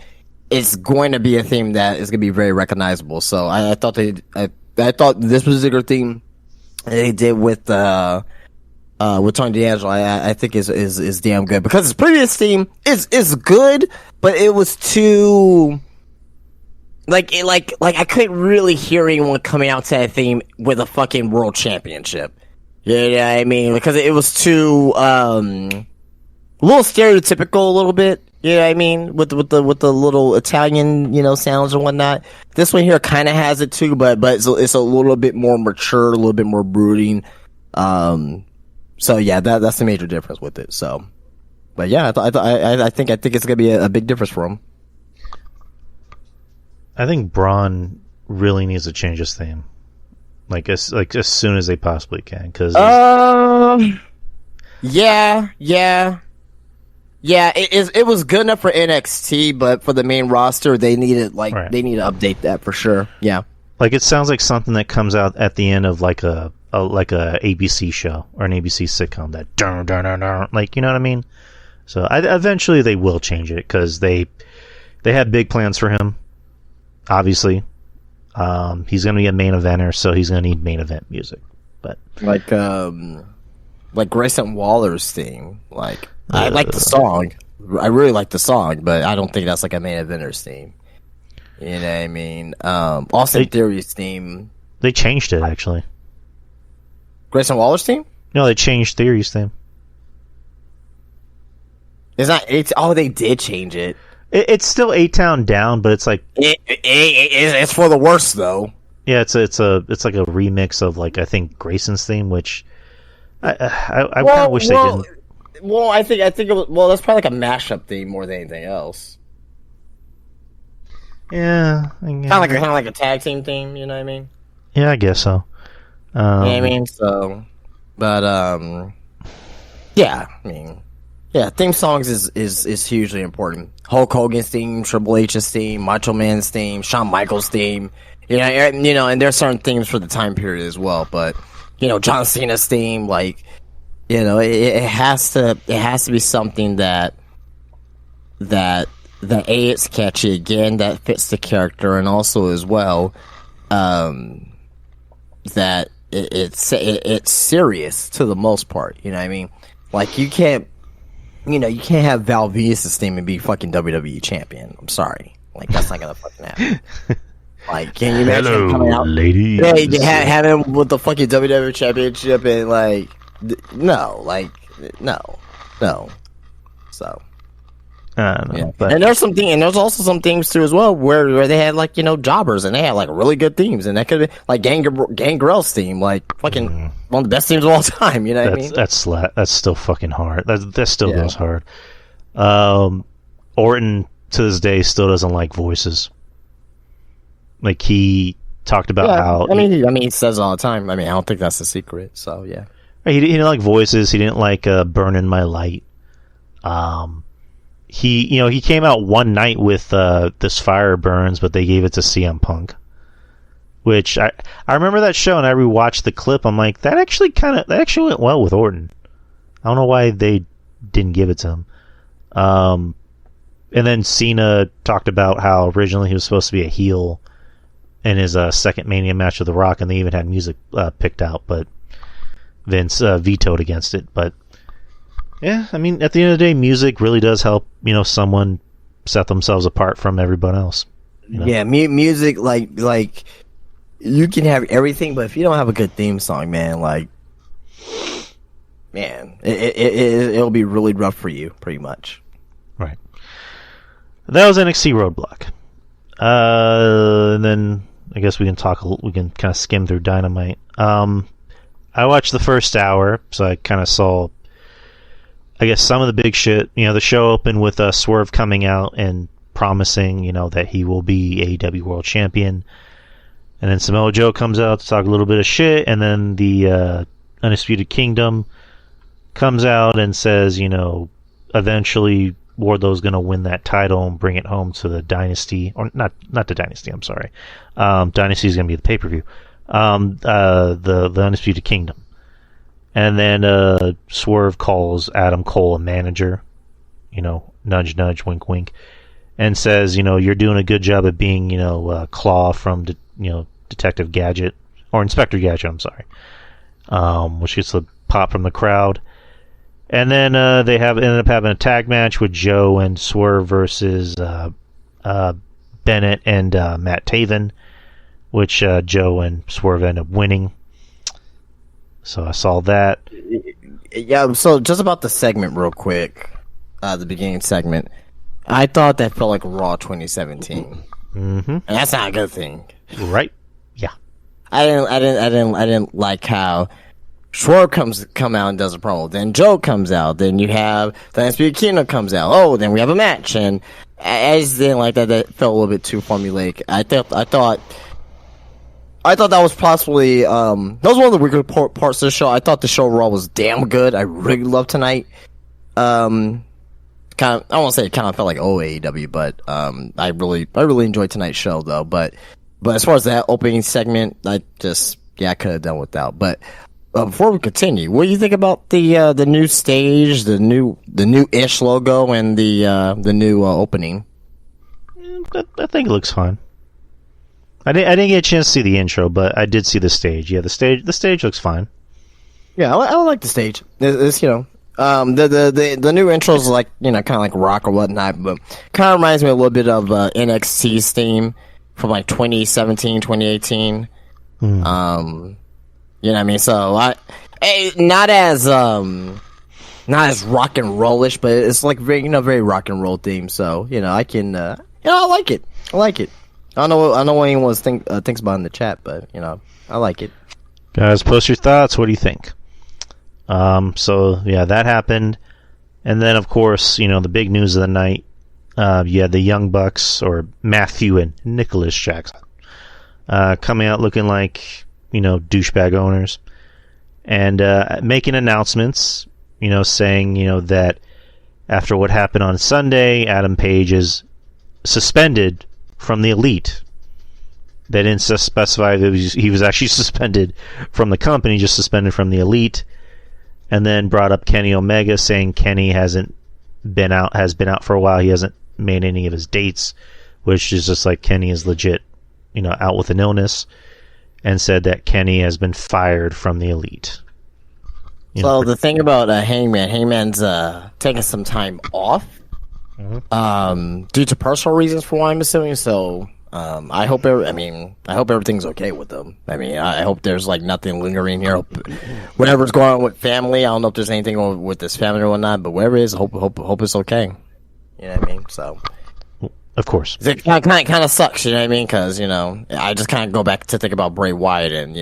it's going to be a theme that is going to be very recognizable. So I thought this particular theme they did with Tony D'Angelo, I think is damn good, because his previous theme is good, but it was too I couldn't really hear anyone coming out to that theme with a fucking world championship. You know what I mean? Because it was too a little stereotypical a little bit. You know what I mean? With the little Italian, sounds and whatnot. This one here kind of has it too, but it's a little bit more mature, a little bit more brooding. So yeah, that's the major difference with it. So, but yeah, I think it's gonna be a big difference for him. I think Braun really needs to change his theme, as soon as they possibly can, because Yeah, it was good enough for NXT, but for the main roster, they needed they need to update that for sure. Yeah, it sounds like something that comes out at the end of a ABC show or an ABC sitcom. That dun, dun, dun, dun, you know what I mean. So eventually they will change it because they have big plans for him. Obviously, he's going to be a main eventer, so he's going to need main event music. But like Grayson Waller's theme, I like the song. I really like the song, but I don't think that's a main eventer's theme. You know what I mean? Austin Theory's theme. They changed it, actually. Grayson Waller's theme? No, they changed Theory's theme. It's not. Oh, they did change it. It's still A-Town Down, but it's it's for the worse though. Yeah, it's like a remix of I think Grayson's theme, which I kind of wish they didn't. Well, I think it was, that's probably a mashup theme more than anything else. Yeah, kind of like a tag team theme. You know what I mean? Yeah, I guess so. You know what I mean? So, but yeah, theme songs is hugely important. Hulk Hogan's theme, Triple H's theme, Macho Man's theme, Shawn Michaels' theme. And there's certain themes for the time period as well. But John Cena's theme, it has to be something that it's catchy again, that fits the character, and also as well that it's serious to the most part. You know what I mean? You can't have Val Venis' theme and be fucking WWE champion. I'm sorry, that's not gonna fucking happen. Can you imagine him coming out, ladies? Yeah, have him with the fucking WWE championship and no. So, I don't know. Yeah. But... And there's also some themes too as well where they had jobbers and they had really good themes, and that could be Gangrel's theme, fucking one of the best themes of all time. You know what I mean? That's still fucking hard. That still goes hard. Orton to this day still doesn't like voices. He talked about how he says it all the time. I don't think that's a secret. So yeah. He didn't like voices. He didn't like "Burning My Light." He came out one night with "This Fire Burns," but they gave it to CM Punk, which I remember that show, and I rewatched the clip. I'm like, that actually went well with Orton. I don't know why they didn't give it to him. And then Cena talked about how originally he was supposed to be a heel in his second Mania match with The Rock, and they even had music picked out, but Vince vetoed against it. But yeah, at the end of the day, music really does help someone set themselves apart from everyone else. Yeah, music you can have everything, but if you don't have a good theme song, man, it'll be really rough for you, pretty much. Right. That was NXT Roadblock. And then I guess we can kind of skim through Dynamite. I watched the first hour, so I kind of saw, I guess, some of the big shit. The show opened with Swerve coming out and promising, that he will be AEW World Champion. And then Samoa Joe comes out to talk a little bit of shit, and then the Undisputed Kingdom comes out and says, eventually Wardlow's going to win that title and bring it home to the Dynasty, or not the Dynasty. I'm sorry. Dynasty is going to be the pay-per-view. The Undisputed Kingdom, and then Swerve calls Adam Cole a manager, nudge nudge, wink wink, and says, you're doing a good job of being, Claw from Detective Gadget, or Inspector Gadget, I'm sorry, which gets a pop from the crowd. And then they ended up having a tag match with Joe and Swerve versus Bennett and Matt Taven, which Joe and Swerve ended up winning. So I saw that. Yeah, so just about the segment real quick, the beginning segment. I thought that felt like Raw 2017, and that's not a good thing. Right? Yeah. I didn't like how Schwartz come out and does a promo. Then Joe comes out. Then you have Lance Kino comes out. Oh, then we have a match, and I just didn't like that. That felt a little bit too formulaic. I thought that was possibly that was one of the weaker parts of the show. I thought the show Raw was damn good. I really loved tonight. Kind of, I won't say it kind of felt like AEW, but I really enjoyed tonight's show though. But as far as that opening segment, I could have done without. But before we continue, what do you think about the new stage, the new ish logo, and the new opening? I think it looks fine. I didn't get a chance to see the intro, but I did see the stage. Yeah, the stage looks fine. Yeah, I like the stage. It's the new intro is like, kind of like rock or whatnot, but kind of reminds me a little bit of NXT's theme from like 2017, 2018. You know what I mean? So not as rock and rollish, but it's like very rock and roll theme. So I can I like it. I like it. I don't know what anyone thinks about in the chat, but I like it. Guys, post your thoughts. What do you think? So yeah, that happened, and then of course the big news of the night. You had the Young Bucks, or Matthew and Nicholas Jackson, coming out looking like douchebag owners, and making announcements. Saying that after what happened on Sunday, Adam Page is suspended from the Elite. They didn't specify that he was actually suspended from the company, just suspended from the Elite. And then brought up Kenny Omega, saying Kenny has been out for a while. He hasn't made any of his dates, which is just like Kenny is legit, out with an illness, and said that Kenny has been fired from the Elite. The thing about Hangman's taking some time off, due to personal reasons, for what I'm assuming. So I hope everything's okay with them. I hope there's like nothing lingering here. Whatever's going on with family, I don't know if there's anything on with this family or whatnot, but whatever it is, hope it's okay. You know what I mean? So, of course, it kind of sucks. You know what I mean? Because I just kind of go back to think about Bray Wyatt and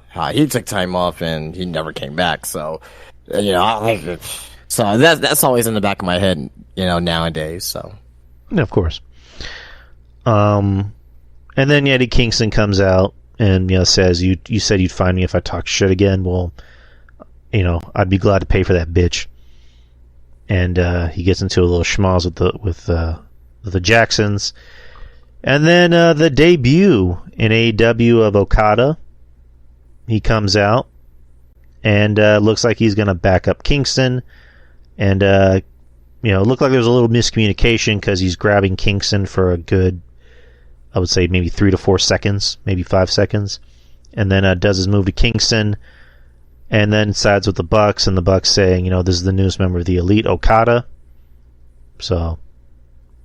how he took time off and he never came back. So, so that's always in the back of my head. Nowadays. So, yeah, of course. And then Eddie Kingston comes out and says, "You said you'd find me if I talk shit again. Well, I'd be glad to pay for that bitch." And he gets into a little schmoz with the Jacksons, and then the debut in AEW of Okada. He comes out and looks like he's gonna back up Kingston, and it looked like there's a little miscommunication because he's grabbing Kingston for a good, I would say maybe 3 to 4 seconds, maybe 5 seconds, and then does his move to Kingston, and then sides with the Bucks, and the Bucks saying, this is the newest member of the Elite, Okada. So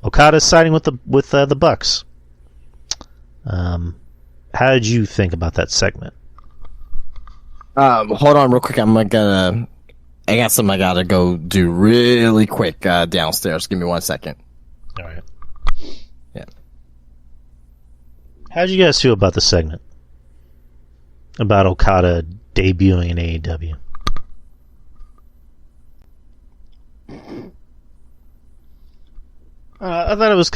Okada's siding with the Bucks. How did you think about that segment? Hold on real quick. I got something I gotta go do really quick downstairs. Give me 1 second. All right. Yeah. How did you guys feel about the segment? About Okada debuting in AEW? I thought it was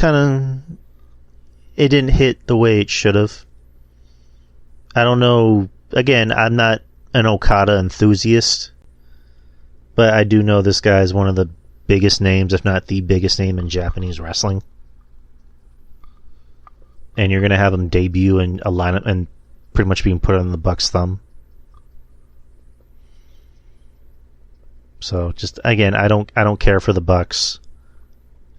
it didn't hit the way it should have. I don't know. Again, I'm not an Okada enthusiast, but I do know this guy is one of the biggest names, if not the biggest name in Japanese wrestling. And you're going to have him debut in a lineup and pretty much being put on the Bucks' thumb. So just again, I don't care for the Bucks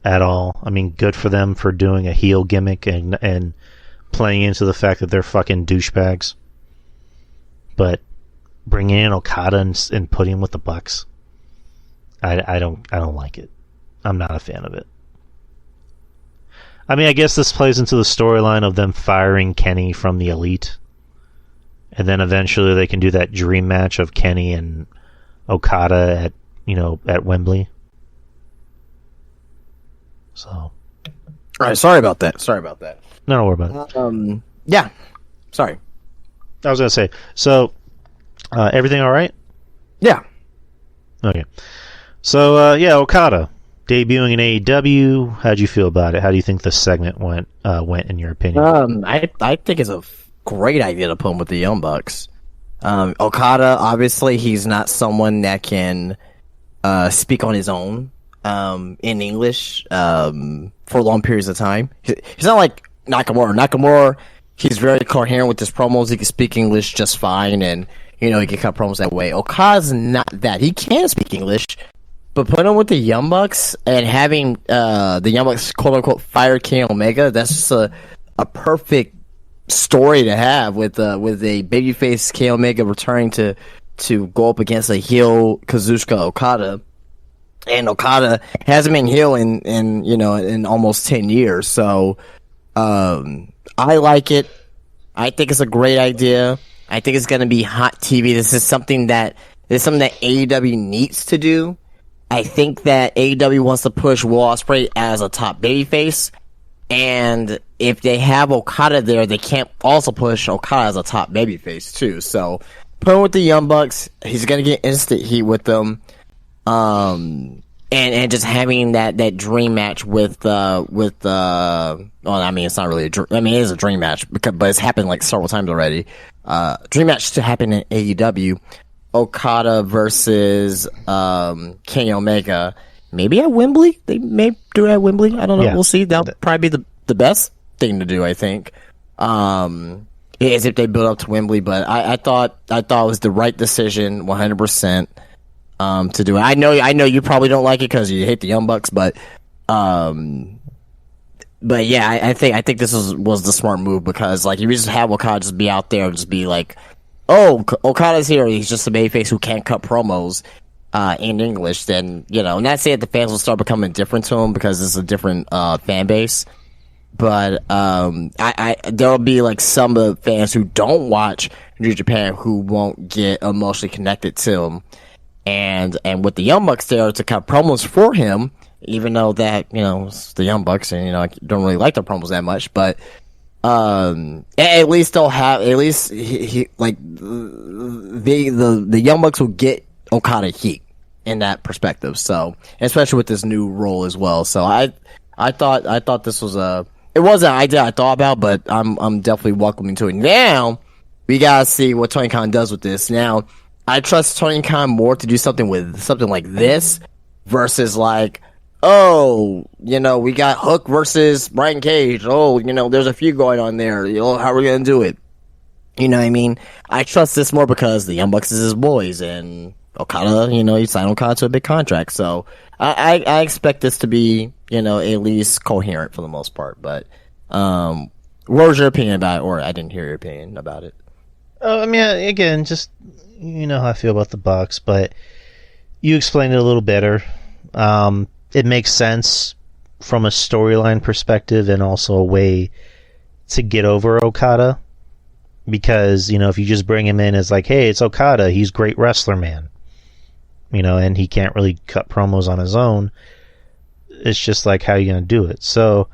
at all. Good for them for doing a heel gimmick and playing into the fact that they're fucking douchebags. But bringing in Okada and putting him with the Bucks, I don't like it. I'm not a fan of it. I guess this plays into the storyline of them firing Kenny from the Elite, and then eventually they can do that dream match of Kenny and Okada at Wembley. So, all right. Sorry about that. no, don't worry about it. Yeah. Sorry. I was gonna say. So, everything all right? Yeah. Okay. So, Okada debuting in AEW. How'd you feel about it? How do you think the segment went in your opinion? I think it's a great idea to put him with the Young Bucks. Okada, obviously, he's not someone that can speak on his own in English for long periods of time. He's not like Nakamura. Nakamura, he's very coherent with his promos. He can speak English just fine, and he can cut promos that way. Okada's not that. He can speak English, but putting him with the Young Bucks and having the Young Bucks quote unquote fire Kenny Omega, that's just a perfect story to have with a babyface Kenny Omega returning to go up against a heel Kazuchika Okada. And Okada hasn't been heel in almost 10 years. So I like it. I think it's a great idea. I think it's going to be hot TV. This is something that AEW needs to do. I think that AEW wants to push Will Ospreay as a top babyface. And if they have Okada there, they can't also push Okada as a top babyface too. So put him with the Young Bucks. He's going to get instant heat with them. And just having that dream match with well, I mean, it's not really it is a dream match but it's happened like several times already. Dream match to happen in AEW. Okada versus Kenny Omega. Maybe at Wembley. They may do it at Wembley. I don't know. Yeah. We'll see. That'll probably be the best thing to do, I think. Is if they build up to Wembley, but I thought it was the right decision 100%. To do it. I know you probably don't like it because you hate the Young Bucks, but yeah, I think this was the smart move because like if you just have Okada just be out there and just be like, oh, Okada's here, he's just a babyface who can't cut promos in English, then not saying that the fans will start becoming different to him because it's a different fan base, but there'll be like some of the fans who don't watch New Japan who won't get emotionally connected to him. And with the Young Bucks there to cut promos for him, even though that it's the Young Bucks and I don't really like their promos that much, but at least they'll have he like the Young Bucks will get Okada heat in that perspective. So especially with this new role as well. So I thought this was it wasn't an idea I thought about, but I'm definitely welcoming to it. Now we gotta see what Tony Khan does with this. Now I trust Tony Khan more to do something like this versus like, oh, we got Hook versus Brian Cage. Oh, there's a feud going on there. How are we going to do it? You know what I mean? I trust this more because the Young Bucks is his boys and Okada, he signed Okada to a big contract. So I expect this to be, at least coherent for the most part. But what was your opinion about it? Or I didn't hear your opinion about it. I mean, again, just how I feel about the Bucks, but you explained it a little better. It makes sense from a storyline perspective and also a way to get over Okada. Because, if you just bring him in as like, hey, it's Okada, he's great wrestler, man. And he can't really cut promos on his own. It's just like, how are you going to do it? So,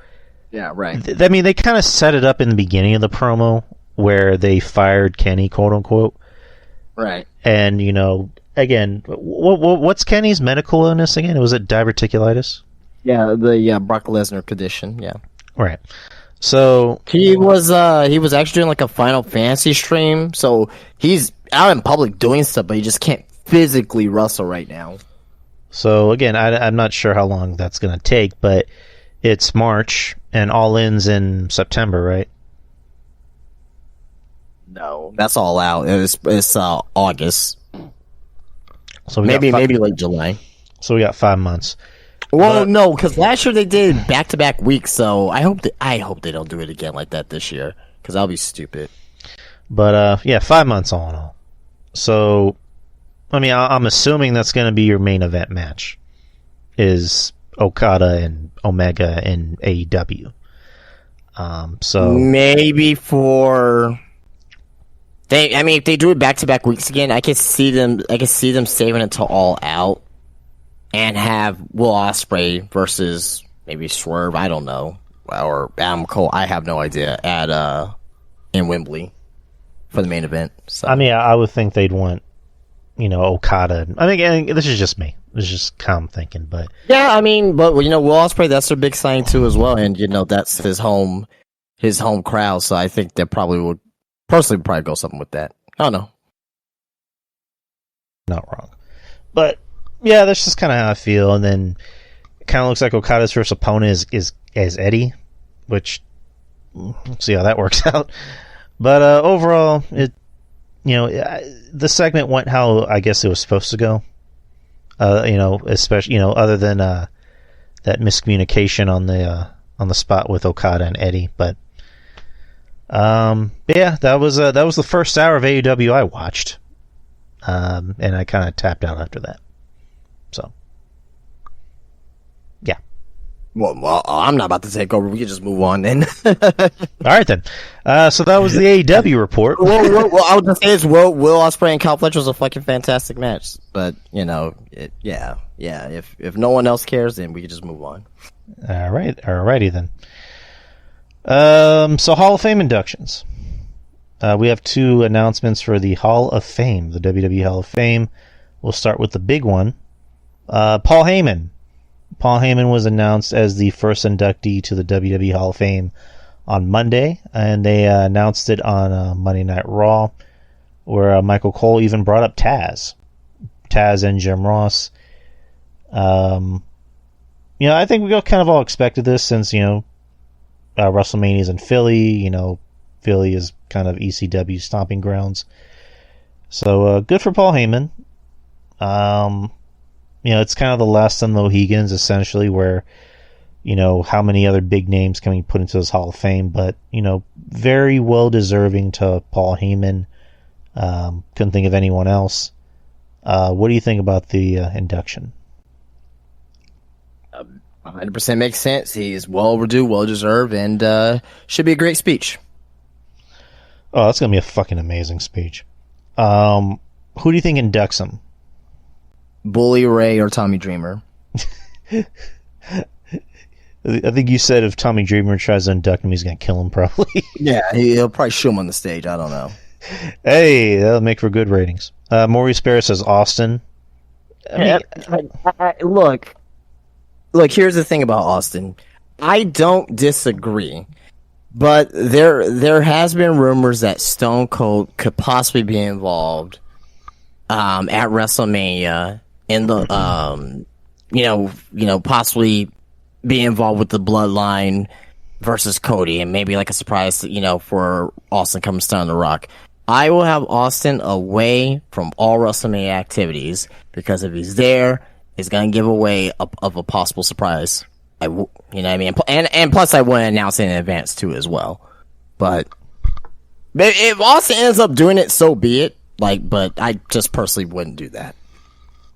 yeah, right. I mean, they kind of set it up in the beginning of the promo where they fired Kenny, quote unquote. Right. And, again, what's Kenny's medical illness again? Was it diverticulitis? Yeah, the Brock Lesnar condition, yeah. Right. So he was actually doing like a Final Fantasy stream, so he's out in public doing stuff, but he just can't physically wrestle right now. So again, I'm not sure how long that's going to take, but it's March and All In's in September, right? No, that's All Out. It's August. So maybe like July. So we got 5 months. Well, no, because last year they did back-to-back weeks. So I hope they don't do it again like that this year, because that'll be stupid. But 5 months all in all. So, I mean, I'm assuming that's going to be your main event match, is Okada and Omega in AEW. So maybe for. If they do it back-to-back weeks again, I could see them saving it to All Out, and have Will Ospreay versus maybe Swerve, I don't know, or Adam Cole, I have no idea, in Wembley for the main event. So. I mean, I would think they'd want, Okada. I think this is just me. This is just calm thinking, but yeah, I mean, but Will Ospreay, that's their big sign too as well, and that's his home crowd. So I think they probably go something with that. I don't know. Not wrong, but yeah, that's just kind of how I feel. And then it kind of looks like Okada's first opponent is Eddie, which we'll see how that works out. But overall, the segment went how I guess it was supposed to go. Especially other than that miscommunication on the spot with Okada and Eddie. But yeah, that was the first hour of AEW I watched, and I kind of tapped out after that. So yeah. Well, I'm not about to take over. We can just move on then. All right then. So that was the AEW report. well, I would just say Will Ospreay and Cal Fletcher was a fucking fantastic match. But yeah. If no one else cares, then we can just move on. Alrighty then. So Hall of Fame inductions. We have 2 announcements for the Hall of Fame, the WWE Hall of Fame. We'll start with the big one. Paul Heyman. Paul Heyman was announced as the first inductee to the WWE Hall of Fame on Monday, and they announced it on Monday Night Raw, where Michael Cole even brought up Taz and Jim Ross. I think we kind of all expected this since WrestleMania's in Philly. Philly is kind of ECW stomping grounds, so good for Paul Heyman. It's kind of the last of the Mohegans, essentially, where, how many other big names can we put into this Hall of Fame? But, very well deserving to Paul Heyman. Couldn't think of anyone else. What do you think about the induction? 100% makes sense. He's well overdue, well deserved, and should be a great speech. Oh, that's going to be a fucking amazing speech. Who do you think inducts him? Bully Ray or Tommy Dreamer. I think you said if Tommy Dreamer tries to induct him, he's going to kill him, probably. Yeah, he'll probably shoot him on the stage. I don't know. Hey, that'll make for good ratings. Maurice Bear says Austin. Look, here's the thing about Austin. I don't disagree, but there has been rumors that Stone Cold could possibly be involved at WrestleMania in the possibly be involved with the Bloodline versus Cody, and maybe like a surprise for Austin comes down the Rock. I will have Austin away from all WrestleMania activities because if he's there, he's gonna give away of a possible surprise. And plus I want to announce it in advance too as well. But if Austin ends up doing it, so be it. But I just personally wouldn't do that.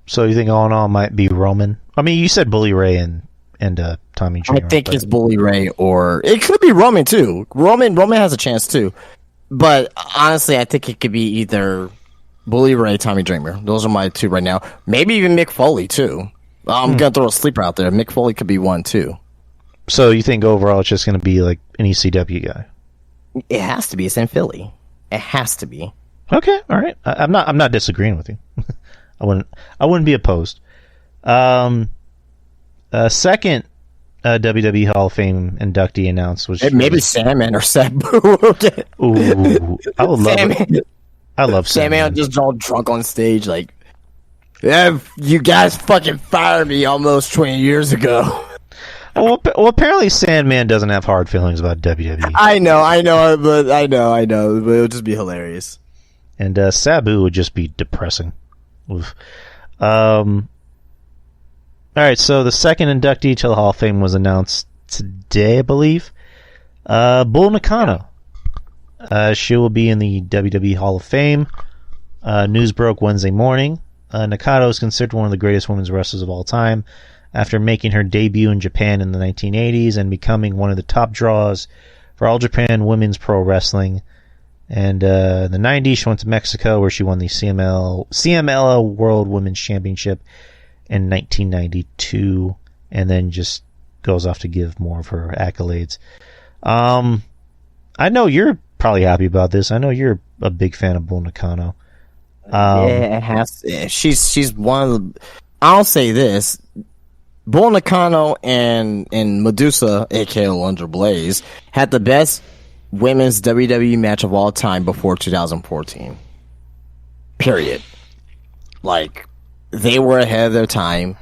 So you think all in all might be Roman? I mean, you said Bully Ray and Tommy Dreamer. I think it's Bully Ray, or it could be Roman too. Roman has a chance too. But honestly, I think it could be either Bully Ray, Tommy Dreamer. Those are my 2 right now. Maybe even Mick Foley too. I'm gonna throw a sleeper out there. Mick Foley could be one too. So you think overall it's just gonna be like an ECW guy? It has to be. It's in Philly. It has to be. Okay, all right. I'm not disagreeing with you. I wouldn't be opposed. Second WWE Hall of Fame inductee announced was maybe Sandman or Sabu. Ooh, I would love it. I love Sandman. Just all drunk on stage, like, yeah, you guys fucking fired me almost 20 years ago. Well, apparently Sandman doesn't have hard feelings about WWE. I know, but it would just be hilarious. And Sabu would just be depressing. Oof. All right, so the second inductee to the Hall of Fame was announced today, I believe. Bull Nakano. She will be in the WWE Hall of Fame. News broke Wednesday morning. Nakano is considered one of the greatest women's wrestlers of all time after making her debut in Japan in the 1980s and becoming one of the top draws for All Japan Women's Pro Wrestling. And in the 90s, she went to Mexico, where she won the CMLL World Women's Championship in 1992, and then just goes off to give more of her accolades. I know you're probably happy about this. I know you're a big fan of Bull Nakano. Yeah, it has. She's one of the. I'll say this: Bull Nakano and Medusa, aka Alundra Blaze, had the best women's WWE match of all time before 2014. Period. Like, they were ahead of their time.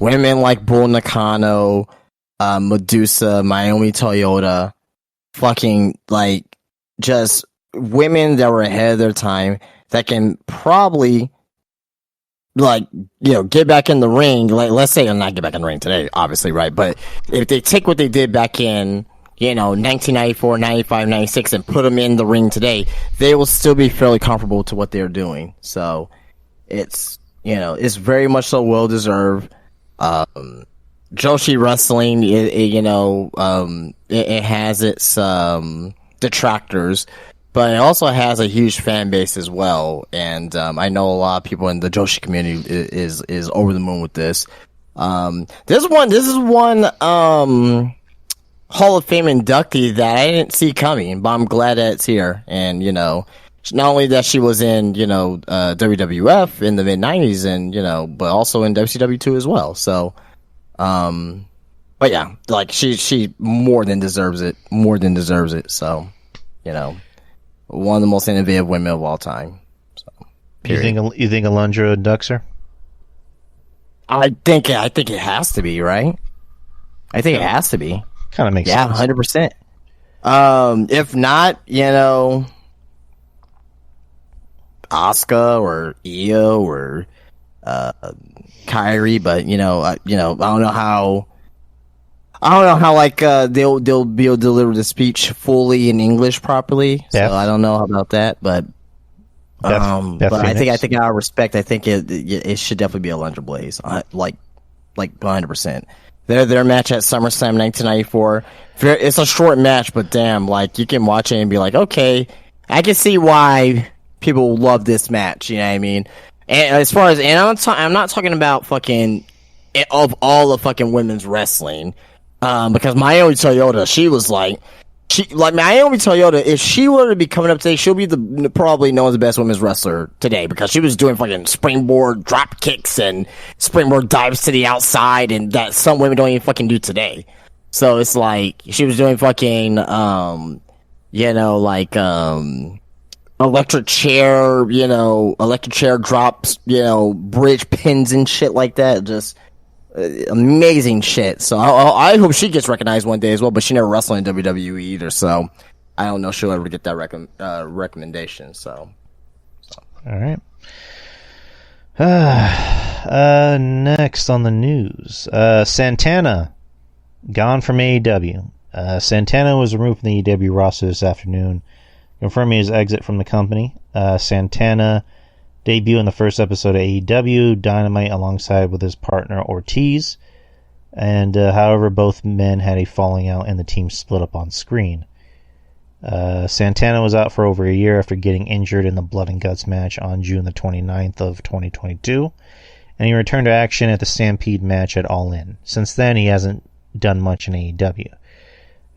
Women like Bull Nakano, Medusa, Naomi Toyota, fucking, like, just women that were ahead of their time that can probably, like, get back in the ring. Like, let's say, not get back in the ring today, obviously, right? But if they take what they did back in, 1994, 95, 96 and put them in the ring today, they will still be fairly comparable to what they're doing. So it's, it's very much so well deserved. Joshi wrestling, it has its detractors, but it also has a huge fan base as well. And I know a lot of people in the Joshi community is over the moon with this. This is one Hall of Fame inductee that I didn't see coming, but I'm glad that it's here. And not only that she was in WWF in the mid '90s, and but also in WCW too as well. So, but yeah, like she more than deserves it. More than deserves it. So, one of the most innovative women of all time. So, you think Alundra inducts her? I think it has to be, right. I think it has to be. Kind of makes sense. 100%. If not, Asuka or Io or Kyrie, but I don't know how like they'll be able to deliver the speech fully in English properly. So I don't know about that, but but I think out of respect, I think it should definitely be Alundra Blaze, like 100%. Their match at SummerSlam 1994. It's a short match, but damn, like you can watch it and be like, okay, I can see why people love this match. You know what I mean? And as far as, I'm not talking about fucking of all the fucking women's wrestling, because Naomi Toyota, Naomi Toyota, if she were to be coming up today, she'll be probably known as the best women's wrestler today, because she was doing fucking springboard drop kicks and springboard dives to the outside, and that some women don't even fucking do today. So it's like she was doing fucking electric chair drops, bridge pins and shit like that. Just amazing shit. So I hope she gets recognized one day as well, but she never wrestled in WWE either, so I don't know if she'll ever get that recommendation. So all right. Next on the news, Santana gone from AEW. Santana was removed from the AEW roster this afternoon, confirming his exit from the company. Santana debuted in the first episode of AEW Dynamite alongside with his partner Ortiz, and however, both men had a falling out and the team split up on screen. Santana was out for over a year after getting injured in the Blood and Guts match on June the 29th of 2022, and he returned to action at the Stampede match at All In. Since then, he hasn't done much in AEW,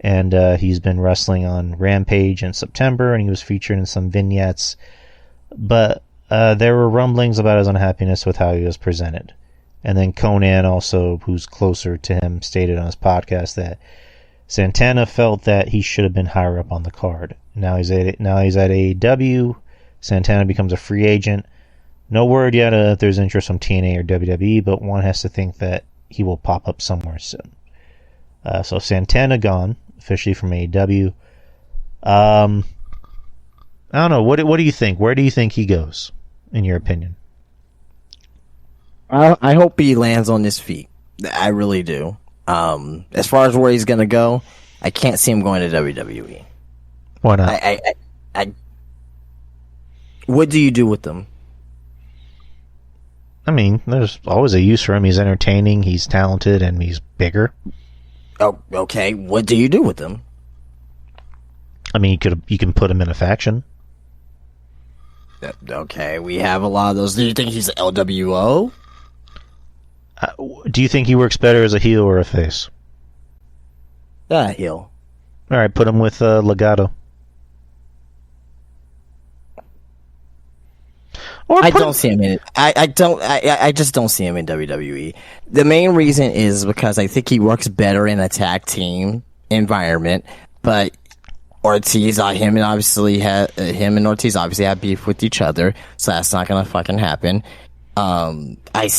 and he's been wrestling on Rampage in September, and he was featured in some vignettes, but there were rumblings about his unhappiness with how he was presented. And then Conan, also, who's closer to him, stated on his podcast that Santana felt that he should have been higher up on the card. Now he's at AEW. Santana becomes a free agent. No word yet if there's interest from TNA or WWE, but one has to think that he will pop up somewhere soon. So Santana gone, officially from AEW. I don't know. What do you think? Where do you think he goes, in your opinion? I hope he lands on his feet. I really do. As far as where he's going to go, I can't see him going to WWE. Why not? I what do you do with them? I mean, there's always a use for him. He's entertaining, he's talented, and he's bigger. Oh, okay. What do you do with them? I mean, you can put him in a faction. Okay, we have a lot of those. Do you think he's LWO? Do you think he works better as a heel or a face? Heel. All right, put him with Legato. Or I don't see him in it. I just don't see him in WWE. The main reason is because I think he works better in a tag team environment. But Ortiz, him and Ortiz obviously have beef with each other, so that's not gonna fucking happen. I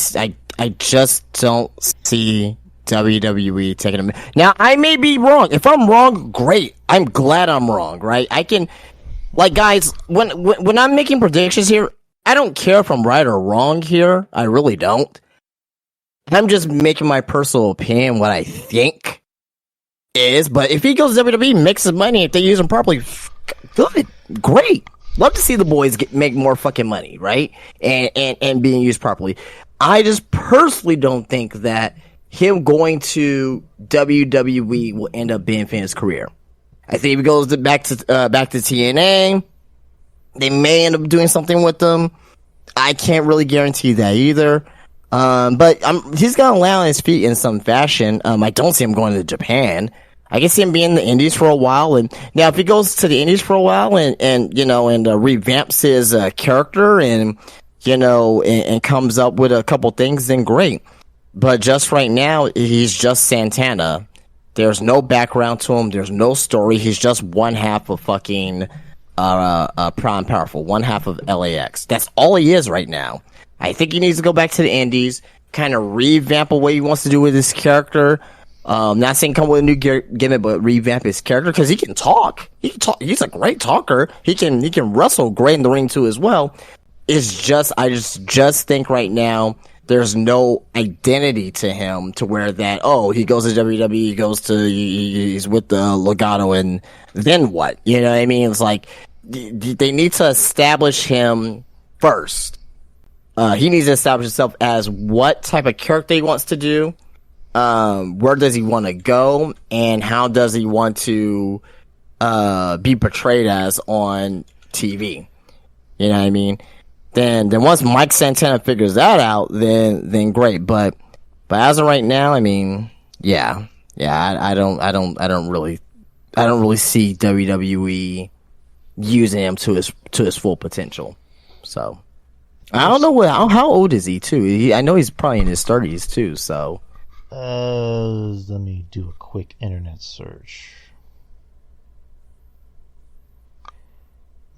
just don't see WWE taking him. Now I may be wrong. If I'm wrong, great. I'm glad I'm wrong. Right? I can, like, guys, when I'm making predictions here, I don't care if I'm right or wrong here. I really don't. I'm just making my personal opinion what I think is. But if he goes to WWE, makes some money, if they use him properly, good, great. Love to see the boys make more fucking money, right? And being used properly. I just personally don't think that him going to WWE will end up being his career. I think if he goes back to TNA, they may end up doing something with them. I can't really guarantee that either. But he's got to land on his feet in some fashion. I don't see him going to Japan. I can see him being in the Indies for a while. And now if he goes to the Indies for a while and revamps his character and comes up with a couple things, then great. But just right now, he's just Santana. There's no background to him. There's no story. He's just one half of fucking Proud and Powerful, one half of LAX. That's all he is right now. I think he needs to go back to the Indies, kind of revamp what he wants to do with his character. Not saying come with a new gimmick, but revamp his character because he can talk. He can talk. He's a great talker. He can wrestle great in the ring too as well. It's just I just think right now there's no identity to him to where that he goes to WWE, he's with the Legato, and then what? You know what I mean? It's like they need to establish him first. He needs to establish himself as what type of character he wants to do, where does he want to go, and how does he want to be portrayed as on TV. You know what I mean? Then once Mike Santana figures that out, then great. But as of right now, I mean, yeah, I don't really see WWE using him to his full potential. So I don't know how old is he too. I know he's probably in his 30s too. So let me do a quick internet search.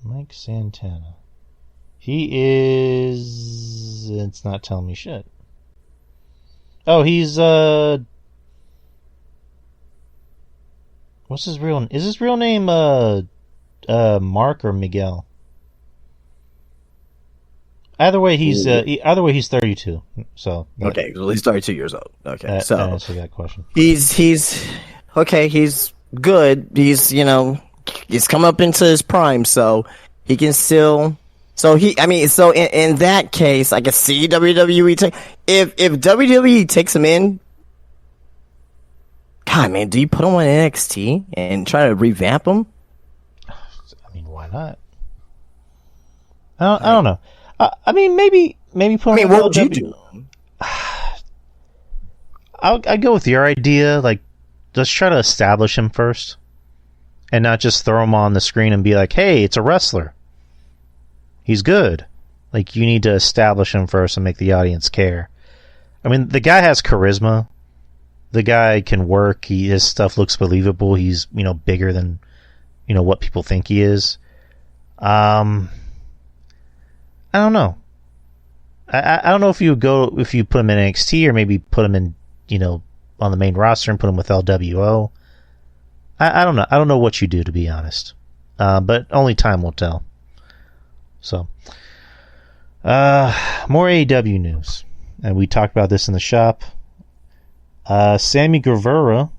Mike Santana. He is... It's not telling me shit. Oh, he's, what's his real... Is his real name, Mark or Miguel? Either way, he's 32. So... Okay, well, he's 32 years old. Okay, so... That answers that question. He's... Okay, he's good. He's, he's come up into his prime, so he can still... So in that case, I can see WWE take if WWE takes him in. God, man, do you put him on NXT and try to revamp him? I mean, why not? I don't know. I mean, maybe put him. What would you do? I'd go with your idea. Like, let's try to establish him first, and not just throw him on the screen and be like, "Hey, it's a wrestler. He's good." Like, you need to establish him first and make the audience care. I mean, the guy has charisma. The guy can work. His stuff looks believable. He's, bigger than, what people think he is. I don't know. I don't know if you put him in NXT or maybe put him in, on the main roster and put him with LWO. I don't know. I don't know what you do, to be honest. But only time will tell. So, more AEW news, and we talked about this in the shop. Sammy Guevara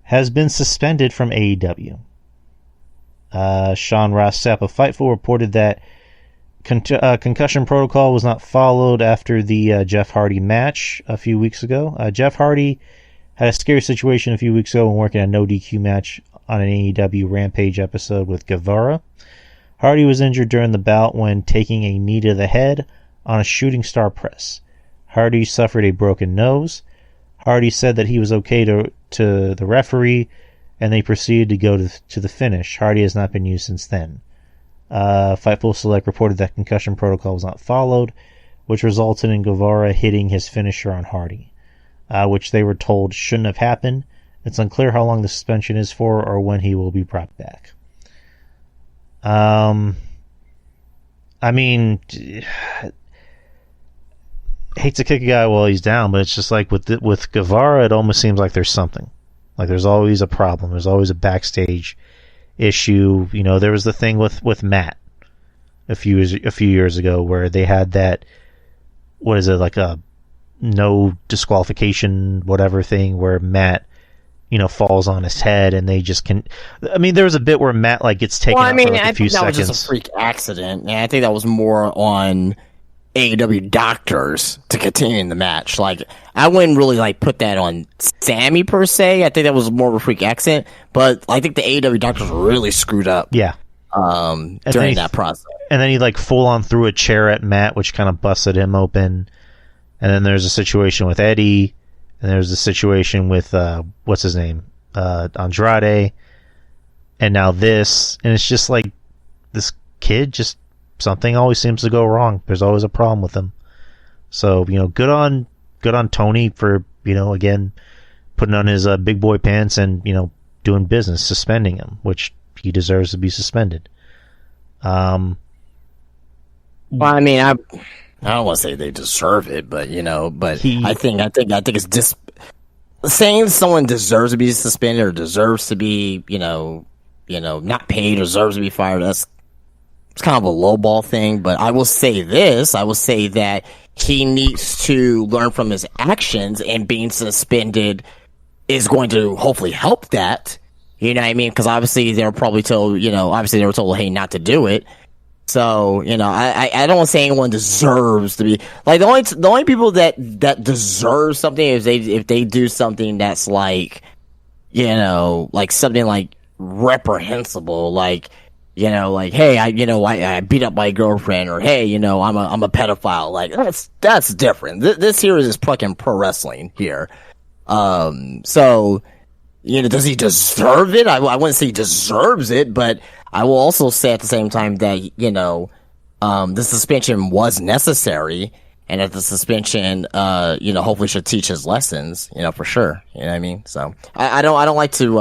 has been suspended from AEW. Sean Ross Sapp of Fightful reported that concussion protocol was not followed after the Jeff Hardy match a few weeks ago. Jeff Hardy had a scary situation a few weeks ago when working a no DQ match on an AEW Rampage episode with Guevara. Hardy was injured during the bout when taking a knee to the head on a shooting star press. Hardy suffered a broken nose. Hardy said that he was okay to the referee, and they proceeded to go to the finish. Hardy has not been used since then. Fightful Select reported that concussion protocol was not followed, which resulted in Guevara hitting his finisher on Hardy, which they were told shouldn't have happened. It's unclear how long the suspension is for or when he will be brought back. I mean, hate to kick a guy while he's down, but it's just like with Guevara, it almost seems like there's something. Like there's always a problem. There's always a backstage issue. You know, there was the thing with Matt a few years ago where they had that, what is it, like a no disqualification whatever thing where Matt, you know, falls on his head and they just can. I mean, there was a bit where Matt like gets taken out for like a few seconds. That was just a freak accident. And I think that was more on AEW doctors to continue in the match. Like, I wouldn't really like put that on Sammy per se. I think that was more of a freak accident. But I think the AEW doctors really screwed up. Yeah. During that process. And then he like full on threw a chair at Matt, which kind of busted him open. And then there's a situation with Eddie. And there's a situation with, what's his name? Andrade. And now this. And it's just like, this kid just, something always seems to go wrong. There's always a problem with him. So, you know, good on Tony for, you know, again, putting on his big boy pants and, you know, doing business, suspending him, which he deserves to be suspended. Well, I mean, I don't want to say they deserve it, but you know, I think it's saying someone deserves to be suspended or deserves to be, you know, not paid or deserves to be fired. It's kind of a lowball thing. But I will say this: I will say that he needs to learn from his actions, and being suspended is going to hopefully help that. You know what I mean? Because obviously they were probably told, they were told, hey, not to do it. So, you know, I don't want to say anyone deserves to be like the only people that deserve something is if they do something that's like, you know, like something like reprehensible, like, you know, like, hey, I beat up my girlfriend, or hey, you know, I'm a pedophile. Like that's different. This here is fucking pro wrestling here. So, you know, does he deserve it? I wouldn't say he deserves it, but I will also say at the same time that, you know, the suspension was necessary, and that the suspension, you know, hopefully should teach his lessons, you know, for sure. You know what I mean? So I don't like to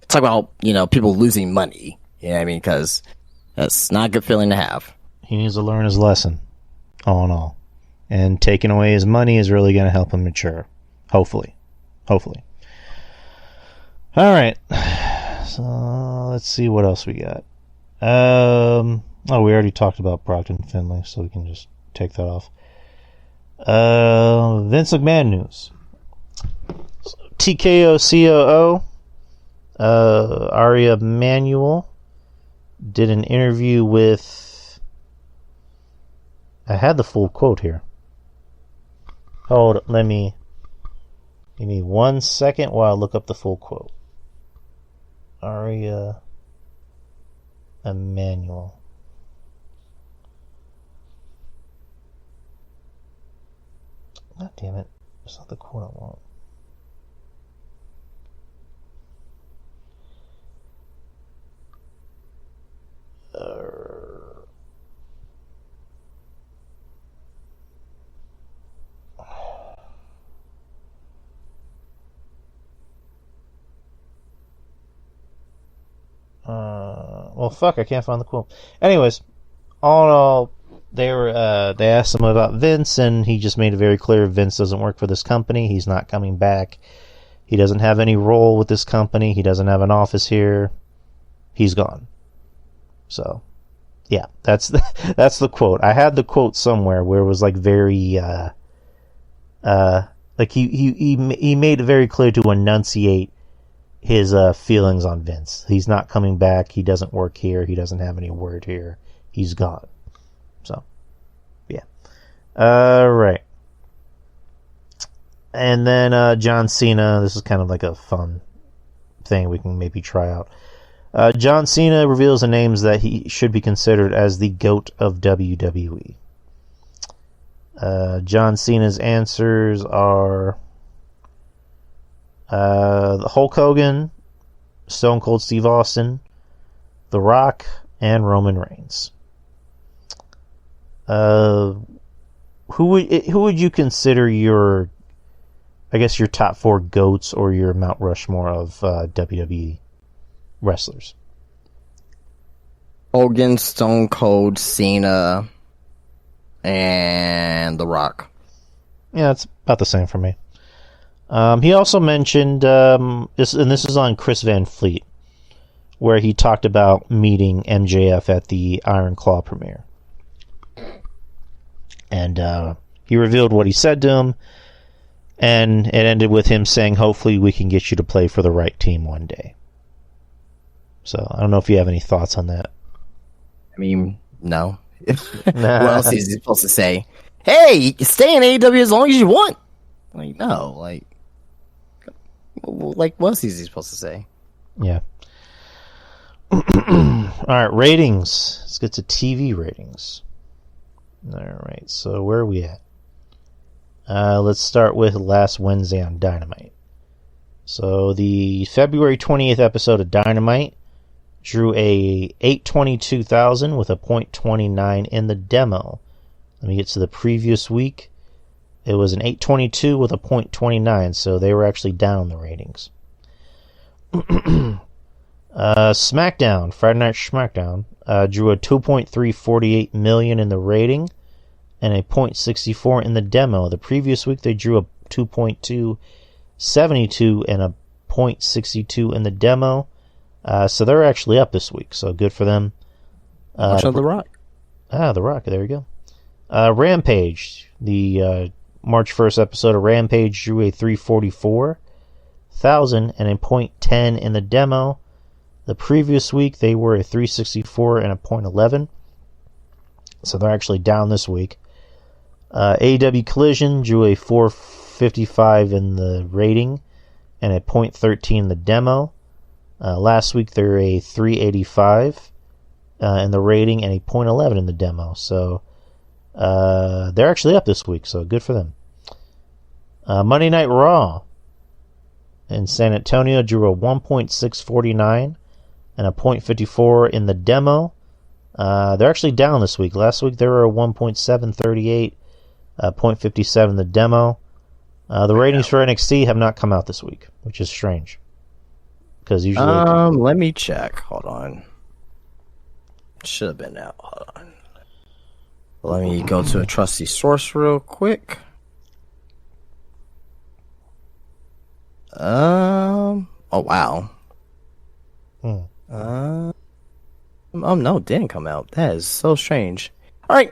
talk about, you know, people losing money. You know what I mean? Because that's not a good feeling to have. He needs to learn his lesson, all in all, and taking away his money is really going to help him mature. Hopefully. All right, so let's see what else we got. We already talked about Brockton Finlay, so we can just take that off. Vince McMahon news. TKO COO Aria Manuel did an interview with. I had the full quote here. Give me 1 second while I look up the full quote. Aria Emanuel. God damn it. That's not the quote I want. Well, fuck, I can't find the quote. Anyways, all in all, they asked him about Vince, and he just made it very clear Vince doesn't work for this company. He's not coming back. He doesn't have any role with this company. He doesn't have an office here. He's gone. So, yeah, that's the quote. I had the quote somewhere where it was like very, like he made it very clear to enunciate his feelings on Vince. He's not coming back. He doesn't work here. He doesn't have any word here. He's gone. So, yeah. Right. And then John Cena. This is kind of like a fun thing we can maybe try out. John Cena reveals the names that he should be considered as the GOAT of WWE. John Cena's answers are The Hulk Hogan, Stone Cold Steve Austin, The Rock, and Roman Reigns. Who would you consider your top 4 GOATs or your Mount Rushmore of WWE wrestlers? Hogan, Stone Cold, Cena, and The Rock. Yeah, it's about the same for me. He also mentioned this is on Chris Van Fleet, where he talked about meeting MJF at the Iron Claw premiere. And he revealed what he said to him, and it ended with him saying, hopefully we can get you to play for the right team one day. So, I don't know if you have any thoughts on that. I mean, no. What else is he supposed to say? Hey, stay in AEW as long as you want. Like, no, like what else is he supposed to say? Yeah. Alright, ratings. Let's get to TV ratings. Alright, so where are we at? Let's start with last Wednesday on Dynamite. So the February 20th episode of Dynamite drew a 822,000 with a .29 in the demo. Let me get to the previous week. It was an 822 with a .29, so they were actually down the ratings. SmackDown, Friday Night SmackDown, drew a 2.348 million in the rating and a .64 in the demo. The previous week they drew a 2.272 and a .62 in the demo. So they're actually up this week, so good for them. Watch on The Rock. The Rock, there you go. Rampage, the March 1st episode of Rampage drew a 344,000 and a .10 in the demo. The previous week they were a 364 and a .11. So they're actually down this week. AEW Collision drew a 455 in the rating and a .13 in the demo. Last week they were a 385 in the rating and a .11 in the demo. So they're actually up this week, so good for them. Monday Night Raw in San Antonio drew a 1.649 and a .54 in the demo. They're actually down this week. Last week they were a 1.738, .57 in the demo. The ratings for NXT have not come out this week, which is strange. Because usually, let me check. Hold on. Should have been out. Hold on. Let me go to a trusty source real quick. Oh wow. Oh no, it didn't come out. That is so strange. All right,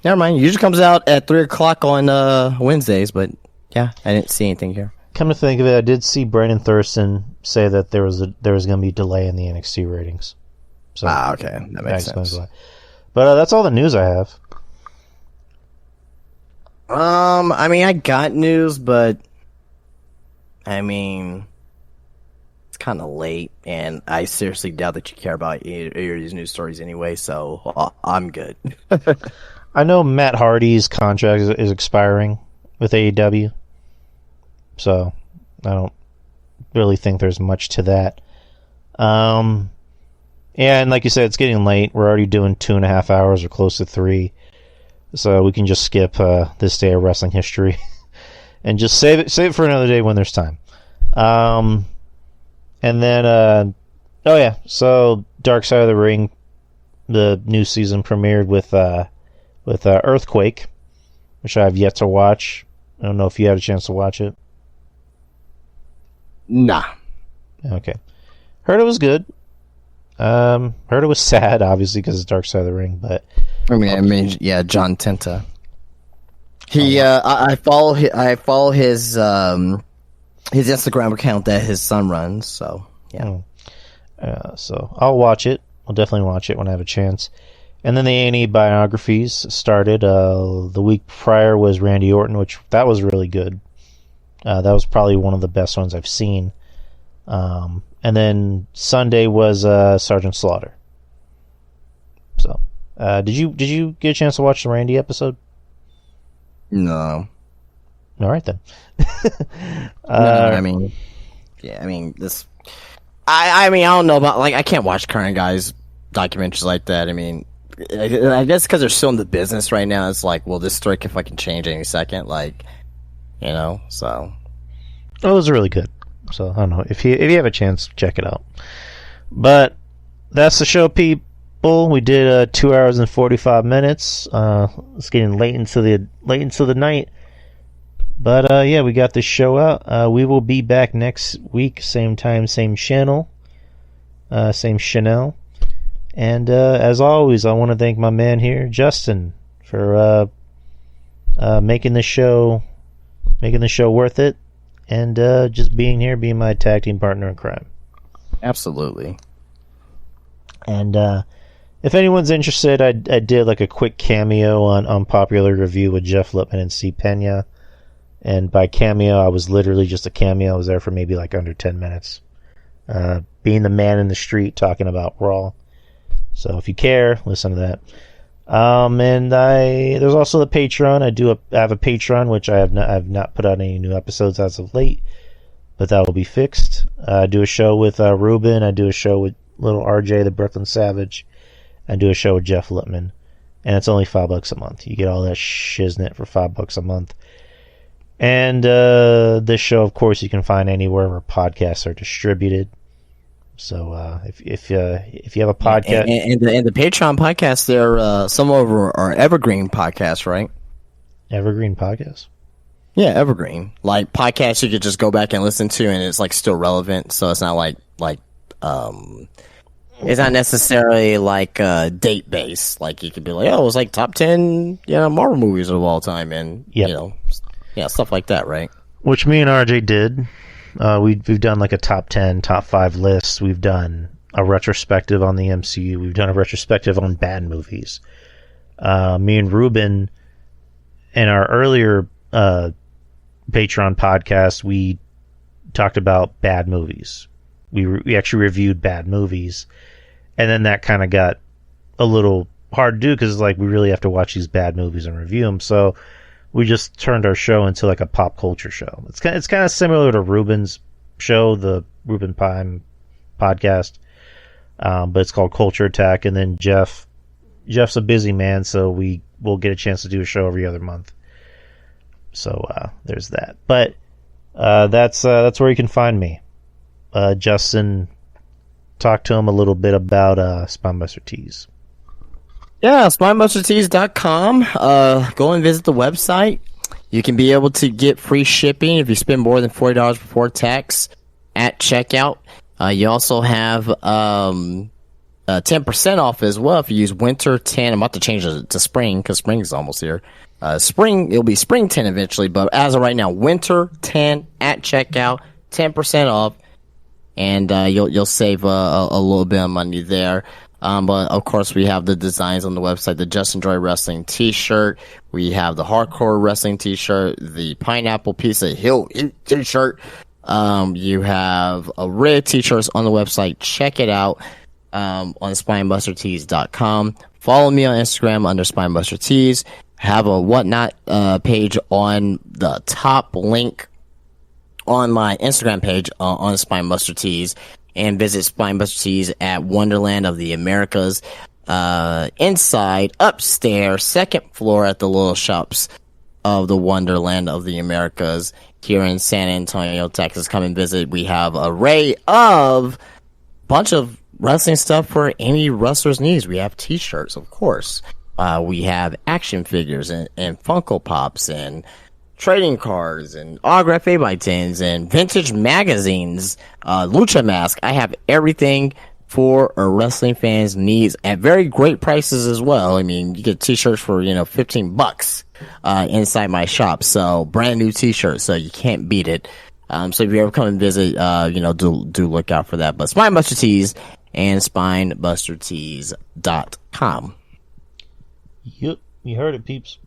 never mind. It usually comes out at 3:00 on Wednesdays, but yeah, I didn't see anything here. Come to think of it, I did see Brandon Thurston say that there was going to be a delay in the NXT ratings. So okay, that makes sense. Why. But that's all the news I have. I mean, I got news, but I mean, it's kind of late, and I seriously doubt that you care about any of these news stories anyway. So I'm good. I know Matt Hardy's contract is expiring with AEW. So, I don't really think there's much to that. Yeah, and like you said, it's getting late. We're already doing 2.5 hours or close to 3. So we can just skip this day of wrestling history and just save it for another day when there's time. And then, so Dark Side of the Ring, the new season premiered with Earthquake, which I have yet to watch. I don't know if you had a chance to watch it. Nah. Okay. Heard it was good. Heard it was sad, obviously, because it's Dark Side of the Ring, but I mean, yeah, John Tenta. He, I follow his Instagram account that his son runs. So yeah. So I'll watch it. I'll definitely watch it when I have a chance. And then the A&E biographies started. The week prior was Randy Orton, which that was really good. That was probably one of the best ones I've seen. And then Sunday was Sergeant Slaughter. So, did you get a chance to watch the Randy episode? No. All right then. No, I mean, Yeah, I mean this. I mean I don't know about I can't watch current guys documentaries like that. I mean, I guess because they're still in the business right now. It's like, well, this story can fucking change any second. So. Oh, it was really good. So I don't know if you have a chance, check it out. But that's the show, people. We did 2 hours and 45 minutes. It's getting late into the night. But yeah, we got this show out. We will be back next week, same time, same channel, same Chanel. And as always, I want to thank my man here, Justin, for making the show worth it, and just being here, being my tag team partner in crime. Absolutely. And if anyone's interested, I did like a quick cameo on Unpopular Review with Jeff Lippman and C. Pena. And by cameo, I was literally just a cameo. I was there for maybe like under 10 minutes. Being the man in the street talking about Raw. So if you care, listen to that. And there's also the Patreon. I have a Patreon, which I have not put out any new episodes as of late, but that will be fixed. I do a show with Ruben. I do a show with little RJ, the Brooklyn Savage. I do a show with Jeff Lippman, and it's only $5 a month. You get all that shiznit for $5 a month. And this show, of course, you can find anywhere where podcasts are distributed. So if you have a podcast, and the Patreon podcasts, they're some of them are evergreen podcasts, right? Evergreen podcasts. Yeah, evergreen, like podcasts you could just go back and listen to, and it's like still relevant. So it's not like it's not necessarily like date based. Like you could be like, oh, it was like top 10 Marvel movies of all time, and stuff like that, right? Which me and RJ did. We've done like a top 10, top 5 list. We've done a retrospective on the MCU. We've done a retrospective on bad movies. Me and Ruben, in our earlier Patreon podcast, we talked about bad movies. We actually reviewed bad movies, and then that kind of got a little hard to do because like we really have to watch these bad movies and review them. So we just turned our show into like a pop culture show. It's kind of similar to Ruben's show, the Ruben Pine podcast, but it's called Culture Attack. And then Jeff's a busy man, so we'll get a chance to do a show every other month. So there's that. But that's where you can find me. Justin, talk to him a little bit about Spinebuster Tees. Yeah, spinebustertees.com. Go and visit the website. You can be able to get free shipping if you spend more than $40 before tax at checkout. You also have 10% off as well if you use Winter 10. I'm about to change it to Spring because Spring is almost here. It'll be Spring 10 eventually, but as of right now, Winter 10 at checkout, 10% off, and you'll save a little bit of money there. But of course, we have the designs on the website, the Just Enjoy Wrestling t-shirt. We have the Hardcore Wrestling t-shirt, the Pineapple Piece of Hill t-shirt. You have a array of t-shirts on the website. Check it out on spinebustertees.com. Follow me on Instagram under spinebustertees. Have a whatnot page on the top link on my Instagram page on Spinebuster Tees. And visit Spinebuster Tees at Wonderland of the Americas. Inside, upstairs, second floor at the little shops of the Wonderland of the Americas here in San Antonio, Texas. Come and visit. We have an array of bunch of wrestling stuff for any wrestler's needs. We have t-shirts, of course. We have action figures and Funko Pops and trading cards and autograph 8x10s and vintage magazines, lucha mask. I have everything for a wrestling fan's needs at very great prices as well. I mean, you get t-shirts for, $15 inside my shop. So brand new t-shirts, so you can't beat it. So if you ever come and visit, do look out for that. But Spinebuster Tees and spinebustertees.com. Yep, you heard it, peeps.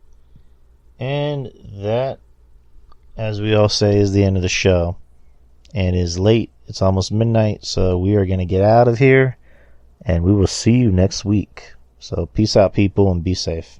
And that, as we all say, is the end of the show. And it is late. It's almost midnight, so we are going to get out of here. And we will see you next week. So peace out, people, and be safe.